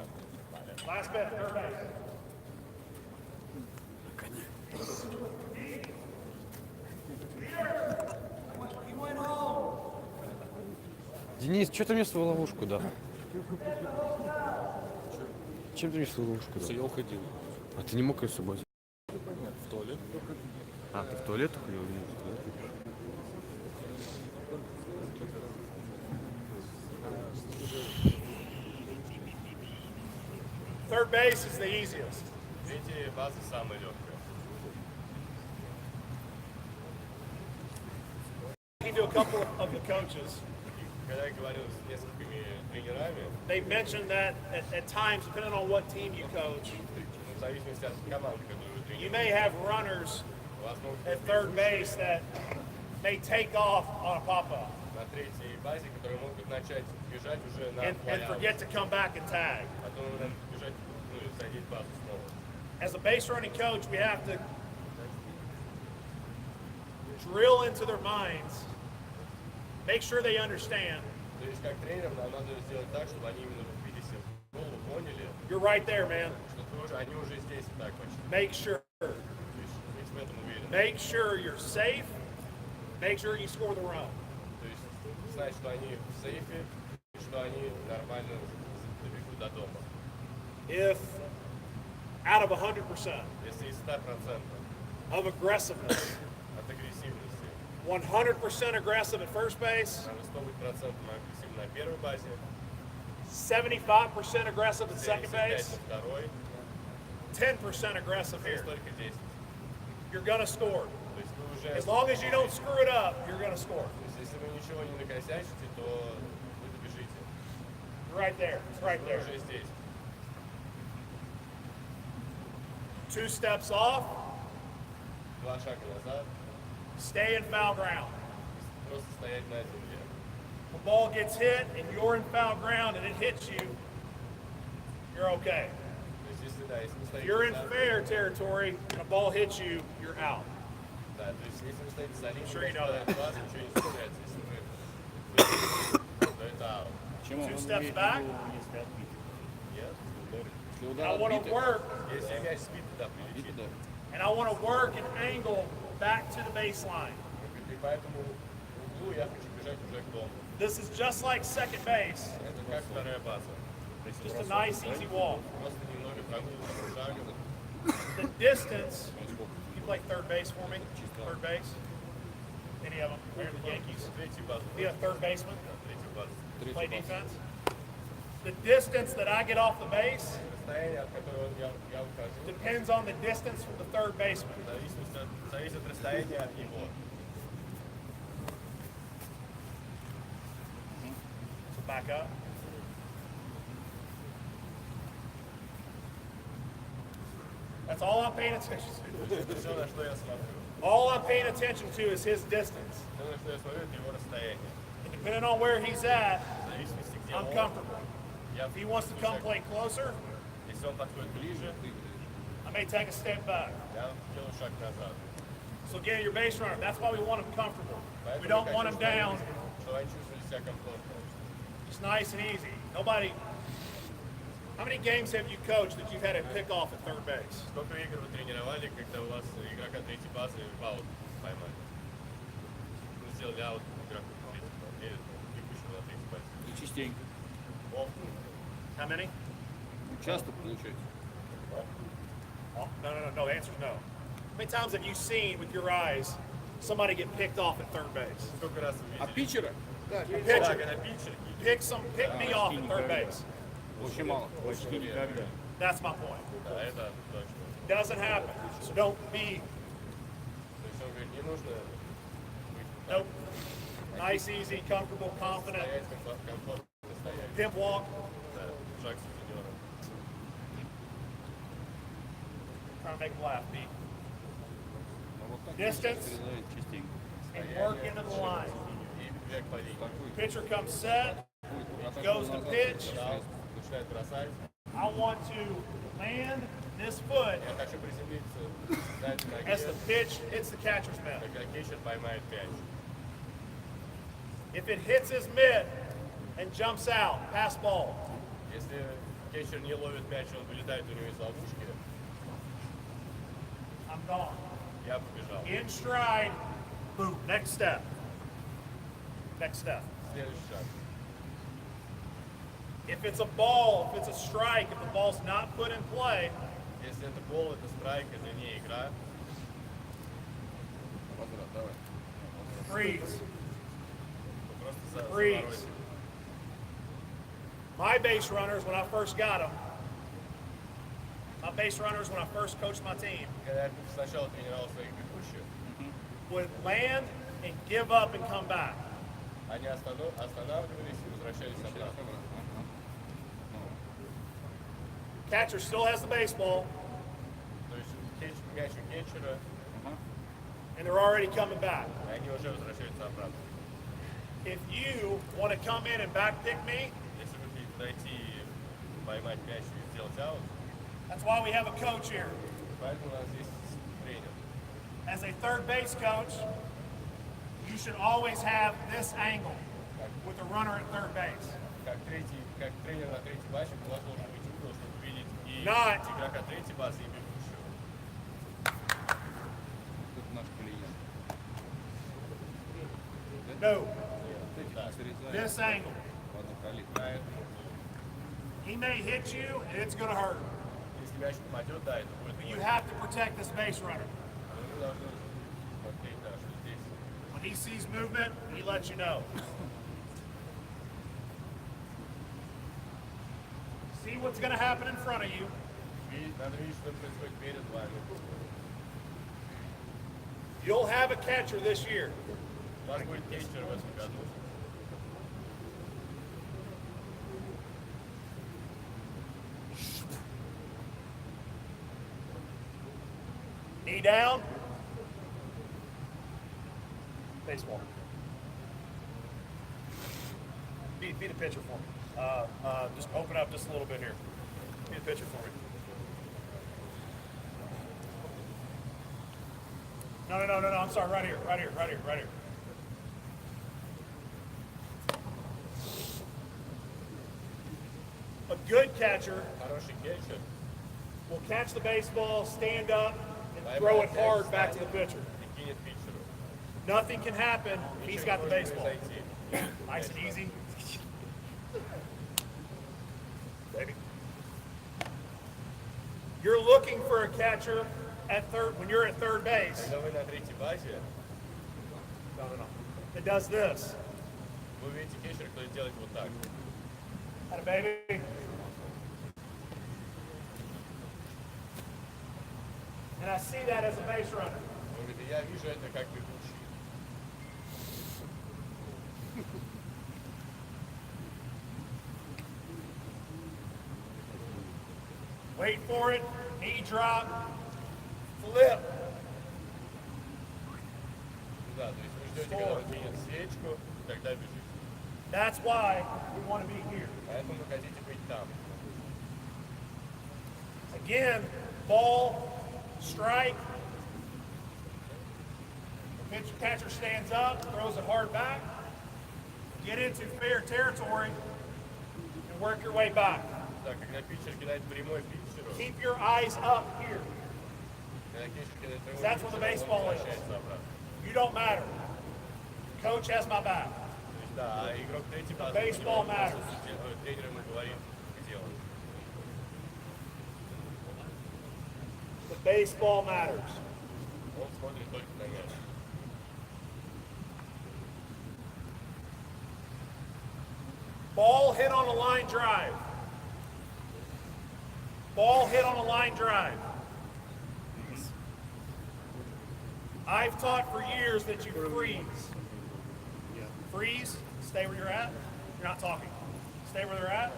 Last bit, third base.
Денис, что ты мне свою ловушку дал? Чем ты мне свою ловушку дал?
Я уходил.
А ты не мог ее с собой взять?
В туалет.
А, ты в туалет уходил? Нет, в туалет.
Third base is the easiest.
Третья база самая легкая.
Talking to a couple of the coaches,
Когда я говорил с несколькими тренерами,
they mentioned that at times, depending on what team you coach,
в зависимости от команды, которую вы
you
тренируете,
may have runners
у вас могут
at third base that may take off on a pop-up
на третьей базе, которые могут начать бежать уже на
and
флай-аут.
forget to come back and tag.
Потом надо бежать, задеть базу снова.
As a base running coach, we have to drill into their minds, make sure they understand.
То есть, как тренерам, нам надо сделать так, чтобы они именно вбили себе в голову, поняли,
You're right there, man.
что они уже здесь и так почти.
Make sure.
То есть, быть в этом уверены.
Make sure you're safe. Make sure you score the run.
То есть, знать, что они в сейфе, и что они нормально добегут до дома.
If out of 100%
Если из 100%
of aggressiveness,
от агрессивности,
100% aggressive at first base,
надо 100% агрессивны на первой базе,
75% aggressive at second
75
base,
на второй,
10% aggressive
здесь
here,
только 10.
you're going to score.
То есть, вы уже,
As long as you don't screw it up, you're going to score.
то есть, если вы ничего не накосячите, то вы добежите.
Right there. It's right
Вы
there.
уже здесь.
2 steps off,
2 шага назад,
stay in foul ground.
просто стоять на земле.
The ball gets hit and you're in foul ground and it hits you, you're okay.
То есть, если, да, если вы
If
стоите
you're in
за-
fair territory and a ball hits you, you're out.
Да, то есть, если вы стоите за линией,
Sure you know
попадает в вас, ничего не случается. Если вы то это аут.
2 steps back.
Нет?
I want to work,
Если мяч спит, туда прилетит.
and I want to work an angle back to the baseline.
И по этому углу я хочу бежать уже к дому.
This is just like second base,
Это как вторая база.
just a nice, easy walk.
Просто немного прогулки, шагом.
The distance, you play third base for me? Third base? Any of them? They're the Yankees.
Третий базу.
Be a third baseman?
Третью базу.
Play defense? The distance that I get off the base
Расстояние, от которого я ухожу,
depends on the distance from the third baseman.
зависит от расстояния от него.
So back up. That's all I'm paying attention to.
Это все, на что я смотрю.
All I'm paying attention to is his distance.
Все, на что я смотрю, это его расстояние.
And depending on where he's at,
В зависимости, где
I'm
он.
comfortable.
Я
If he wants to come play closer,
Если он подходит ближе,
I may take a step back.
я делаю шаг назад.
So again, your base runner, that's why we want him comfortable.
Поэтому
We don't
я
want
хочу,
him down.
чтобы они чувствовали себя комфортно.
It's nice and easy. Nobody. How many games have you coached that you've had a pick off at third base?
Сколько игр вы тренировали, когда у вас игрока третьей базы в аут поймали? Вы сделали аут игроку третьей базы, или бегущему на третьей базе?
Частенько.
How many?
Часто получается.
Oh, no. The answer's no. How many times have you seen with your eyes somebody get picked off at third base?
Сколько раз вы
А
видели?
питчера?
A
Да,
pitcher
когда питчер
pick me off at third base.
Очень мало. Почти никогда.
That's my point.
да, это точно.
Doesn't happen. So don't be.
То есть он говорит, не нужно быть
Nope. Nice, easy, comfortable, confident.
стоять комфортно стоять.
Pimp walk.
Да, шаг сутенера.
Trying to make him laugh, Pete.
А вот так
Distance.
стреляет частенько.
And work into the line.
И бег по линии.
Pitcher comes set, goes to pitch.
Дал, начинает бросать.
I want to land this foot
Я хочу приземлиться на этой ноге,
as the pitch hits the catcher's mitt.
когда кетчер поймает мяч.
If it hits his mitt and jumps out, pass ball.
Если кетчер не ловит мяч, он вылетает у него из ловушки,
I'm gone.
я побежал.
In stride, boom, next step. Next step.
Следующий шаг.
If it's a ball, if it's a strike, if the ball's not put in play,
Если это гол, это страйк, это не игра.
freeze.
Просто
Freeze.
заморозить.
My base runners, when I first got them, my base runners, when I first coached my team,
Когда я сначала тренировал своих бегущих,
would land and give up and come back.
они останавливались и возвращались обратно.
Catcher still has the baseball,
То есть мяч у кетчера,
and they're already coming back.
и они уже возвращаются обратно.
If you want to come in and backpick me,
Если вы хотите дойти и поймать мяч и сделать аут,
that's why we have a coach here.
поэтому у нас здесь тренер.
As a third base coach, you should always have this angle with the runner at third base.
Как тренер на третьей базе, у вас должен быть угол, чтобы видеть и
Not.
игрока третьей базы, и бегущего.
Тут наш клиент.
No,
Да.
Срезаем
this angle.
в одну калитку.
На эту углу.
He may hit you, and it's going to hurt.
Если мяч попадет, да, это будет
But you
больно.
have to protect this base runner.
Но вы должны смотреть, да, что здесь.
When he sees movement, he lets you know. See what's going to happen in front of you.
Надо видеть, что происходит перед вами.
You'll have a catcher this year.
У вас будет кетчер в этом году.
Knee down. Baseball. Be the pitcher for me. Just open up just a little bit here. Be the pitcher for me. No. I'm sorry. Right here. A good catcher
Хороший кетчер.
will catch the baseball, stand up, and throw it hard back to the pitcher.
И кинет питчеру.
Nothing can happen if he's got the
Ничего не может
baseball.
произойти.
Nice and easy. Baby. You're looking for a catcher at third when you're at third base.
Когда вы на третьей базе,
No. It does this.
вы увидите кетчера, который делает вот так.
Had a baby. And I see that as a base runner.
Он говорит, я вижу это как бегущий.
Wait for it, knee drop, flip.
Да, то есть вы ждете, когда он кинет свечку, и тогда бежите.
That's why we want to be here.
Поэтому вы хотите быть там.
Again, ball, strike. The catcher stands up, throws it hard back. Get into fair territory and work your way back.
Так, когда питчер кидает прямой питчеру,
Keep your eyes up here.
когда кетчер кидает прямой
That's what the
питчеру,
baseball
он
is.
возвращается обратно.
You don't matter. Coach has my back.
То есть, да, а игрок третьей базы,
Baseball
он
matters.
тренер ему говорит, где он.
The baseball matters.
Он смотрит только на мяч.
Ball hit on a line drive. Ball hit on a line drive. I've taught for years that you freeze. Freeze, stay where you're at. You're not talking. Stay where they're at.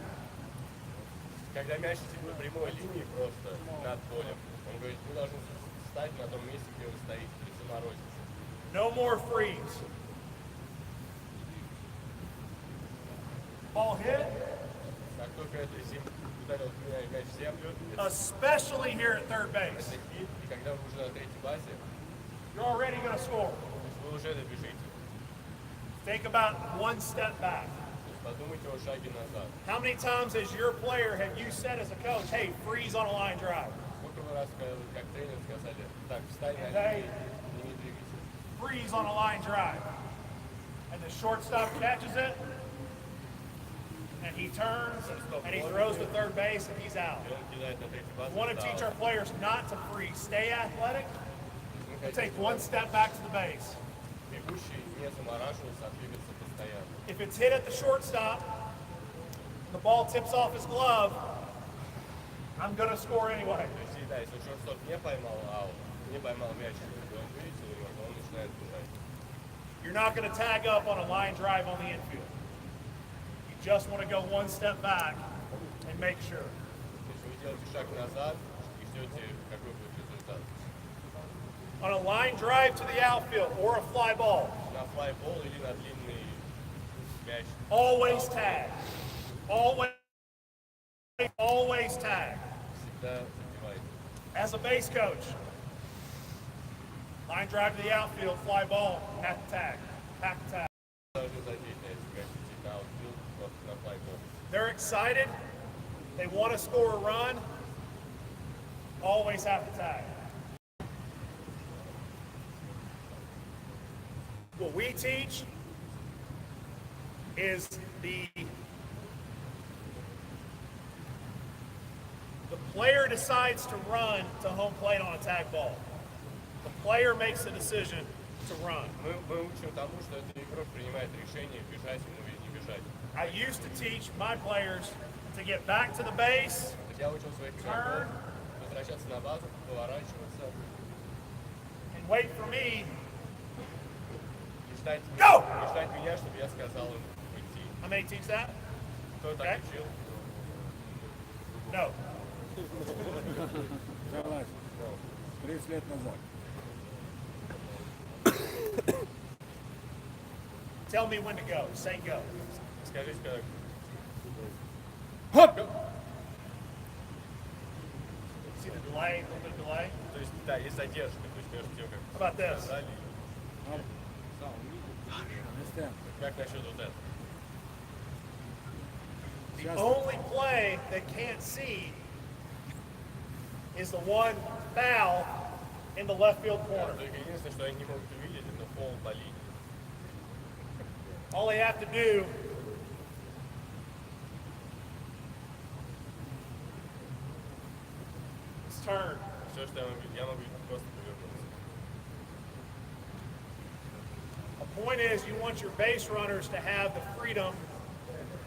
Когда мяч летит на прямой линии просто над полем, он говорит, вы должны встать на том месте, где он стоит, или заморозиться.
No more freeze. Ball hit,
Как только этот ресивер ударил мяч в землю, это
especially here at third base,
хит, и когда вы уже на третьей базе,
you're already going to score.
то есть вы уже добежите.
Think about one step back.
То есть подумайте о шаге назад.
How many times as your player have you said as a coach, hey, freeze on a line drive?
Сколько вы раз, как тренер, сказали, так, встань на
Hey.
линии и не двигайся.
Freeze on a line drive. And the shortstop catches it, and he turns, and he throws to third base, and he's out.
И он кидает на третью базу.
We want to
это
teach
аут.
our players not to freeze. Stay athletic,
Мы
and
хотим,
take one step back to the base.
бегущий не замораживаться, а двигаться постоянно.
If it's hit at the shortstop, the ball tips off his glove, I'm going to score anyway.
То есть, да, если шорт-стоп не поймал аут, не поймал мяч, и он вылетел немного, он начинает бежать.
You're not going to tag up on a line drive on the infield. You just want to go one step back and make sure.
То есть вы делаете шаг назад и ждете, какой будет результат.
On a line drive to the outfield or a fly ball,
На флайбол или на длинный мяч.
always tag. Always tag.
Всегда задевайте.
As a base coach, line drive to the outfield, fly ball, have to tag. Have to tag.
Должны задеть, если мяч летит на аутфилд, просто на флайбол.
They're excited. They want to score a run. Always have to tag. What we teach is the player decides to run to home plate on a tag ball. The player makes the decision to run.
Мы учим тому, что этот игрок принимает решение, бежать ему или не бежать.
I used to teach my players to get back to the base,
Так я учил своих игроков возвращаться на базу, поворачиваться
and wait for me.
и ждать,
Go!
и ждать меня, чтобы я сказал им уйти.
How many teach that?
Кто так
Okay.
учил?
No.
Согласен. 30 лет назад.
Tell me when to go. Say go.
Скажите, когда...
See the delay? A little bit of delay?
То есть, да, есть задержка, то есть между тем,
How
как
about this?
сказали,
Understand?
как насчет вот этого?
The only play they can't see is the one foul in the left field corner.
Только единственное, что они не могут увидеть, это фол по линии.
All they have to do is turn.
Все, что я могу просто повернуться.
The point is, you want your base runners to have the freedom,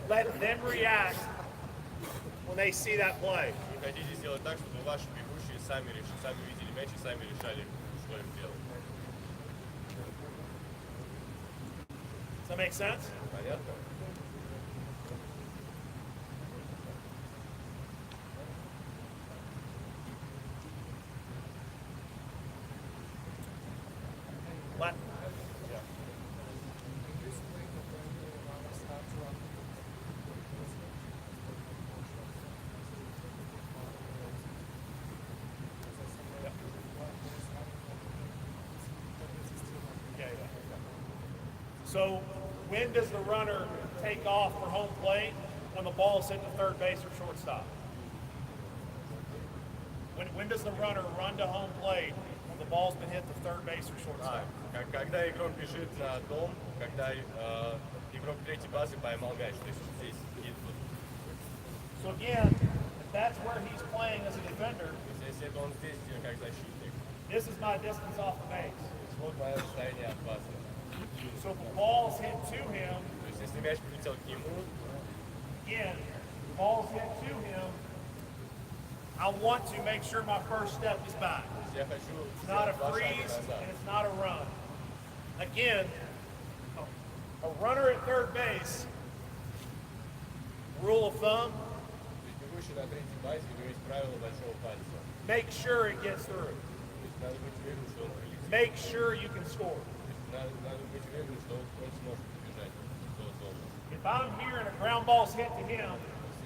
let them react when they see that play.
Вы хотите сделать так, чтобы ваши бегущие сами видели мяч и сами решали, что им делать.
Does that make sense?
Понятно?
Let, yeah. So when does the runner take off for home plate? When the ball's hit to third base or shortstop. When does the runner run to home plate when the ball's been hit to third base or shortstop?
Когда игрок бежит на дом, когда игрок третьей базы поймал мяч, то есть вот здесь hit.
So again, if that's where he's playing as a defender,
То есть если это он здесь, как защитник,
this is my distance off the base.
вот мое расстояние от базы.
So if the ball's hit to him,
То есть если мяч прилетел к нему,
again, the ball's hit to him, I want to make sure my first step is back.
я хочу
It's not a
сделать два шага
freeze
назад.
and it's not a run. Again, a runner at third base, rule of thumb,
То есть бегущий на третьей базе, у него есть правило большого пальца.
make sure it gets through.
То есть надо быть уверенным, что он прилетит.
Make sure you can score.
Надо быть уверенным, что он сможет побежать до зоны.
If If I'm here and a ground ball's hit to him,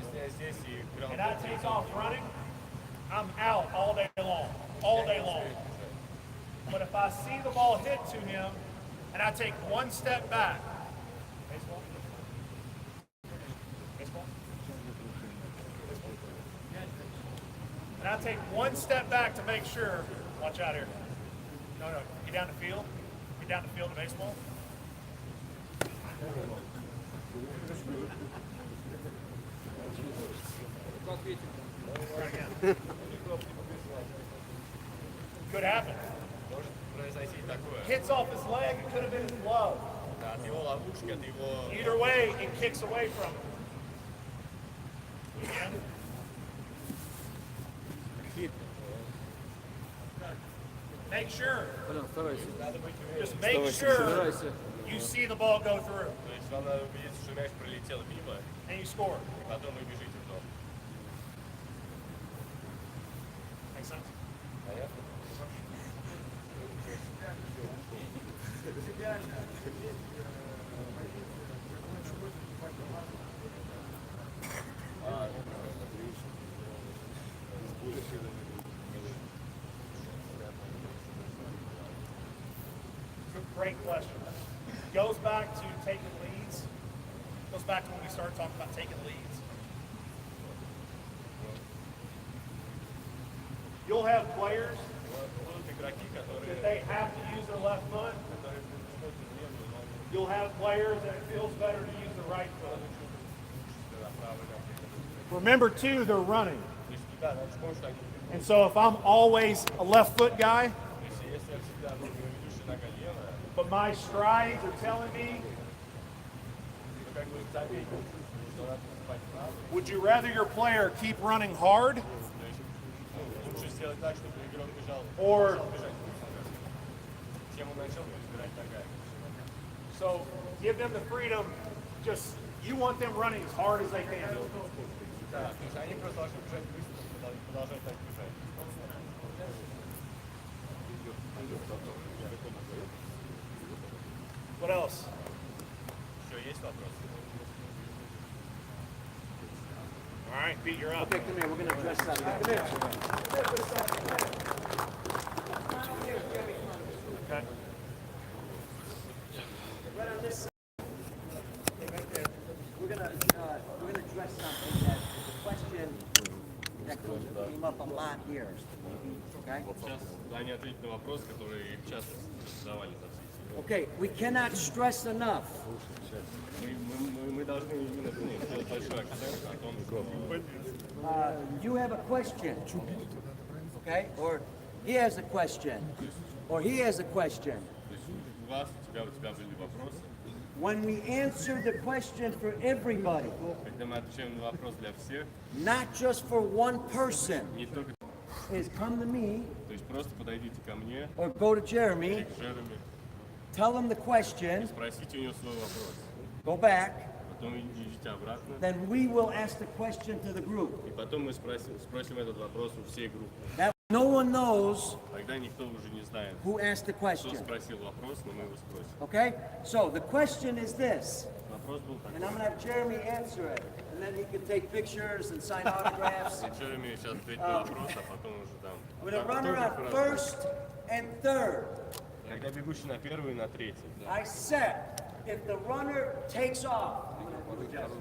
Если я здесь и
and I take off running, I'm out all day long. All day long. But if I see the ball hit to him and I take one step back, baseball, baseball, baseball, and I take one step back to make sure, watch out here. No, get down the field. Get down the field of baseball. Could happen.
может произойти такое.
Hits off his leg, it could have been his glove.
Да, от его ловушки, от его...
Either way, it kicks away from him. Again. Make sure. Just make sure you see the ball go through
То есть вам надо убедиться, что мяч пролетел мимо,
and you score.
и потом вы бежите в зону.
Make sense? Great question. Goes back to taking leads. Goes back to when we started talking about taking leads. You'll have players
Будут игроки, которые...
that they have to use their left foot. You'll have players that it feels better to use the right foot. Remember too, they're running.
То есть, да, надо вспомнить, что они...
And so if I'm always a left foot guy,
Если я всегда буду ведущий нога левая,
but my strides are telling me,
то как бы заметить, что надо поступать вправо.
would you rather your player keep running hard
То есть, лучше сделать так, чтобы игрок бежал,
or
бежать, чем он начал избирать ногами.
so give them the freedom, just you want them running as hard as they can.
Да, то есть они просто должны бежать быстро, продолжать так бежать.
What else?
Еще есть вопросы?
All right, Pete, you're up.
Okay, come here. We're going to address that. Come here.
Okay.
Right on this side. Right there. We're going to address something that the question that came up a lot here. Okay?
Сейчас они ответят на вопрос, который часто задавали за все эти.
Okay, we cannot stress enough.
Мы должны именно сделать большой акцент о том, что
You have a question. Okay? Or he has a question. Or he has a question.
то есть у тебя были вопросы.
When we answer the question for everybody,
Когда мы отвечаем на вопрос для всех,
not just for one person,
не только,
is come to me
то есть просто подойдите ко мне,
or go to Jeremy,
или к Джереми,
tell him the question,
спросите у него свой вопрос.
go back,
Потом идите обратно,
then we will ask the question to the group.
и потом мы спросим этот вопрос у всей группы.
That no one knows
Тогда никто уже не знает,
who asked the
кто
question.
спросил вопрос, но мы его спросим.
Okay? So the question is this,
Вопрос был
and I'm
такой.
going to have Jeremy answer it, and then he can take pictures and sign autographs.
И Джереми сейчас ответит на вопрос, а потом уже там.
With a runner on first and third,
Когда бегущий на первый и на третий.
I said, if the runner takes off,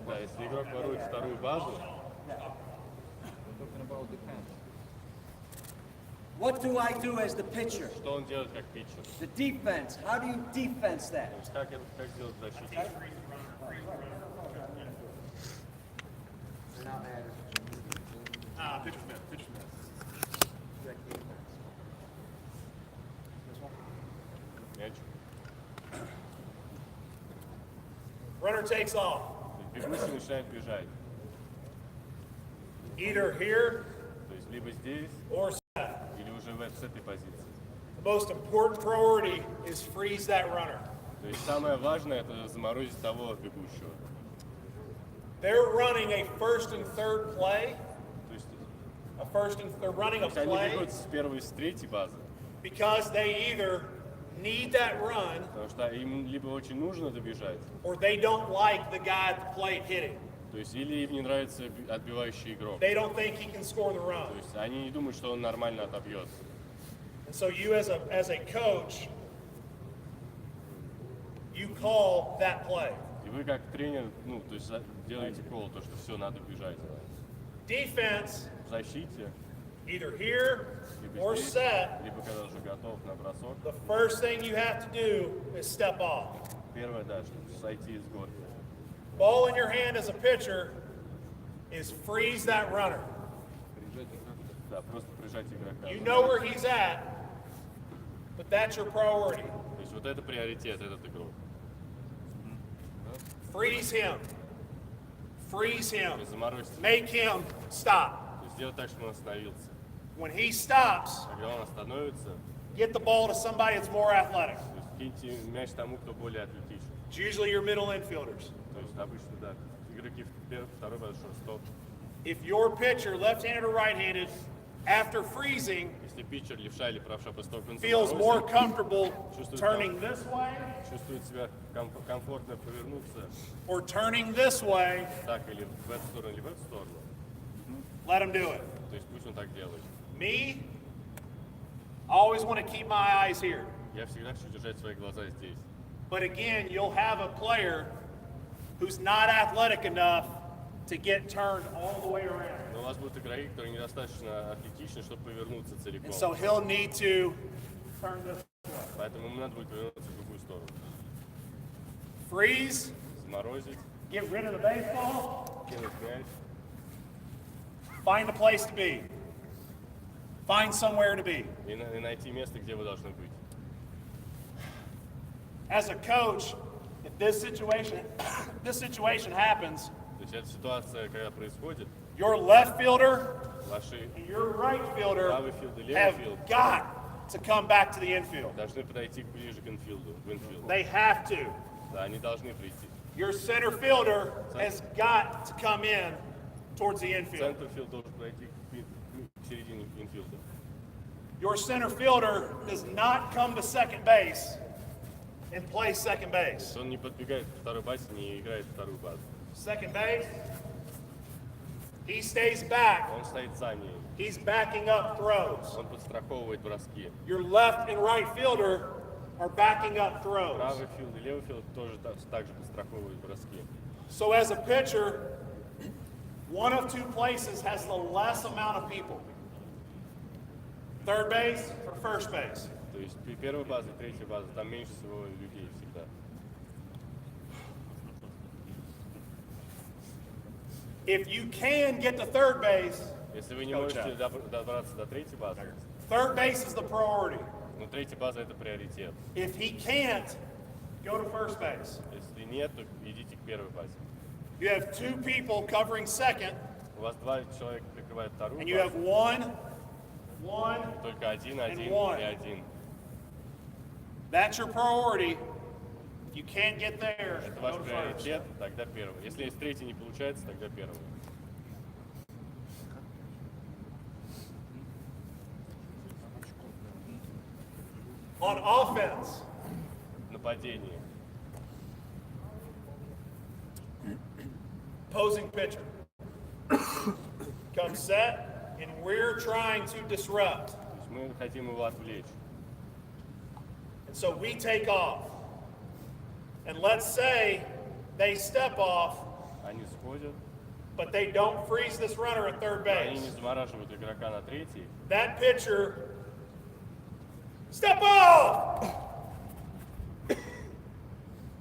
Да, если игрок ворует вторую базу,
what do I do as the pitcher?
что он делает как питчер?
The defense, how do you defense that?
То есть как сделать защиту?
Pitcher Smith, Pitcher Smith.
Мяч.
Runner takes off.
Бегущий начинает бежать.
Either here
То есть либо здесь,
or set.
или уже с этой позиции.
The most important priority is freeze that runner.
То есть самое важное это заморозить того бегущего.
They're running a first and third play.
То есть,
They're running a
они
play
бегут с первой и с третьей базы,
because they either need that run,
Потому что им либо очень нужно добежать,
or they don't like the guy at the plate hitting.
то есть или им не нравится отбивающий игрок.
They don't think he can score the run.
То есть они не думают, что он нормально отобьет.
And so you as a coach, you call that play.
И вы как тренер, ну, то есть делаете колл, то, что все, надо бежать.
Defense,
В защите,
either here
либо
or
здесь,
set,
либо когда уже готов на бросок.
the first thing you have to do is step off.
Первое, да, чтобы сойти из горки.
Ball in your hand as a pitcher is freeze that runner.
Да, просто прижать игрока.
You know where he's at, but that's your priority.
То есть вот это приоритет, этот игрок.
Freeze him. Freeze him.
Заморозьте.
Make him stop.
То есть сделать так, чтобы он остановился.
When he stops,
Когда он остановится,
get the ball to somebody that's more athletic.
то есть киньте мяч тому, кто более атлетичен.
It's usually your middle infielders.
То есть обычно, да, игроки второй базы шорт-стоп.
If your pitcher, left-handed or right-handed, after freezing,
Если питчер, левша или правша, после того, как он
feels more
заморозил,
comfortable
чувствует,
turning this way
чувствует себя комфортно повернуться
or turning this way,
так или в эту сторону, или в эту сторону,
let him do it.
то есть пусть он так делает.
Me, I always want to keep my eyes here.
Я всегда хочу держать свои глаза здесь.
But again, you'll have a player who's not athletic enough to get turned all the way around.
Но у вас будут игроки, которые недостаточно атлетичны, чтобы повернуться целиком.
And so he'll need to turn this way.
Поэтому ему надо будет повернуться в другую сторону.
Freeze,
Заморозить,
get rid of the baseball,
кинуть мяч,
find a place to be. Find somewhere to be.
и найти место, где вы должны быть.
As a coach, if this situation happens,
То есть эта ситуация, когда происходит,
your left fielder
ваши
and your right fielder
правый филд и левый
have
филд
got to come back to the infield.
должны подойти ближе к инфилду, в инфилд.
They have to.
Да, они должны прийти.
Your center fielder has got to come in towards the infield.
Центрфилд должен пройти к середине инфилда.
Your center fielder does not come to second base and play second base.
Он не подбегает к второй базе, не играет вторую базу.
Second base, he stays back.
Он стоит за ней.
He's backing up throws.
Он подстраховывает броски.
Your left and right fielder are backing up throws.
Правый филд и левый филд тоже также подстраховывают броски.
So as a pitcher, one of two places has the less amount of people. Third base or first base.
То есть первая база и третья база, там меньше всего людей всегда.
If you can get to third base,
Если вы не можете добраться до третьей базы,
third base is the priority.
но третья база это приоритет.
If he can't, go to first base.
Если нет, то идите к первой базе.
You have two people covering second,
У вас два человека прикрывают вторую
and you have
базу,
one.
только один, один
one.
и один.
That's your priority. If you can't get there,
Это
go
ваш
to first.
приоритет, тогда первый. Если есть третий не получается, тогда первый.
On offense,
Нападение.
opposing pitcher comes set, and we're trying to disrupt.
То есть мы хотим его отвлечь.
And so we take off. And let's say they step off,
Они сходят,
but they don't freeze this runner at third
они
base.
не замораживают игрока на третий.
That pitcher, step off!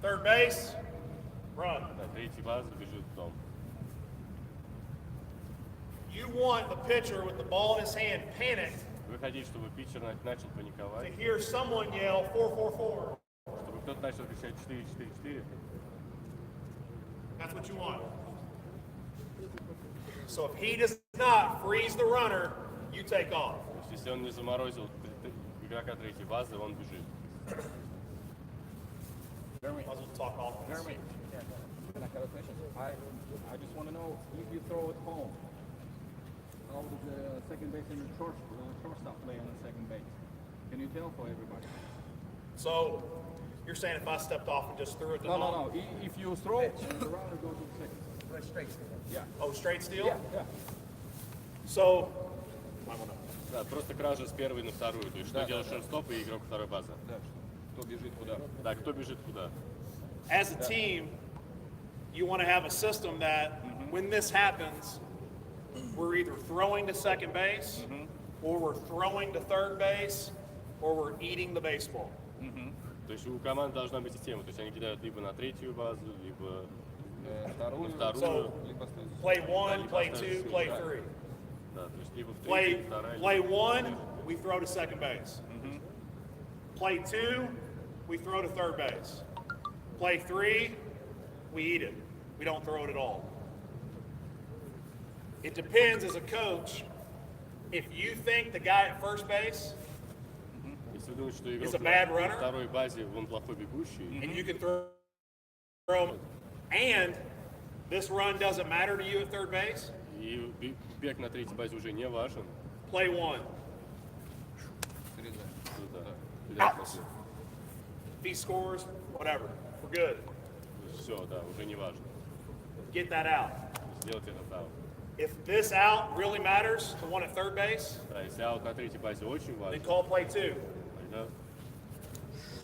Third base, run.
На третьей базе бежит в дом.
You want the pitcher with the ball in his hand panicked
Вы хотите, чтобы питчер начал
to
паниковать,
hear someone yell 4-4-4.
чтобы кто-то начал кричать 4-4-4.
That's what you want. So if he does not freeze the runner, you take off.
То есть если он не заморозил игрока третьей базы, он бежит.
Jeremy,
Might as well talk offense.
Jeremy, can I have a question? I just want to know if you throw it home, how does the second base and the shortstop play on the second base? Can you tell for everybody?
So you're saying if I stepped off and just threw it to
No, no,
home?
no. If you throw, the runner goes to second.
Straight.
Yeah.
Oh, straight steal?
Yeah, yeah.
So, I don't know.
Да, просто кража с первой на вторую. То есть что делает шорт-стоп и игрок второй базы.
Да, кто бежит куда.
Да, кто бежит куда.
As a team, you want to have a system that when this happens, we're either throwing to second base, or we're throwing to third base, or we're eating the baseball.
То есть у команд должна быть система. То есть они кидают либо на третью базу, либо
Вторую,
вторую.
либо следующую.
Play one, play two, play three.
Да, то есть либо в
Play,
третью, вторая.
play one, we throw to second base. Play two, we throw to third base. Play three, we eat it. We don't throw it at all. It depends as a coach. If you think the guy at first base
Если вы думаете, что игрок
Is a bad
на
runner?
второй базе, он плохой бегущий,
and you can throw him, and this run doesn't matter to you at third base,
и бег на третьей базе уже не важен,
play one.
то да,
Out. If he scores, whatever. We're good.
все, да, уже не важно.
Get that out.
Сделайте этот аут.
If this out really matters to one at third base,
Да, если аут на третьей базе очень
then
важен,
call play two.
тогда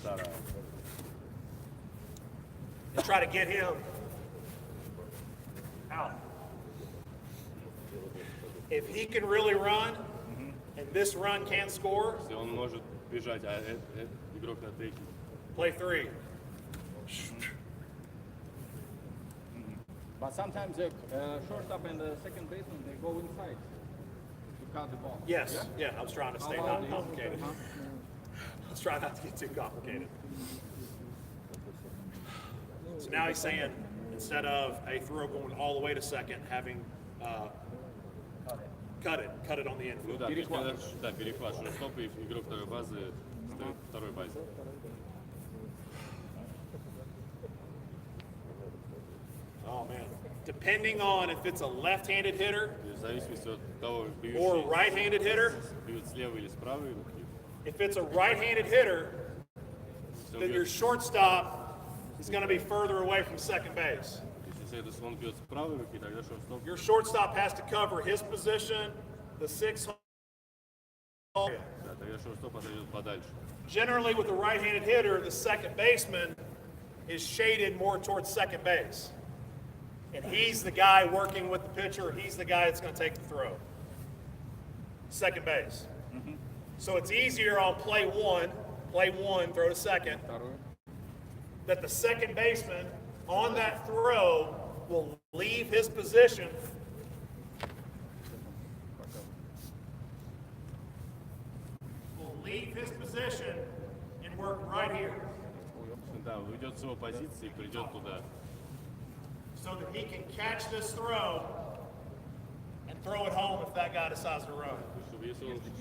вторая.
And try to get him out. If he can really run, and this run can't score,
Если он может бежать, а игрок на третьей,
play three.
But sometimes the shortstop and the second baseman, they go inside to cut the ball.
Yes, yeah, I was trying to stay
How
not
about
complicated.
Huh?
I was trying not to get too complicated. So now he's saying, instead of a throw going all the way to second, having cut it on the
ну
infield.
да, то есть когда, да, перехват, шорт-стоп и игрок второй базы стоит второй базе.
Oh man. Depending on if it's a left-handed hitter
И в зависимости от того,
or a
бьющий
right-handed hitter,
бьют слева или справа, руки,
if it's a right-handed hitter,
если он
then your
бьет,
shortstop is going to be further away from second base.
если это он бьет с правой руки, тогда шорт-стоп,
Your shortstop has to cover his position, the 6 hole.
да, тогда шорт-стоп отойдет подальше.
Generally, with a right-handed hitter, the second baseman is shaded more towards second base. And he's the guy working with the pitcher. He's the guy that's going to take the throw. Second base. So it's easier on play one, throw to second,
Вторую.
that the second baseman on that throw will leave his position and work right here
Да, уйдет с его позиции и придет туда.
so that he can catch this throw and throw it home if that guy decides to run.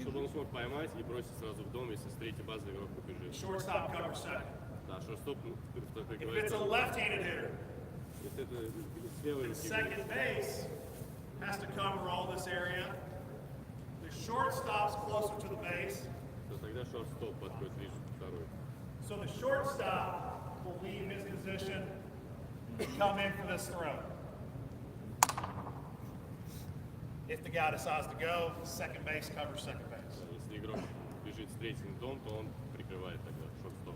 Чтобы он смог поймать и бросить сразу в дом, если с третьей базы игрок побежит.
Shortstop covers second.
Да, шорт-стоп, ну, как
If
говорится,
it's a left-handed hitter,
если это с левой
the
руки,
second base has to cover all this area. The shortstop's closer to the base,
то тогда шорт-стоп подходит ближе к второй.
so the shortstop will leave his position and come in for this throw. If the guy decides to go, second base covers second base.
Если игрок бежит с третьим в дом, то он прикрывает тогда шорт-стоп.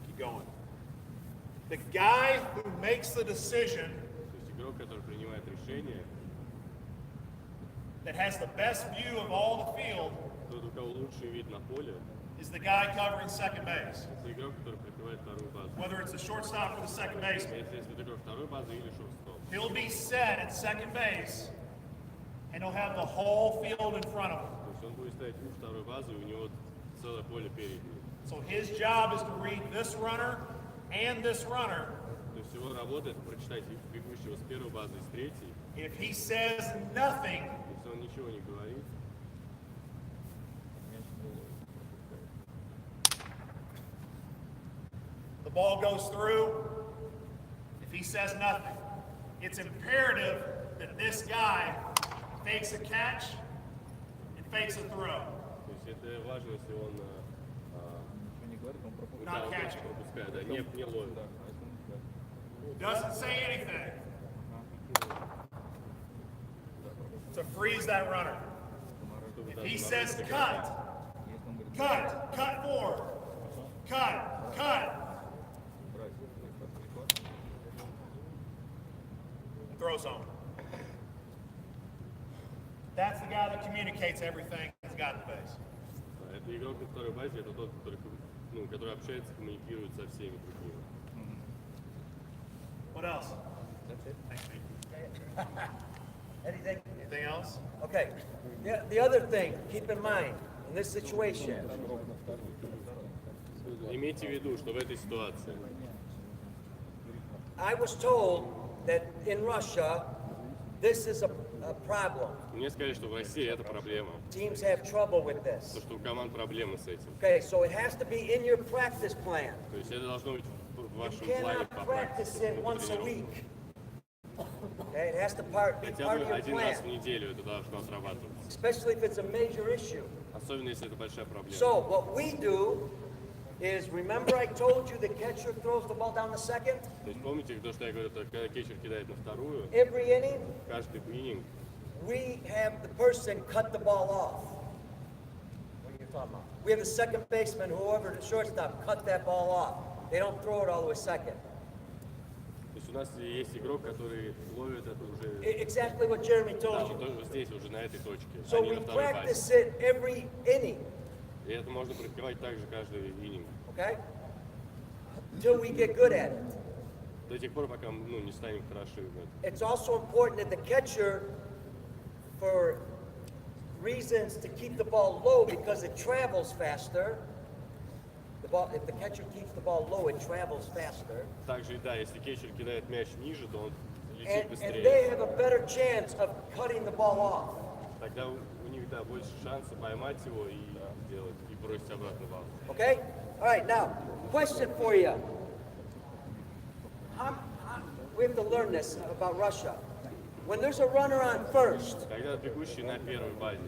Keep going. The guy who makes the decision
То есть игрок, который принимает решение,
that has the best view of all the field
тот, у кого лучший вид на поле,
is the guy covering second base.
это игрок, который прикрывает вторую базу.
Whether it's the shortstop or the second baseman.
Если это игрок второй базы или шорт-стоп.
He'll be set at second base, and he'll have the whole field in front of him.
То есть он будет стоять у второй базы, и у него целое поле перед ним.
So his job is to read this runner and this runner.
То есть его работа это прочитать бегущего с первой базы и с третьей.
If he says nothing,
Если он ничего не говорит,
the ball goes through. If he says nothing, it's imperative that this guy fakes a catch and fakes a throw.
то есть это важно, если он
Not catching.
пропускает, да, не ловит.
Doesn't say anything. To freeze that runner. If he says cut forward, cut. Throw zone. That's the guy that communicates everything he's got in the base.
Это игрок на второй базе, это тот, который общается, коммуникирует со всеми другими.
What else?
That's it. Anything?
Anything else?
Okay. The other thing, keep in mind, in this situation,
Имейте в виду, что в этой ситуации
I was told that in Russia, this is a problem.
мне сказали, что в России это проблема.
Teams have trouble with
То,
this.
что у команд проблемы с этим.
Okay, so it has to be in your practice plan.
То есть это должно быть в
You
вашем плане
cannot
по
practice
практике.
it
по
once a
тренировке.
week. Okay, it has to be part
Хотя
of
бы
your
один раз в
plan,
неделю это должно отрабатываться.
especially if it's a major issue.
Особенно если это большая проблема.
So what we do is, remember I told you the catcher throws the ball down the second?
То есть помните, то, что я говорю, то, когда кетчер кидает на вторую,
Every inning,
каждый иннинг
we have the person cut the ball off. What are you talking about? We have the second baseman, whoever the shortstop, cut that ball off. They don't throw it all the way second.
То есть у нас есть игрок, который ловит это уже
Exactly what Jeremy
да,
told
вот
you.
тоже здесь, уже на этой точке,
So
а не
we
на второй базе.
practice it every inning,
И это можно практиковать также каждый иннинг.
okay? Until we get good at it.
До тех пор, пока не станем хороши в этом.
It's also important that the catcher, for reasons to keep the ball low because it travels faster, if the catcher keeps the ball low, it travels faster.
Также, да, если кетчер кидает мяч ниже, то он летит
And
быстрее.
they have a better chance of cutting the ball off.
Тогда у них, да, больше шанса поймать его и делать, и бросить обратно в аут.
Okay? All right, now, question for you. We have to learn this about Russia. When there's a runner on first,
Когда бегущий на первой базе,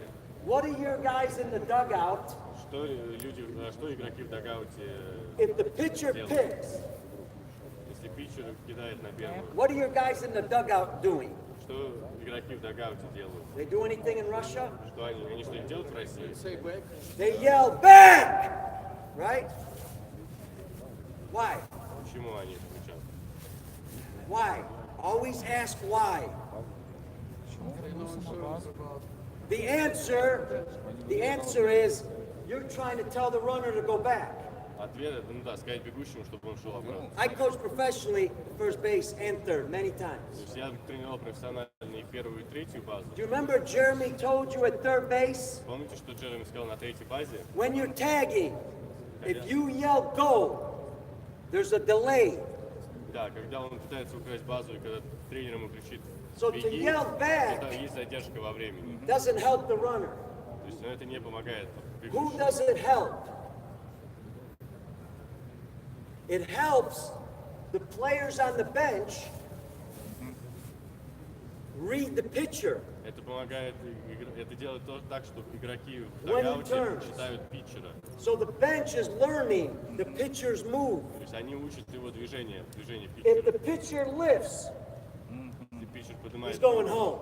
what are your guys in the dugout
что игроки в дагауте
if the pitcher
делают?
picks?
Если питчер кидает на первую,
What are your guys in the dugout doing?
что игроки в дагауте делают?
They do anything in Russia?
Что они что-нибудь делают в России?
They yell back! Right? Why?
Почему они это кричат?
Why? Always ask why. The answer is you're trying to tell the runner to go back.
Ответ это, да, сказать бегущему, чтобы он шел обратно.
I coached professionally at first base and third many
То
times.
есть я тренировал профессионально и первую, и третью базу.
Do you remember Jeremy told you at third base?
Помните, что Джереми сказал на третьей базе?
When you're tagging, if you yell go, there's a delay.
Да, когда он пытается украсть базу, и когда тренер ему кричит
So to
«беги»,
yell back
то есть задержка во времени.
doesn't help the runner.
То есть это не помогает
Who
бегущему.
does it help? It helps the players on the bench read the pitcher.
Это помогает, это делает так, что игроки в
When he
дагауте
turns.
читают питчера.
So the bench is learning the pitcher's move.
То есть они учат его движение
If the
питчера.
pitcher lifts,
Если питчер
he's
поднимает,
going home.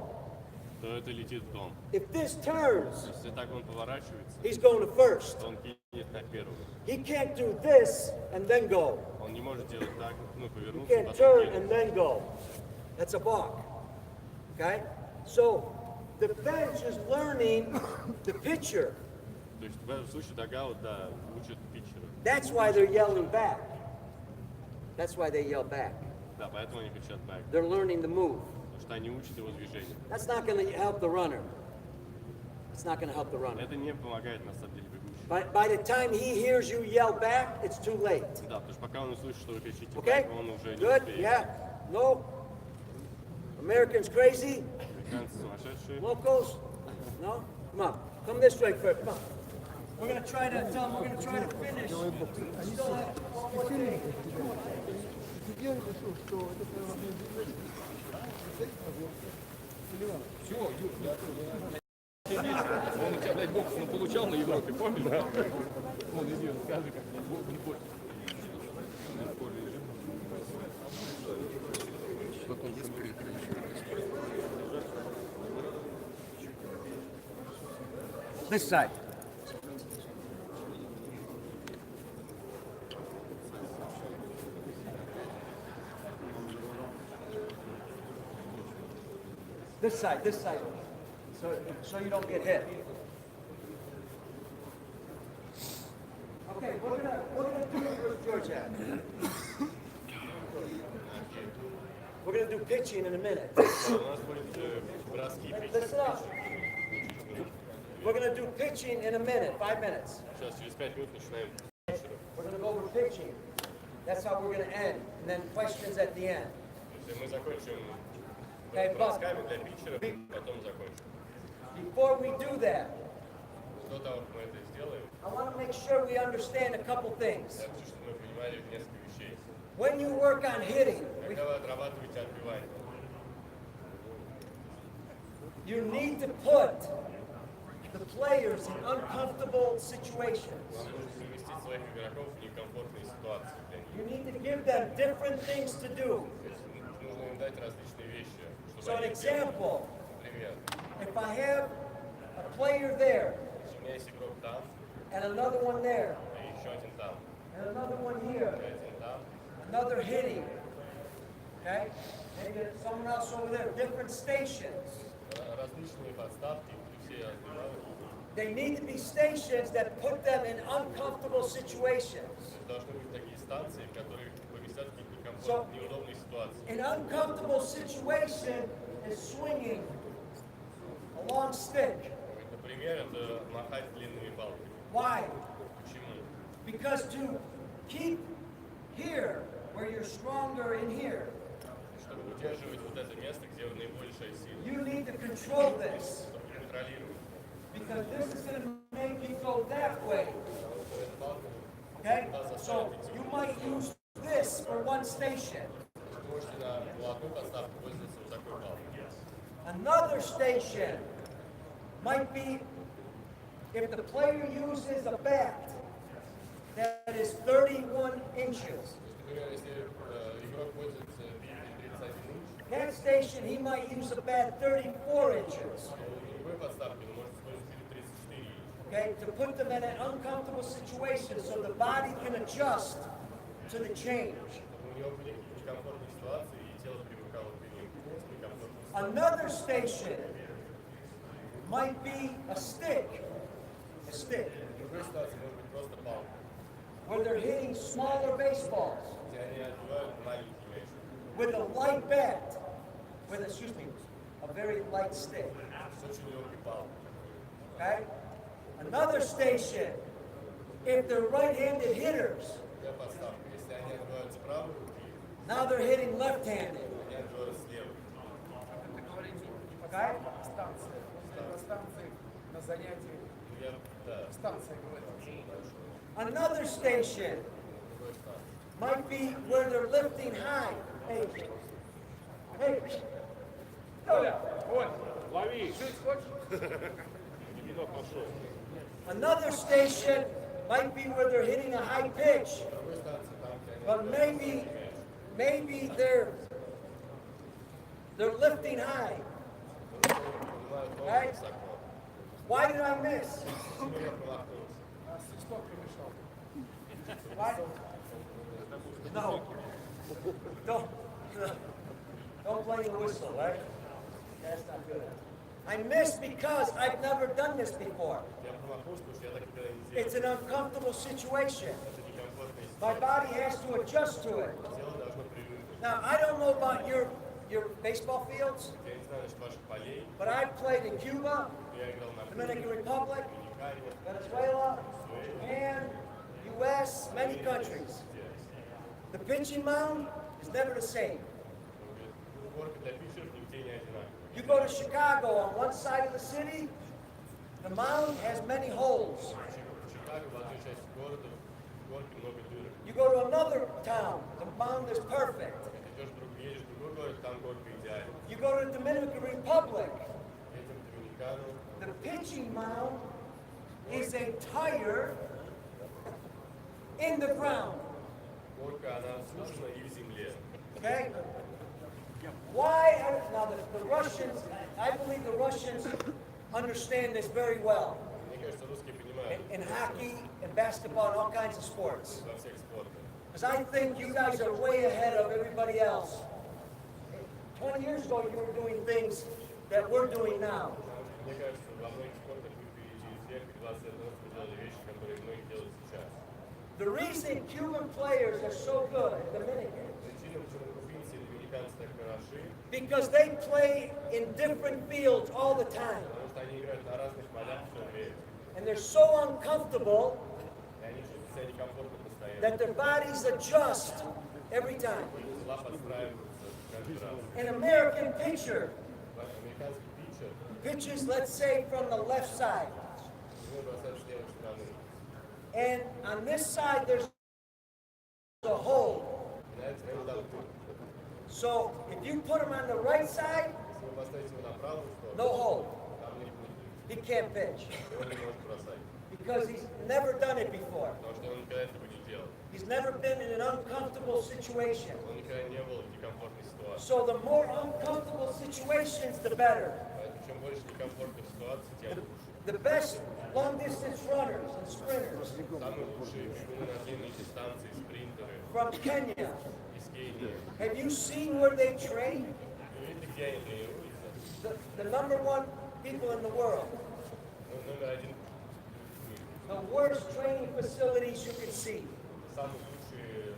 то это летит в дом.
If this turns,
Если так он поворачивается,
he's going to first.
то он кинет на первую.
He can't do this and then go.
Он не может делать так,
You
повернуться,
can't
потом
turn
кинуть.
and then go. That's a balk. Okay? So the bench is learning the pitcher.
То есть в этом случае дагаут, да, учат питчера.
That's why they're yelling back. That's why they yell back.
Да, поэтому они кричат бэк.
They're learning the move.
Потому что они учат его движение.
That's not going to help the runner. It's not going to help the runner.
Это не помогает, на самом деле, бегущему.
By the time he hears you yell back, it's too late.
Да, потому что пока он услышит, что вы кричите
Okay?
бэк, он уже не
Good?
успеет.
Yeah? No? Americans crazy?
Американцы сумасшедшие.
Locals? No? Come on. Come this way first. Come on. We're going to try to tell them we're going to try to finish. We still have one more thing.
Он у тебя, блядь, бокс он получал на Европе, помнишь? Да. Вон, иди, скажи, как не больше.
This side. This side, this side. So you don't get hit. Okay, we're gonna do it, George at. We're gonna do pitching in a minute.
У нас будет броски пить.
Listen up. We're gonna do pitching in a minute, 5 minutes.
Сейчас через 5 минут начинаем.
We're gonna go over pitching. That's how we're gonna end, and then questions at the end.
Если мы закончим
Okay, but
бросками для питчера, потом закончим.
before we do that,
До того, как мы это сделаем,
I want to make sure we understand a couple things.
я хочу, чтобы мы понимали несколько вещей.
When you work on hitting,
Когда вы отрабатываете отбивание,
you need to put the players in uncomfortable situations.
вам нужно перевести своих игроков в некомфортные ситуации для них.
You need to give them different things to do.
То есть нужно им дать различные вещи, чтобы
So an
они делали.
example,
Например,
if I have a player there
если у меня есть игрок там,
and another one there
и еще один там,
and another one here,
и один там,
another hitting, okay? Maybe someone else over there, different stations.
различные подставки, все отбивают.
They need to be stations that put them in uncomfortable situations.
Должны быть такие станции, которые поместят в какие-то
So-
некомфортные, неудобные ситуации.
An uncomfortable situation is swinging a long stick.
Например, это махать длинными палками.
Why?
Почему?
Because to keep here, where you're stronger in here,
Чтобы удерживать вот это место, где наибольшая сила,
you need to control this.
чтобы контролировать.
Because this is going to make you go that way.
Эта палка,
Okay? So you might use this for one station.
вы можете на одну подставку пользоваться вот такой палкой.
Another station might be if the player uses a bat that is 31 inches.
Например, если игрок пользуется битой 31 инч,
That station, he might use a bat 34 inches.
то другой подставки он может использовать битой 34 инч.
Okay, to put them in an uncomfortable situation so the body can adjust to the change.
Чтобы у него были некомфортные ситуации, и тело привыкало к некомфортным ситуациям.
Another station might be a stick. A stick.
В другой ситуации может быть просто палка,
Where they're hitting smaller baseballs
где они отбивают маленький мяч.
with a light bat. With, excuse me, a very light stick.
С очень легкой палкой.
Okay? Another station, if they're right-handed hitters,
Другая подставка. Если они отбивают с правой руки,
now they're hitting left-handed.
они отбивают с левой.
Okay?
На занятии
Я, да,
станция говорит.
Another station might be where they're lifting high. Hey, hey,
Оля, Оль, лови. Жить хочешь?
another station might be where they're hitting a high pitch, but maybe they're lifting high.
поднимают ногу
Right?
высоко.
Why did I miss?
Сильно промахнулся.
Why? No. Don't play the whistle, right? That's not good. I missed because I've never done this before.
Я промахнулся, потому что я так никогда не делал.
It's an uncomfortable situation.
Это некомфортная
My
ситуация.
body has to adjust to it.
Тело должно привыкнуть.
Now, I don't know about your baseball fields,
Я не знаю насчет ваших полей.
but I've played in Cuba,
Я играл на
Dominican Republic,
Доминикане,
Venezuela, Japan, U.S., many countries. The pitching mound is never the same.
горка для питчеров нигде не одинаковая.
You go to Chicago, on one side of the city, the mound has many holes.
В Чикаго, в одной части города, в горке много дырок.
You go to another town, the mound is perfect.
Едешь в другой город, там горка идеальна.
You go to the Dominican Republic,
Едем в Доминикану,
the pitching mound is a tire in the ground.
Горка, она слушна и в земле.
Okay? Why are, now the Russians, I believe the Russians understand this very well.
Мне кажется, русские понимают
In hockey and basketball and all kinds of sports.
во всех спортах.
Because I think you guys are way ahead of everybody else. 20 years ago, you were doing things that we're doing now.
Мне кажется, во многих спортах вы впереди всех, и 20 лет назад вы делали вещи, которые многие делают сейчас.
The reason Cuban players are so good, Dominican,
Причина, почему кубинцы и доминиканцы так хороши,
because they play in different fields all the time.
потому что они играют на разных полях все время.
And they're so uncomfortable
И они чувствуют себя некомфортно постоянно.
that their bodies adjust every time.
Тела подстраиваются каждый раз.
An American pitcher
Американский питчер,
pitches, let's say, from the left side.
его бросают с левой стороны.
And on this side, there's a hole.
И на этом ему дадут путь.
So if you put him on the right side,
Если вы поставите его на правую сторону,
no hole.
там не будет.
He can't pitch
И он не может бросать.
because he's never done it before.
Потому что он никогда этого не делал.
He's never been in an uncomfortable situation.
Он никогда не был в некомфортной ситуации.
So the more uncomfortable situations, the better.
Поэтому чем больше некомфортных ситуаций, тем лучше.
The best long-distance runners and sprinters
Самые лучшие бегуны на длинной дистанции, спринтеры
from Kenya.
из Кении.
Have you seen where they train?
Вы видите, где они тренируются?
The number one people in the world.
Ну, номер один в мире.
The worst training facilities you can see.
Самые лучшие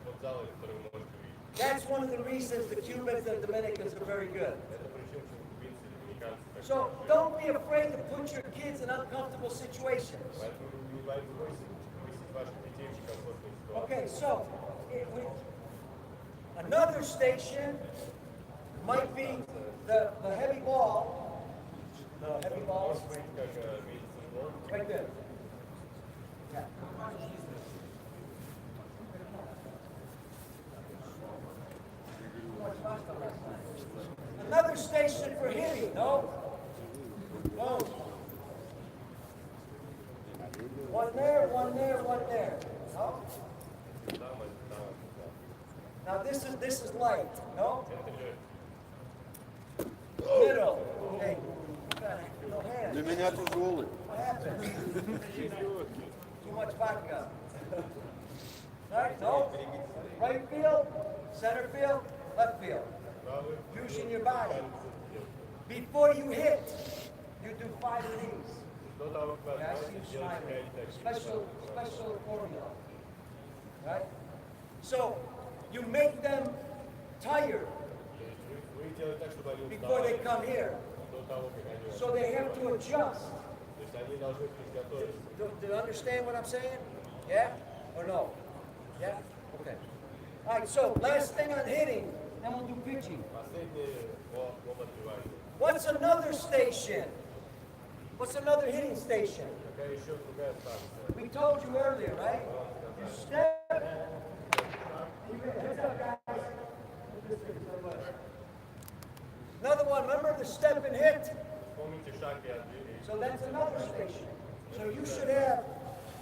спортзалы, которые вы можете увидеть.
That's one of the reasons the Cubans and Dominicans are very good.
Это причина, почему кубинцы и доминиканцы так
So
хороши.
don't be afraid to put your kids in uncomfortable situations.
Поэтому не бойтесь поместить ваших детей в некомфортные ситуации.
Okay, so another station might be the heavy ball. The heavy balls
Может быть, как медицинский блок.
right there. Yeah. Another station for hitting, no? Boom. One there, one there, one there. No? Now this is light, no? Middle. Hey, no hands.
Для меня тяжелый.
What happened? Too much vodka. Right? No? Right field, center field, left field. Using your body. Before you hit, you do 5 of these.
До того, как
Yeah, I
вас
see you
делать
smiling.
какая-нибудь
Special formula. Right? So, you make them tired
Вы делаете так, чтобы они
before they
уставали
come here.
до того, как они
So they have to adjust.
То есть они должны приготовиться.
Do you understand what I'm saying? Yeah? Or no? Yeah? Okay. All right, so last thing on hitting, then we'll do pitching.
Последнее об отбивании.
What's another station? What's another hitting station?
Какая еще другая станция?
We told you earlier, right? You step. Heads up, guys. Another one, remember the step and hit?
Помните шаг и отбили.
So that's another station. So you should have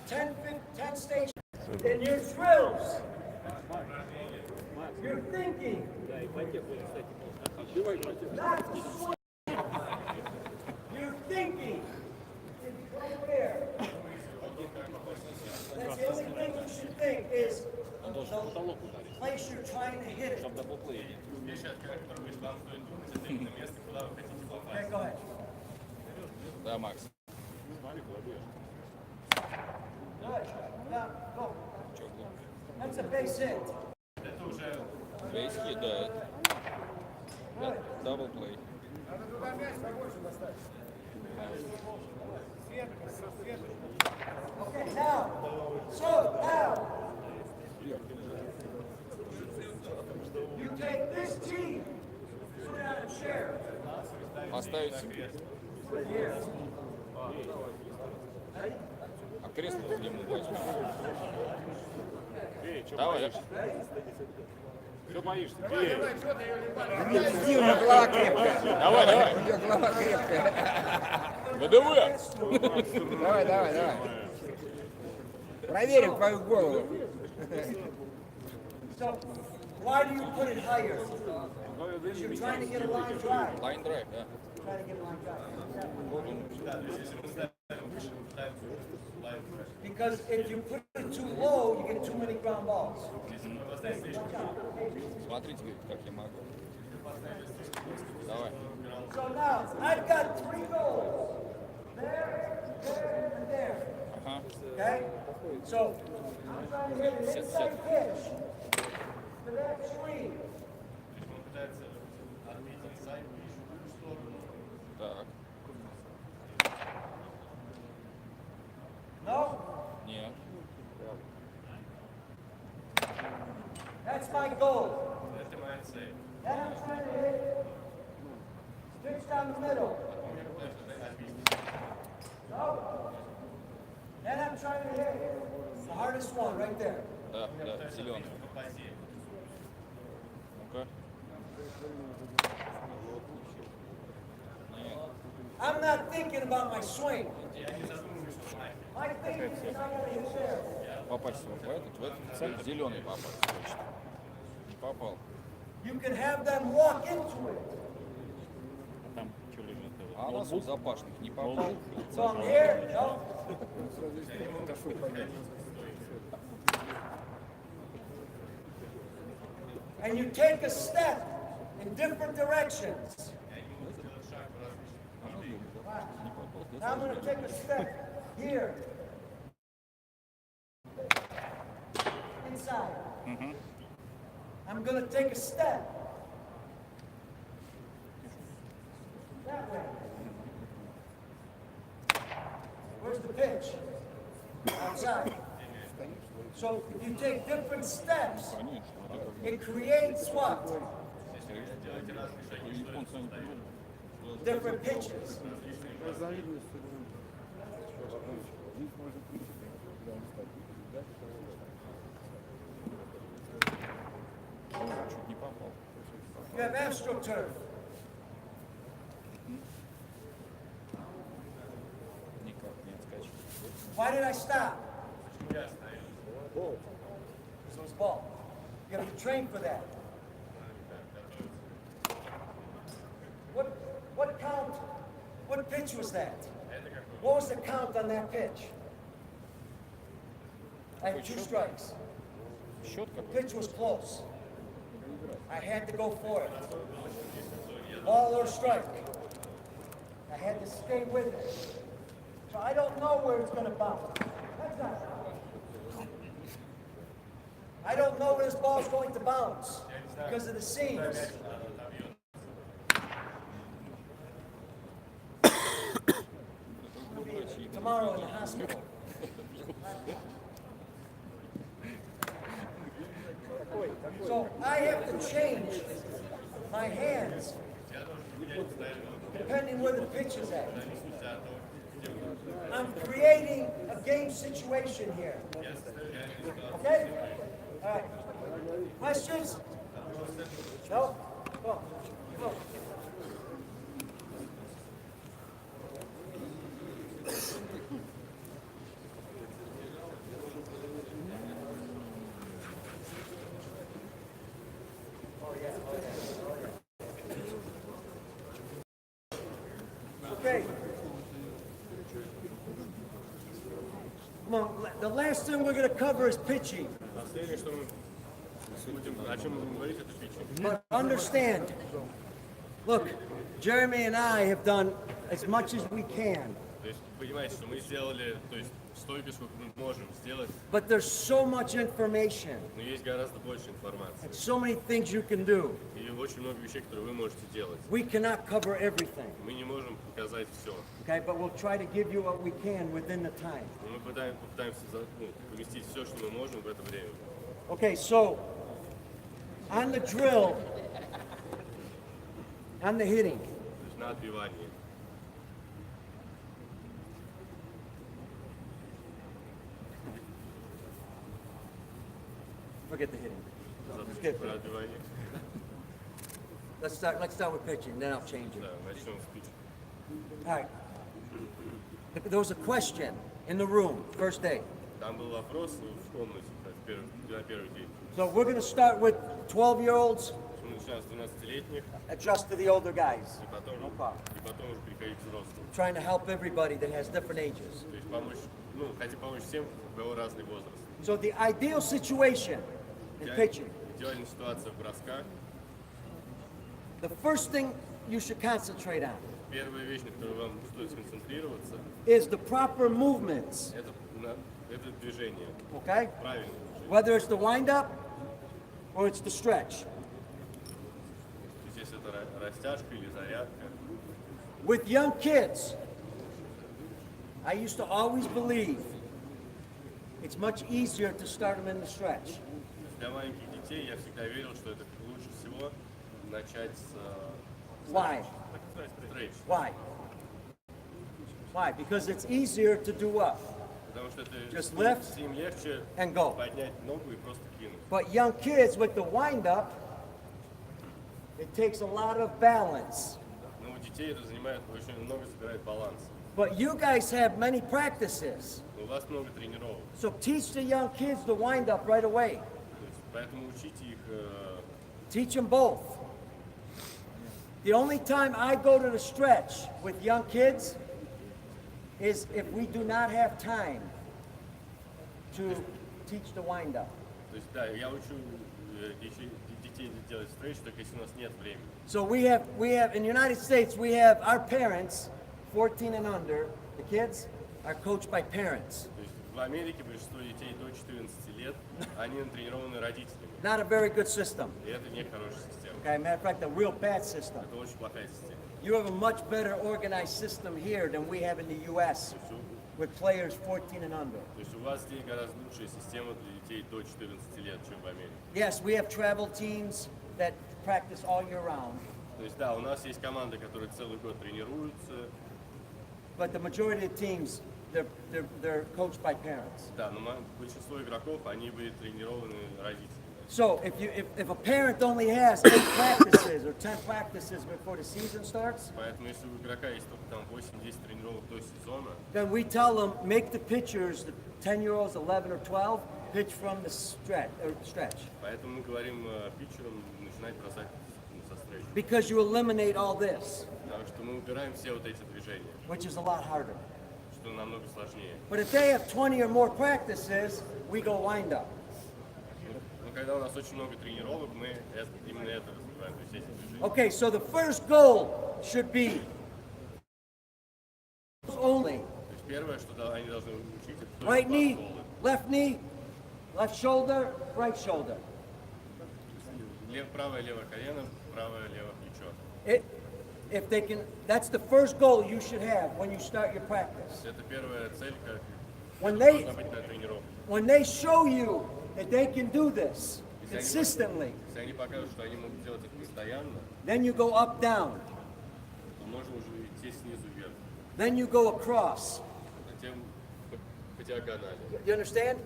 10 stations. In your drills, you're thinking. Not swing. You're thinking. It's right there. That's the only thing you should think is the place you're trying to hit it.
Вещи, о которых вам стоит думать, это именно место, куда вы хотите попасть.
Okay, go ahead.
Да, Макс.
Good. Now, go. That's a base hit.
Это уже
Бейс хит, да.
Good.
Дабл плей.
Okay, now. So, now. You take this tee, put it on a chair.
Поставить
Here.
а кресло где мы возьмем? Давай.
Что боишься? Бей.
Давай, давай. ВДВ! Давай, давай, давай. Проверим твою голову.
So, why do you put it higher? Because you're trying to get a line drive.
Line drive, да.
Trying to get a line drive. Because if you put it too low, you get too many ground balls.
Смотрите, говорит, как я могу. Давай.
So now, I've got 3 goals. There, there, and there.
Ага.
Okay? So, I'm trying to hit an inside pitch to that tree.
Так.
No?
Нет.
That's my goal. Then I'm trying to hit pitch down the middle. No? Then I'm trying to hit the hardest one right there.
Да, да, зеленый. Ну-ка. Нет.
I'm not thinking about my swing. My thinking is I gotta hit there.
Попасть вот в этот цель, зеленый попасть точно. Не попал.
You can have them walk into it.
А у нас у запашных не попал.
From here, no? And you take a step in different directions. Now I'm going to take a step here. Inside. I'm going to take a step that way. Where's the pitch? Outside. So you take different steps. It creates what? Different pitches.
Чуть не попал.
You have astroturf.
Никак не отскочил.
Why did I stop? Because it was ball. You have to train for that. What count? What pitch was that? What was the count on that pitch? I had 2 strikes.
Счет
The
какой?
pitch was close. I had to go for it. Ball or strike. I had to stay with it. So I don't know where it's going to bounce. That's not. I don't know where this ball's going to bounce because of the seams. We'll be tomorrow in the hospital. So I have to change my hands depending where the pitch is at. I'm creating a game situation here. Okay? All right. Questions? No? Go. Go. Okay. Come on, the last thing we're going to cover is pitching.
Последнее, что мы будем, о чем мы будем говорить, это питчинг.
But understand, look, Jeremy and I have done as much as we can,
То есть, понимаете, что мы сделали, то есть, столько, сколько мы можем сделать,
but there's so much information
но есть гораздо больше информации.
and so many things you can do.
И очень много вещей, которые вы можете делать.
We cannot cover everything,
Мы не можем показать все.
okay? But we'll try to give you what we can within the time.
Но мы попытаемся поместить все, что мы можем в это время.
Okay, so on the drill, on the hitting,
То есть на отбивании.
forget the hitting.
Запустим про отбивание.
Let's start with pitching, then I'll change it.
Да, начнем с питчинга.
All right. There was a question in the room, first day.
Там был вопрос в комнате на первый день.
So we're going to start with 12-year-olds,
Мы начинаем с 12-летних,
adjust to the older guys.
и потом уже переходить к взрослым.
Trying to help everybody that has different ages.
То есть помочь, хотим помочь всем, у кого разный возраст.
So the ideal situation in pitching,
Идеальная ситуация в бросках.
the first thing you should concentrate on
Первая вещь, на которую вам стоит сконцентрироваться,
is the proper movements,
это движение.
okay?
Правильное движение.
Whether it's the wind-up or it's the stretch.
То есть если это растяжка или зарядка.
With young kids, I used to always believe it's much easier to start them in the stretch.
Для маленьких детей я всегда верил, что это лучше всего начать с
Why?
стрейч.
Why? Why? Because it's easier to do what?
Потому что это
Just lift
им легче
and go.
поднять ногу и просто кинуть.
But young kids with the wind-up, it takes a lot of balance.
Но у детей это занимает очень много, забирает баланс.
But you guys have many practices.
Но у вас много тренировок.
So teach the young kids the wind-up right away.
То есть, поэтому учите их.
Teach them both. The only time I go to the stretch with young kids is if we do not have time to teach the wind-up.
То есть, да, я учу детей делать стрейч, только если у нас нет времени.
So we have in the United States, we have our parents, 14 and under, the kids are coached by parents.
То есть в Америке большинство детей до 14 лет, они натренированы родителями.
Not a very good system.
И это не хорошая система.
Okay, matter of fact, a real bad system.
Это очень плохая система.
You have a much better organized system here than we have in the U.S. with players 14 and under.
То есть у вас здесь гораздо лучшая система для детей до 14 лет, чем в Америке.
Yes, we have travel teams that practice all year round,
То есть да, у нас есть команды, которые целый год тренируются,
but the majority of teams, they're coached by parents.
да, но большинство игроков, они были тренированы родителями.
So if a parent only has 8 practices or 10 practices before the season starts,
Поэтому если у игрока есть только там 8-10 тренировок до сезона,
then we tell them make the pitchers, the 10-year-olds, 11 or 12, pitch from the stretch.
поэтому мы говорим питчерам начинать бросать со стрейча.
Because you eliminate all this,
Потому что мы убираем все вот эти движения,
which is a lot harder.
что намного сложнее.
But if they have 20 or more practices, we go wind up.
Но когда у нас очень много тренировок, мы именно это развиваем, то есть эти движения.
Okay, so the first goal should be only
То есть первое, что они должны учить, это
right knee,
баскетбол.
left shoulder, right shoulder.
Правое левое колено, правое левое плечо.
If they can, that's the first goal you should have when you start your practice.
Это первая цель, как
When
должна быть на тренировке.
they show you that they can do this consistently,
Если они покажут, что они могут делать это постоянно,
then you go up, down,
то можно уже идти снизу вверх,
then you go across.
затем по диагонали.
You understand?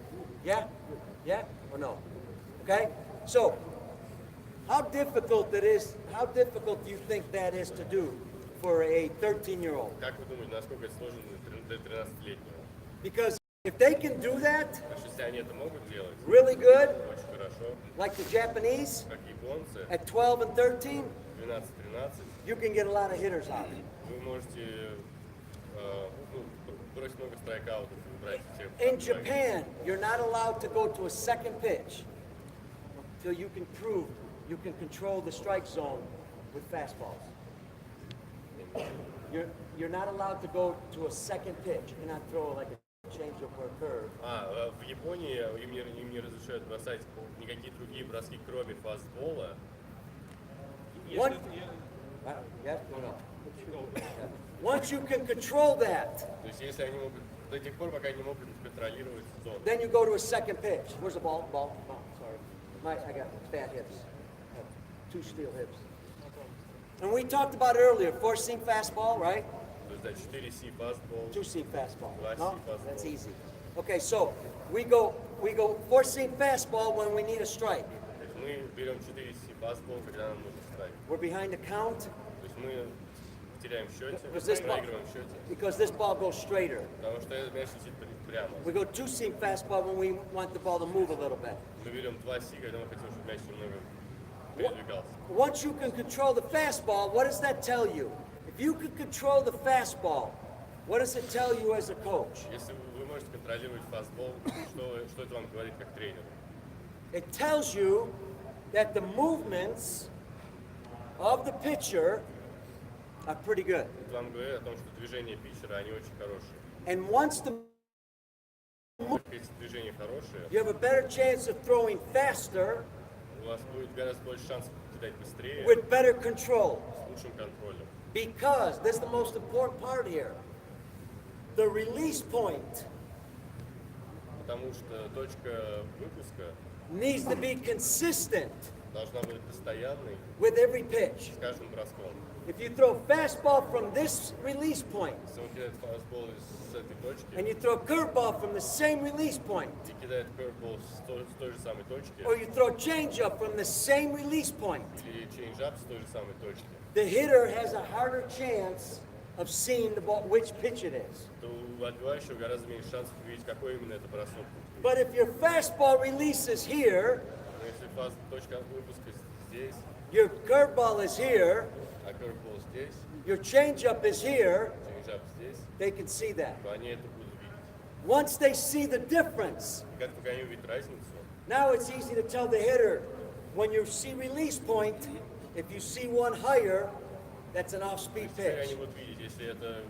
Yeah? Yeah or no? Okay? So, how difficult do you think that is to do for a 13-year-old?
Как вы думаете, насколько это сложно для 13-летнего?
Because if they can do that
Потому что если они это могут делать
really good,
очень хорошо,
like the Japanese,
как японцы,
at 12 and 13,
12-13,
you can get a lot of hitters out.
вы можете бросить много страйкаутов и убрать всех.
In Japan, you're not allowed to go to a second pitch until you can prove you can control the strike zone with fastballs. You're not allowed to go to a second pitch. You cannot throw like a changeup or a curve.
В Японии им не разрешают бросать никакие другие броски, кроме фастбола.
What? Yes? No. Once you can control that,
То есть если они могут, до тех пор, пока они могут контролировать зону.
then you go to a second pitch. Where's the ball? Ball. Oh, sorry. I got bad hips. I have 2 steel hips. And we talked about earlier, 4-seam fastball, right?
То есть, да, 4C фастбол.
2-seam fastball.
2C
No?
fastball.
That's easy. Okay, so we go 4-seam fastball when we need a strike.
То есть мы берем 4C фастбол, когда нам нужен страйк.
We're behind the count.
То есть мы теряем в счете,
Because this ball,
проигрываем в счете,
because this ball goes straighter.
потому что этот мяч летит прямо.
We go two-seam fastball when we want the ball to move a little bit.
Мы берем 2 когда мы хотим, чтобы мяч немного передвигался.
Once you can control the fastball, what does that tell you? If you can control the fastball, what does it tell you as a coach?
Если вы можете контролировать фастбол, что это вам говорит как тренер?
It tells you that the movements of the pitcher are pretty good.
Это вам говорит о том, что движения питчера, они очень хорошие.
And once
Если движения хорошие,
you have a better chance of throwing faster
у вас будет гораздо больше шансов кидать быстрее,
with better control.
с лучшим контролем.
Because this is the most important part here. The release point
Потому что точка выпуска
needs to be consistent
должна быть постоянной
with every pitch.
с каждым броском.
If you throw fastball from this release point
Если он кидает фастбол с этой точки
and you throw curveball from the same release point,
и кидает curveball с той же самой точки,
or you throw changeup from the same release point,
или change-up с той же самой точки,
the hitter has a harder chance of seeing the ball, which pitch it is.
то у отбивающего гораздо меньше шансов увидеть, какой именно это бросок.
But if your fastball releases here,
Но если точка выпуска здесь,
your curveball is here,
а curveball здесь,
your changeup is here,
change-up здесь,
they can see that.
то они это будут видеть.
Once they see the difference,
И как только они увидят разницу,
now it's easy to tell the hitter, when you see release point, if you see one higher, that's an off-speed
теперь
pitch.
они будут видеть, если это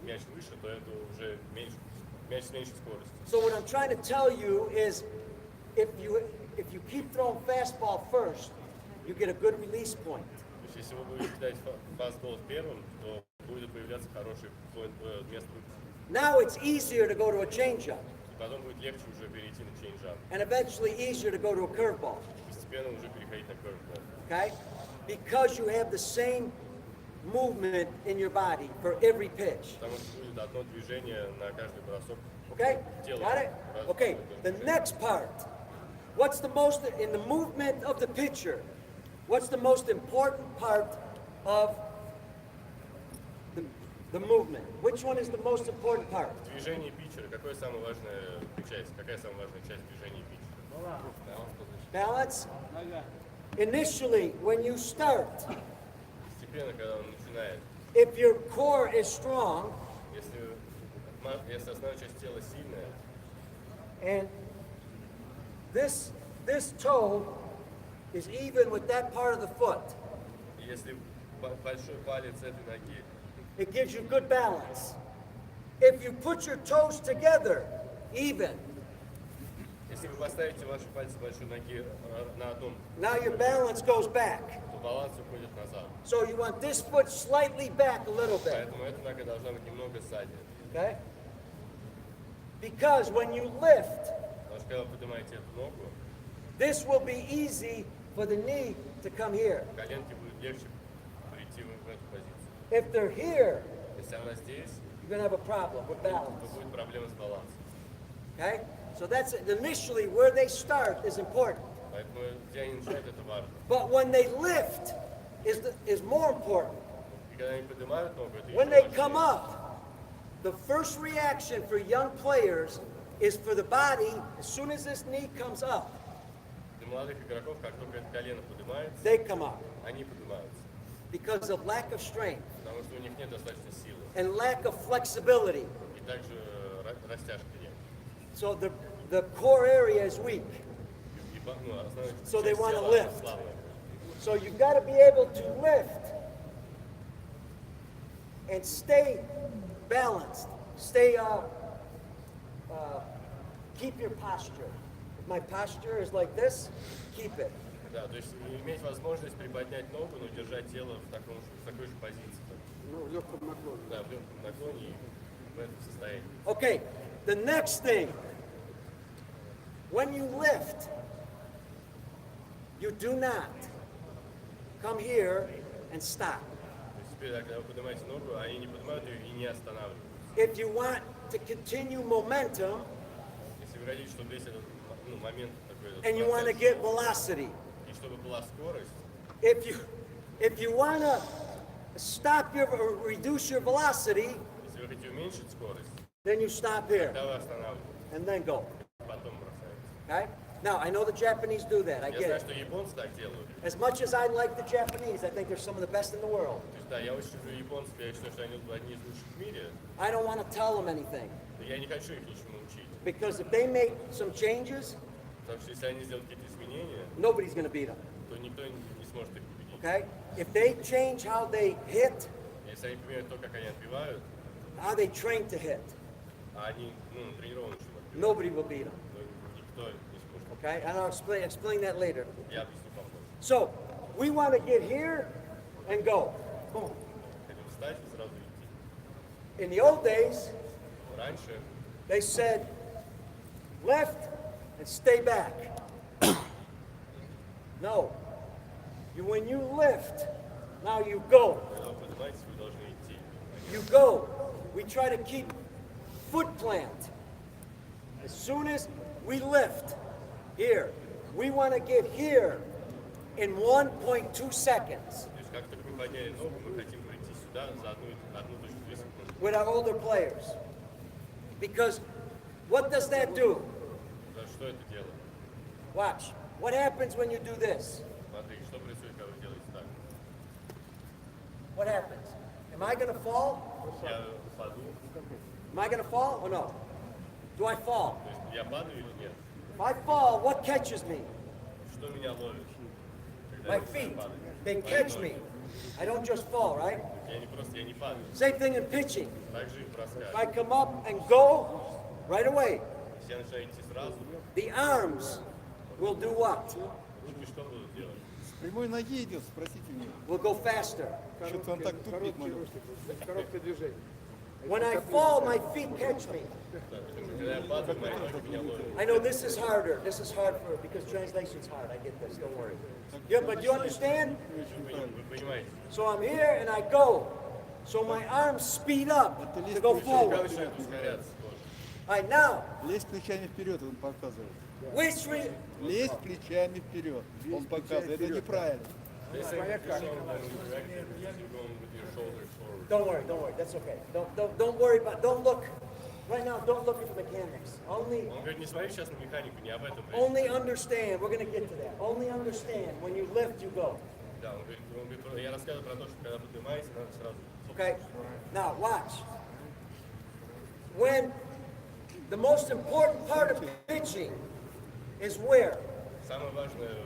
мяч выше, то это уже меньше, мяч с меньшей скоростью.
So what I'm trying to tell you is, if you keep throwing fastball first, you get a good release point.
То есть если вы будете кидать фастбол первым, то будет появляться хороший место выпуска.
Now it's easier to go to a changeup,
И потом будет легче уже перейти на change-up.
and eventually easier to go to a curveball.
Постепенно уже переходить на curveball.
Okay? Because you have the same movement in your body for every pitch.
Потому что будет одно движение на каждый бросок.
Okay? Got it? Okay. The next part. What's the most in the movement of the pitcher? What's the most important part of the movement? Which one is the most important part?
Движение питчера. Какая самая важная часть? Какая самая важная часть движения питчера?
Balance? Initially, when you start,
Постепенно, когда он начинает,
if your core is strong
если основная часть тела сильная,
and this toe is even with that part of the foot,
и если большой палец этой ноги,
it gives you good balance. If you put your toes together, even,
если вы поставите ваши пальцы большой ноги на одном,
now your balance goes back.
то баланс уходит назад.
So you want this foot slightly back a little bit,
Поэтому эта нога должна быть немного сзади.
okay? Because when you lift,
Потому что когда вы поднимаете эту ногу,
this will be easy for the knee to come here.
коленке будет легче прийти в эту позицию.
If they're here,
Если она здесь,
you're going to have a problem with
то
balance,
будет проблема с балансом.
okay? So that's initially where they start is important.
Поэтому где они начинают, это важно.
But when they lift is more important.
И когда они поднимают ногу, это
When
еще
they come
важнее.
up, the first reaction for young players is for the body, as soon as this knee comes up,
Для молодых игроков, как только это колено поднимается,
they come up
они поднимаются.
because of lack of strength
Потому что у них нет достаточно силы.
and lack of flexibility.
И также растяжки нет.
So the core area is weak.
И, основная
So they
часть
wanna
тела
lift.
слабая.
So you've got to be able to lift and stay balanced. Stay, keep your posture. If my posture is like this, keep it.
Да, то есть иметь возможность приподнять ногу, но держать тело в такой же позиции.
Ну, в легком наклоне.
Да, в легком наклоне и в этом состоянии.
Okay, the next thing. When you lift, you do not come here and stop.
То есть теперь, когда вы поднимаете ногу, они не поднимают ее и не останавливают.
If you want to continue momentum
Если вы хотите, чтобы весь этот момент такой
and you want to get velocity,
и чтобы была скорость,
if you want to stop your, or reduce your velocity,
Если вы хотите уменьшить скорость,
then you stop here
тогда вы останавливаетесь,
and then go.
потом бросаете.
Okay? Now, I know the Japanese do that. I
Я
get
знаю,
it.
что японцы так делают.
As much as I like the Japanese, I think they're some of the best in the world.
То есть, да, я очень люблю японцев, я считаю, что они одни из лучших в мире.
I don't want to tell them anything.
Но я не хочу их ничему учить.
Because if they make some changes,
Потому что если они сделают какие-то изменения,
nobody's going to beat them.
то никто не сможет их победить.
Okay? If they change how they hit,
Если они поменяют то, как они отбивают,
how they train to hit,
а они тренированы, чтобы отбивать,
nobody will beat them.
то никто не сможет.
Okay? And I'll explain that later.
Я объясню попозже.
So, we want to get here and go. Boom.
Хотим встать и сразу идти.
In the old days,
Раньше
they said left and stay back. No. When you lift, now you go.
когда вы поднимаетесь, вы должны идти.
You go. We try to keep foot plant. As soon as we lift here, we want to get here in 1.2 seconds
То есть как только мы подняли ногу, мы хотим прийти сюда за одну точку 2 секунды.
with our older players. Because what does that do?
Да, что это делает?
Watch. What happens when you do this?
Смотри, что происходит, когда вы делаете так?
What happens? Am I going to fall?
Я падаю,
Am I going to fall or no? Do I fall?
то есть я падаю или нет?
If I fall, what catches me?
Что меня ловит? Когда
My
я
feet.
падаю.
They
Мои
catch
ноги.
me. I don't just fall, right?
Я не падаю.
Same thing in pitching.
Так же и в бросках.
If I come up and go right away,
Если я начинаю идти сразу,
the arms will do what?
руки что будут делать?
С прямой ноги идет, спросите у него.
Will go faster.
Что-то он так тупит, маленький.
Короткое движение.
When I fall, my feet catch me.
Когда я падаю, мои ноги меня ловят.
I know this is harder. This is hard for because translation's hard. I get this. Don't worry. Yeah, but you understand?
Вы понимаете?
So I'm here and I go. So my arms speed up to go
Когда
forward.
начинает ускоряться тоже.
All right, now,
Лезь плечами вперед, он показывает.
which re-
Лезь плечами вперед, он показывает. Это неправильно.
They say with your shoulder directed, you're going with your shoulders forward.
Don't worry. That's okay. Don't worry about. Don't look. Right now, don't look at the mechanics. Only
Он говорит, не смотри сейчас на механику, не об этом речь.
Only understand, we're going to get to that. Only understand, when you lift, you go.
Да, он говорит, я рассказываю про то, что когда поднимаетесь, надо сразу.
Okay? Now, watch. When the most important part of pitching is where?
Самое важное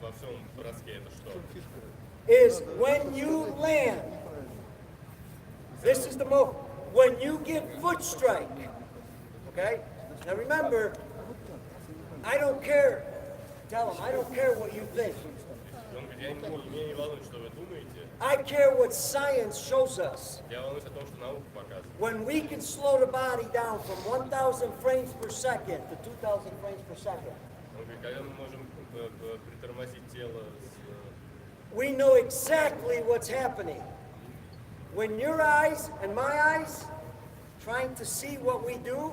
во всем броске это что?
Is when you land. This is the most, when you give foot strike. Okay? Now remember, I don't care. Tell them, I don't care what you think.
Он говорит, меня не волнует, что вы думаете.
I care what science shows us.
Я волнуюсь о том, что наука показывает.
When we can slow the body down from 1,000 frames per second to 2,000 frames per second,
Он говорит, когда мы можем притормозить тело с...
we know exactly what's happening. When your eyes and my eyes trying to see what we do,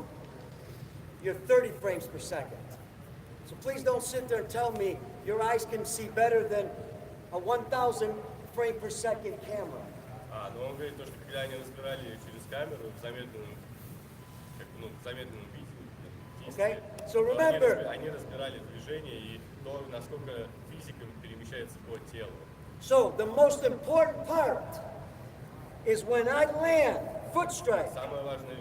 you're 30 frames per second. So please don't sit there and tell me your eyes can see better than a 1,000 frame per second camera.
Но он говорит, то, что когда они разбирали через камеру в замедленном, в замедленном виде,
Okay? So
то
remember,
они разбирали движение и то, насколько физика перемещается по телу.
so the most important part is when I land, foot strike,
Самая важная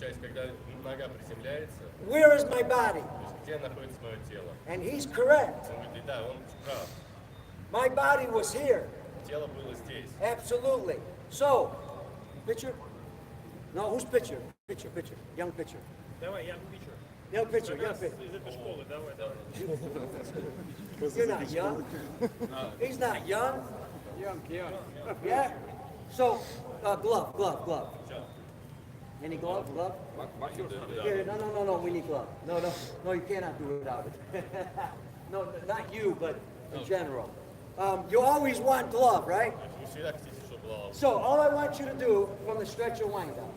часть, когда нога приземляется,
where is my body?
то есть где находится мое тело.
And he's correct.
Он говорит, да, он прав.
My body was here.
Тело было здесь.
Absolutely. So, pitcher? No, who's pitcher? Pitcher. Young pitcher.
Давай, я pitcher.
Young pitcher, young pitcher.
Из этой школы, давай.
You're not young. He's not young.
Young.
Yeah? So, glove. Any glove? Here, no, we need glove. No, you cannot do without it. No, not you, but in general. You always want glove, right?
Вы всегда хотите, чтобы была
So, all I want you to do from the stretcher wind down,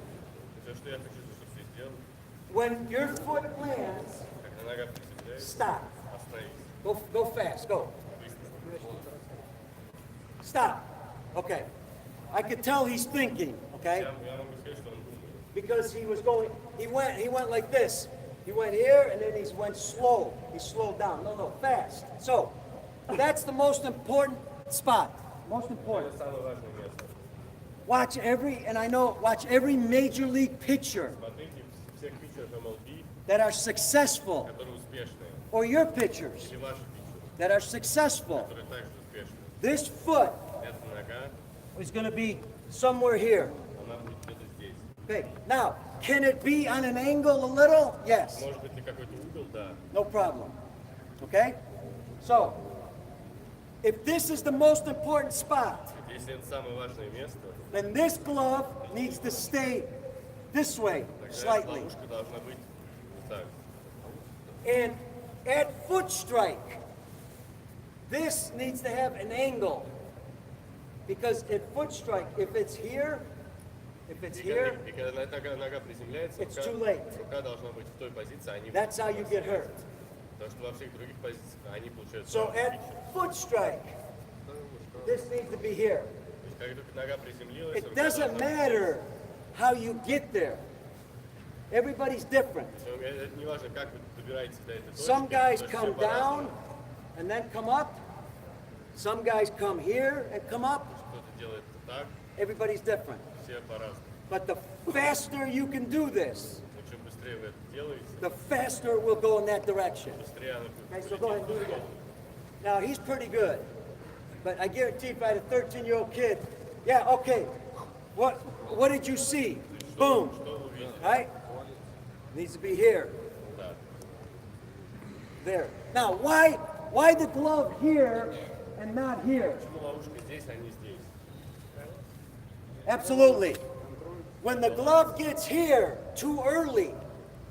все, что я хочу, чтобы ты сделал,
when your foot lands,
когда нога приземляется,
stop.
остановись.
Go fast, go.
Быстро.
Stop. Okay. I could tell he's thinking, okay?
Я могу сказать, что он думает.
Because he went like this. He went here and then he went slow. He slowed down. No, fast. So, that's the most important spot. Most important.
Это самое важное место.
Watch every major league pitcher
Смотрите всех питчеров MLB,
that are successful,
которые успешные,
or your pitchers
или ваши питчеры,
that are successful.
которые также успешны.
This foot
Эта нога,
is going to be somewhere here.
она будет где-то здесь.
Okay, now, can it be on an angle a little? Yes,
Может быть ли какой-то угол? Да.
no problem. Okay? So, if this is the most important spot,
Если это самое важное место,
then this glove needs to stay this way
тогда
slightly.
ловушка должна быть вот так.
And at foot strike, this needs to have an angle. Because at foot strike, if it's here,
И когда нога приземляется,
it's too late.
рука должна быть в той позиции, а не
That's how you get hurt.
Потому что во всех других позициях они получают
So
травму.
at foot strike, this needs to be here.
То есть, как только нога приземлилась,
It
рука
doesn't
должна быть
matter how you get there. Everybody's different.
здесь. Это не важно, как вы добираетесь до этой точки.
Some guys
потому что
come
все по-разному.
down and then come up. Some guys come here and come up.
Кто-то делает так,
Everybody's different.
все по-разному.
But the faster you can do this,
Но чем быстрее вы это делаете,
the faster we'll go in that direction.
быстрее оно
Okay, so go ahead and do it again. Now, he's pretty good. But I guarantee if I had a 13-year-old kid, yeah, okay, what did you see? Boom, right? Needs to be here. There. Now, why the glove here and not here?
Почему ловушка здесь, а не здесь?
Absolutely. When the glove gets here too early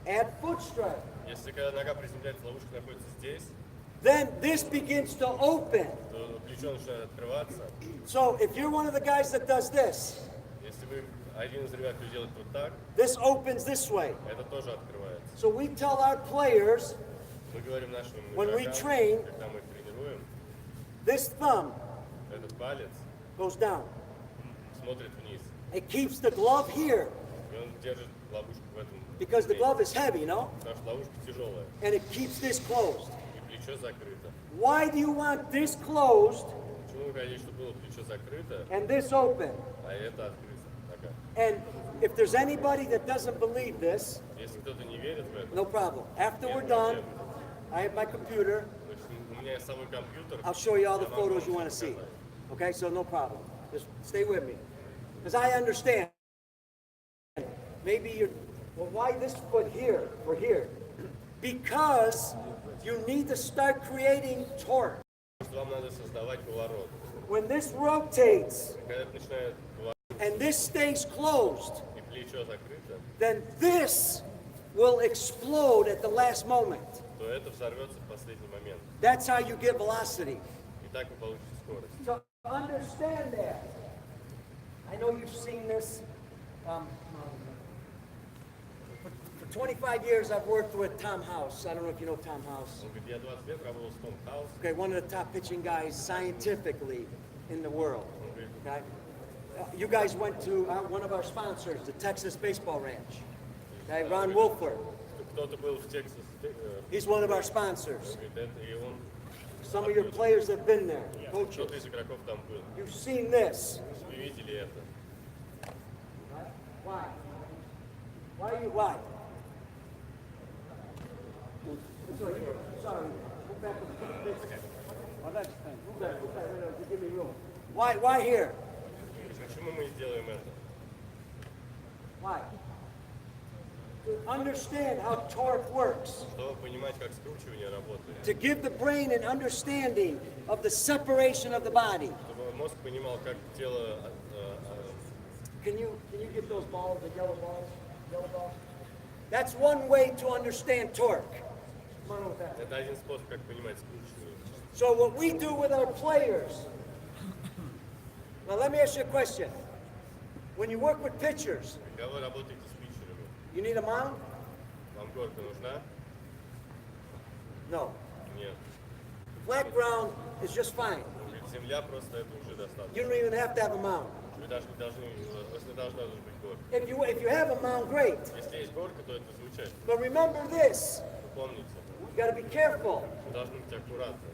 at foot strike,
Если когда нога приземляется, ловушка находится здесь,
then this begins to open.
то плечо начинает открываться.
So if you're one of the guys that does this,
Если вы один из ребят, кто делает вот так,
this opens this way.
это тоже открывается.
So we tell our players,
Мы говорим нашим
When we
игрокам,
train-
когда мы тренируем,
this thumb
этот палец
goes down.
смотрит вниз.
It keeps the glove here
И он держит ловушку в этом
because the
месте.
glove is heavy, no?
Потому что ловушка тяжелая,
And it keeps this closed.
и плечо закрыто.
Why do you want this closed
Почему вы хотите, чтобы было плечо закрыто,
and this open?
а это открыто? Нога.
And if there's anybody that doesn't believe this,
Если кто-то не верит в это,
no problem. After we're done, I have my computer.
значит, у меня есть самый компьютер.
I'll show you all the
я могу
photos you
вам
want to see.
показать.
Okay, so no problem. Just stay with me. Because I understand. Maybe you're, well, why this foot here or here? Because you need to start creating torque.
Потому что вам надо создавать поворот.
When this rotates
Когда это начинает поворачиваться
and this stays closed,
и плечо закрыто,
then this will explode at the last moment.
то это взорвется в последний момент.
That's how you get velocity.
И так вы получите скорость.
So understand that. I know you've seen this. For 25 years, I've worked with Tom House. I don't know if you know Tom House.
Он говорит, я 20 лет работал с Том Хаус.
Okay, one of the top pitching guys scientifically in the world. Okay, you guys went to one of our sponsors, the Texas Baseball Ranch. Okay, Ron Wolford.
Кто-то был в Texas.
He's one of our sponsors.
Говорит, это и он.
Some of your players have been there, coaches.
Кто-то из игроков там был.
You've seen this.
Вы видели это.
Why? Why? Sorry. Move back a bit. Move back. Give me room. Why here?
Почему мы делаем это?
Why? To understand how torque works.
Чтобы понимать, как скручивание работает.
To give the brain an understanding of the separation of the body.
Чтобы мозг понимал, как тело...
Can you get those balls, the yellow balls? Yellow balls? That's one way to understand torque. Come on with that.
Это один способ, как понимать скручивание.
So what we do with our players. Now let me ask you a question. When you work with pitchers,
Когда вы работаете с питчерами,
you need a mound?
вам горка нужна?
No.
Нет.
Flat ground is just fine.
Он говорит, земля просто это уже достаточно.
You don't even have to have a mound.
Вы даже не должны, у вас не должна даже быть горка.
If you have a mound, great.
Если есть горка, то это замечательно.
But remember this,
Но помните,
you got to be careful.
вы должны быть аккуратны.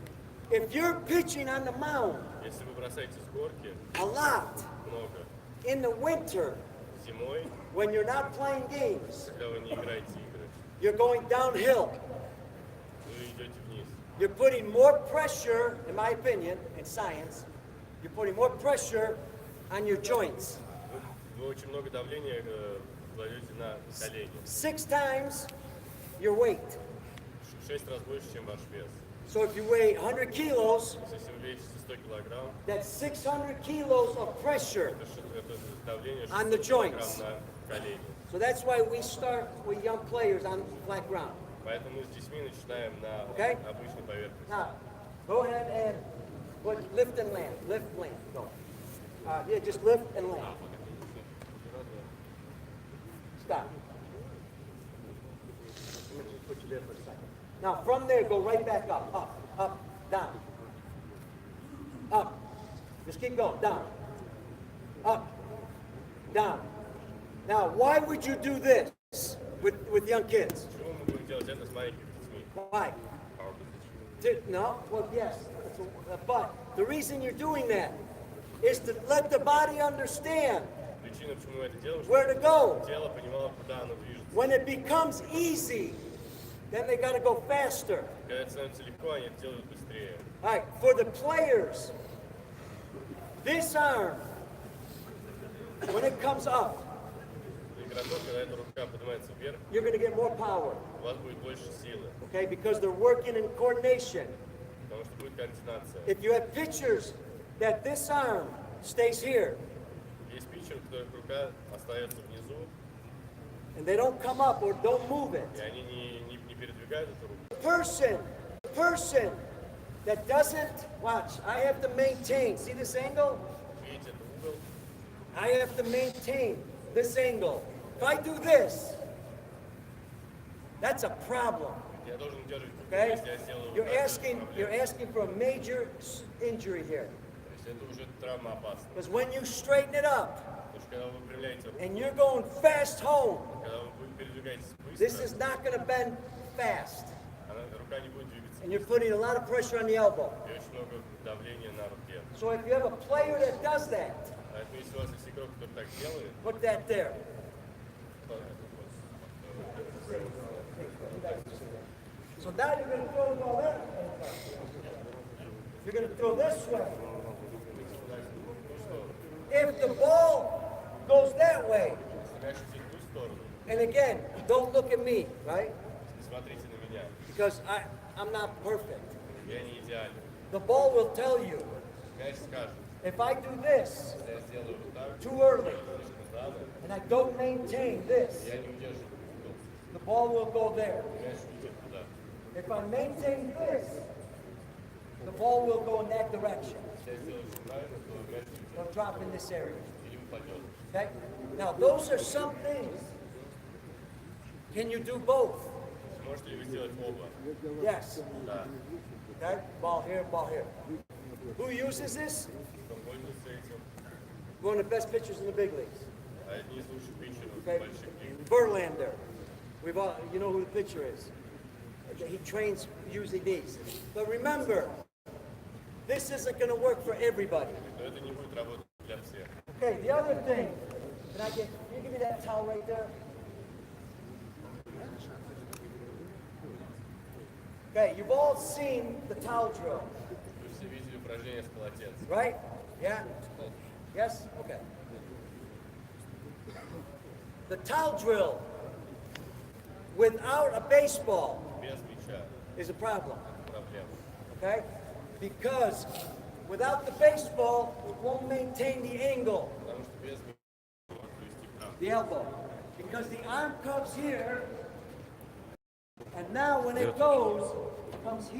If you're pitching on the mound
Если вы бросаете с горки
a lot
много
in the winter
зимой,
when you're not playing games,
когда вы не играете игры,
you're going downhill.
вы идете вниз.
You're putting more pressure, in my opinion, in science, you're putting more pressure on your joints.
Вы очень много давления кладете на колени.
6 times your weight.
6 раз больше, чем ваш вес.
So if you weigh 100 kilos,
Если вы весите 100 килограмм,
that's 600 kilos of pressure.
это давление
On the
600
joints.
килограмм на колени.
So that's why we start with young players on flat ground.
Поэтому мы с детьми начинаем на
Okay.
обычной поверхности.
Now, go ahead and lift and land. Lift, land. Go. Yeah, just lift and land. Stop. Let me just put you there for a second. Now, from there, go right back up, down. Up. Just keep going, down. Up, down. Now, why would you do this with young kids?
Почему мы будем делать это с маленькими детьми?
Why? No? Well, yes. But the reason you're doing that is to let the body understand
Причина, почему мы это делаем,
where to go.
чтобы тело понимало, куда оно движется.
When it becomes easy, then they got to go faster.
Когда это становится легко, они это делают быстрее.
All right, for the players, this arm, when it comes up,
Для игроков, когда эта рука поднимается вверх,
you're going to get more power,
у вас будет больше силы,
okay? Because they're working in coordination.
потому что будет координация.
If you have pitchers that this arm stays here
Есть питчер, у которых рука остается внизу,
and they don't come up or don't move it,
и они не передвигают эту руку.
person that doesn't watch, I have to maintain. See this angle?
Видите, это угол.
I have to maintain this angle. If I do this, that's a problem.
Я должен удерживать руку,
Okay?
если я сделаю
You're
вот так,
asking,
это
you're
проблема.
asking for a major injury here.
То есть это уже травма опасна.
Because when you straighten it up
Потому что когда вы выпрямляете руку,
and you're going fast home,
когда вы передвигаетесь
this
быстро,
is not going to bend fast.
рука не будет двигаться.
And you're putting a lot of pressure on the elbow.
И очень много давления на руке.
So if you have a player that does that,
Поэтому если у вас есть игрок, который так делает,
put that there. So now you're going to throw the ball that way. You're going to throw this way. If the ball goes that way,
мяч идет в ту сторону,
and again, don't look at me, right?
не смотрите на меня.
Because I'm not perfect.
Я не идеален.
The ball will tell you,
Мяч скажет,
if I do this
если я сделаю вот так,
too early
слишком рано,
and I don't maintain this,
я не удерживаю угол.
the ball will go there.
Мяч уйдет туда.
If I maintain this, the ball will go in that direction.
Если я сделаю все правильно, то мяч уйдет.
It'll drop in this area.
Или упадет.
Okay? Now, those are some things. Can you do both?
Можете ли вы сделать оба?
Yes.
Да.
Okay? Ball here, ball here. Who uses this?
Кто пользуется этим?
One of the best pitchers in the big leagues.
Одни из лучших питчеров
Okay?
больших лиг.
Verlander. We've all, you know who the pitcher is. He trains using these. But remember, this isn't going to work for everybody.
Но это не будет работать для всех.
Okay, the other thing, can you give me that towel right there? Okay, you've all seen the towel drill,
Вы все видели упражнения с полотенцем.
right? Yeah? Yes? Okay. The towel drill without a baseball
Без мяча.
is a problem,
Проблема.
okay? Because without the baseball, it won't maintain the angle,
Потому что без мяча не может привести прав.
the elbow. Because the arm comes here, and now when it goes, it comes here.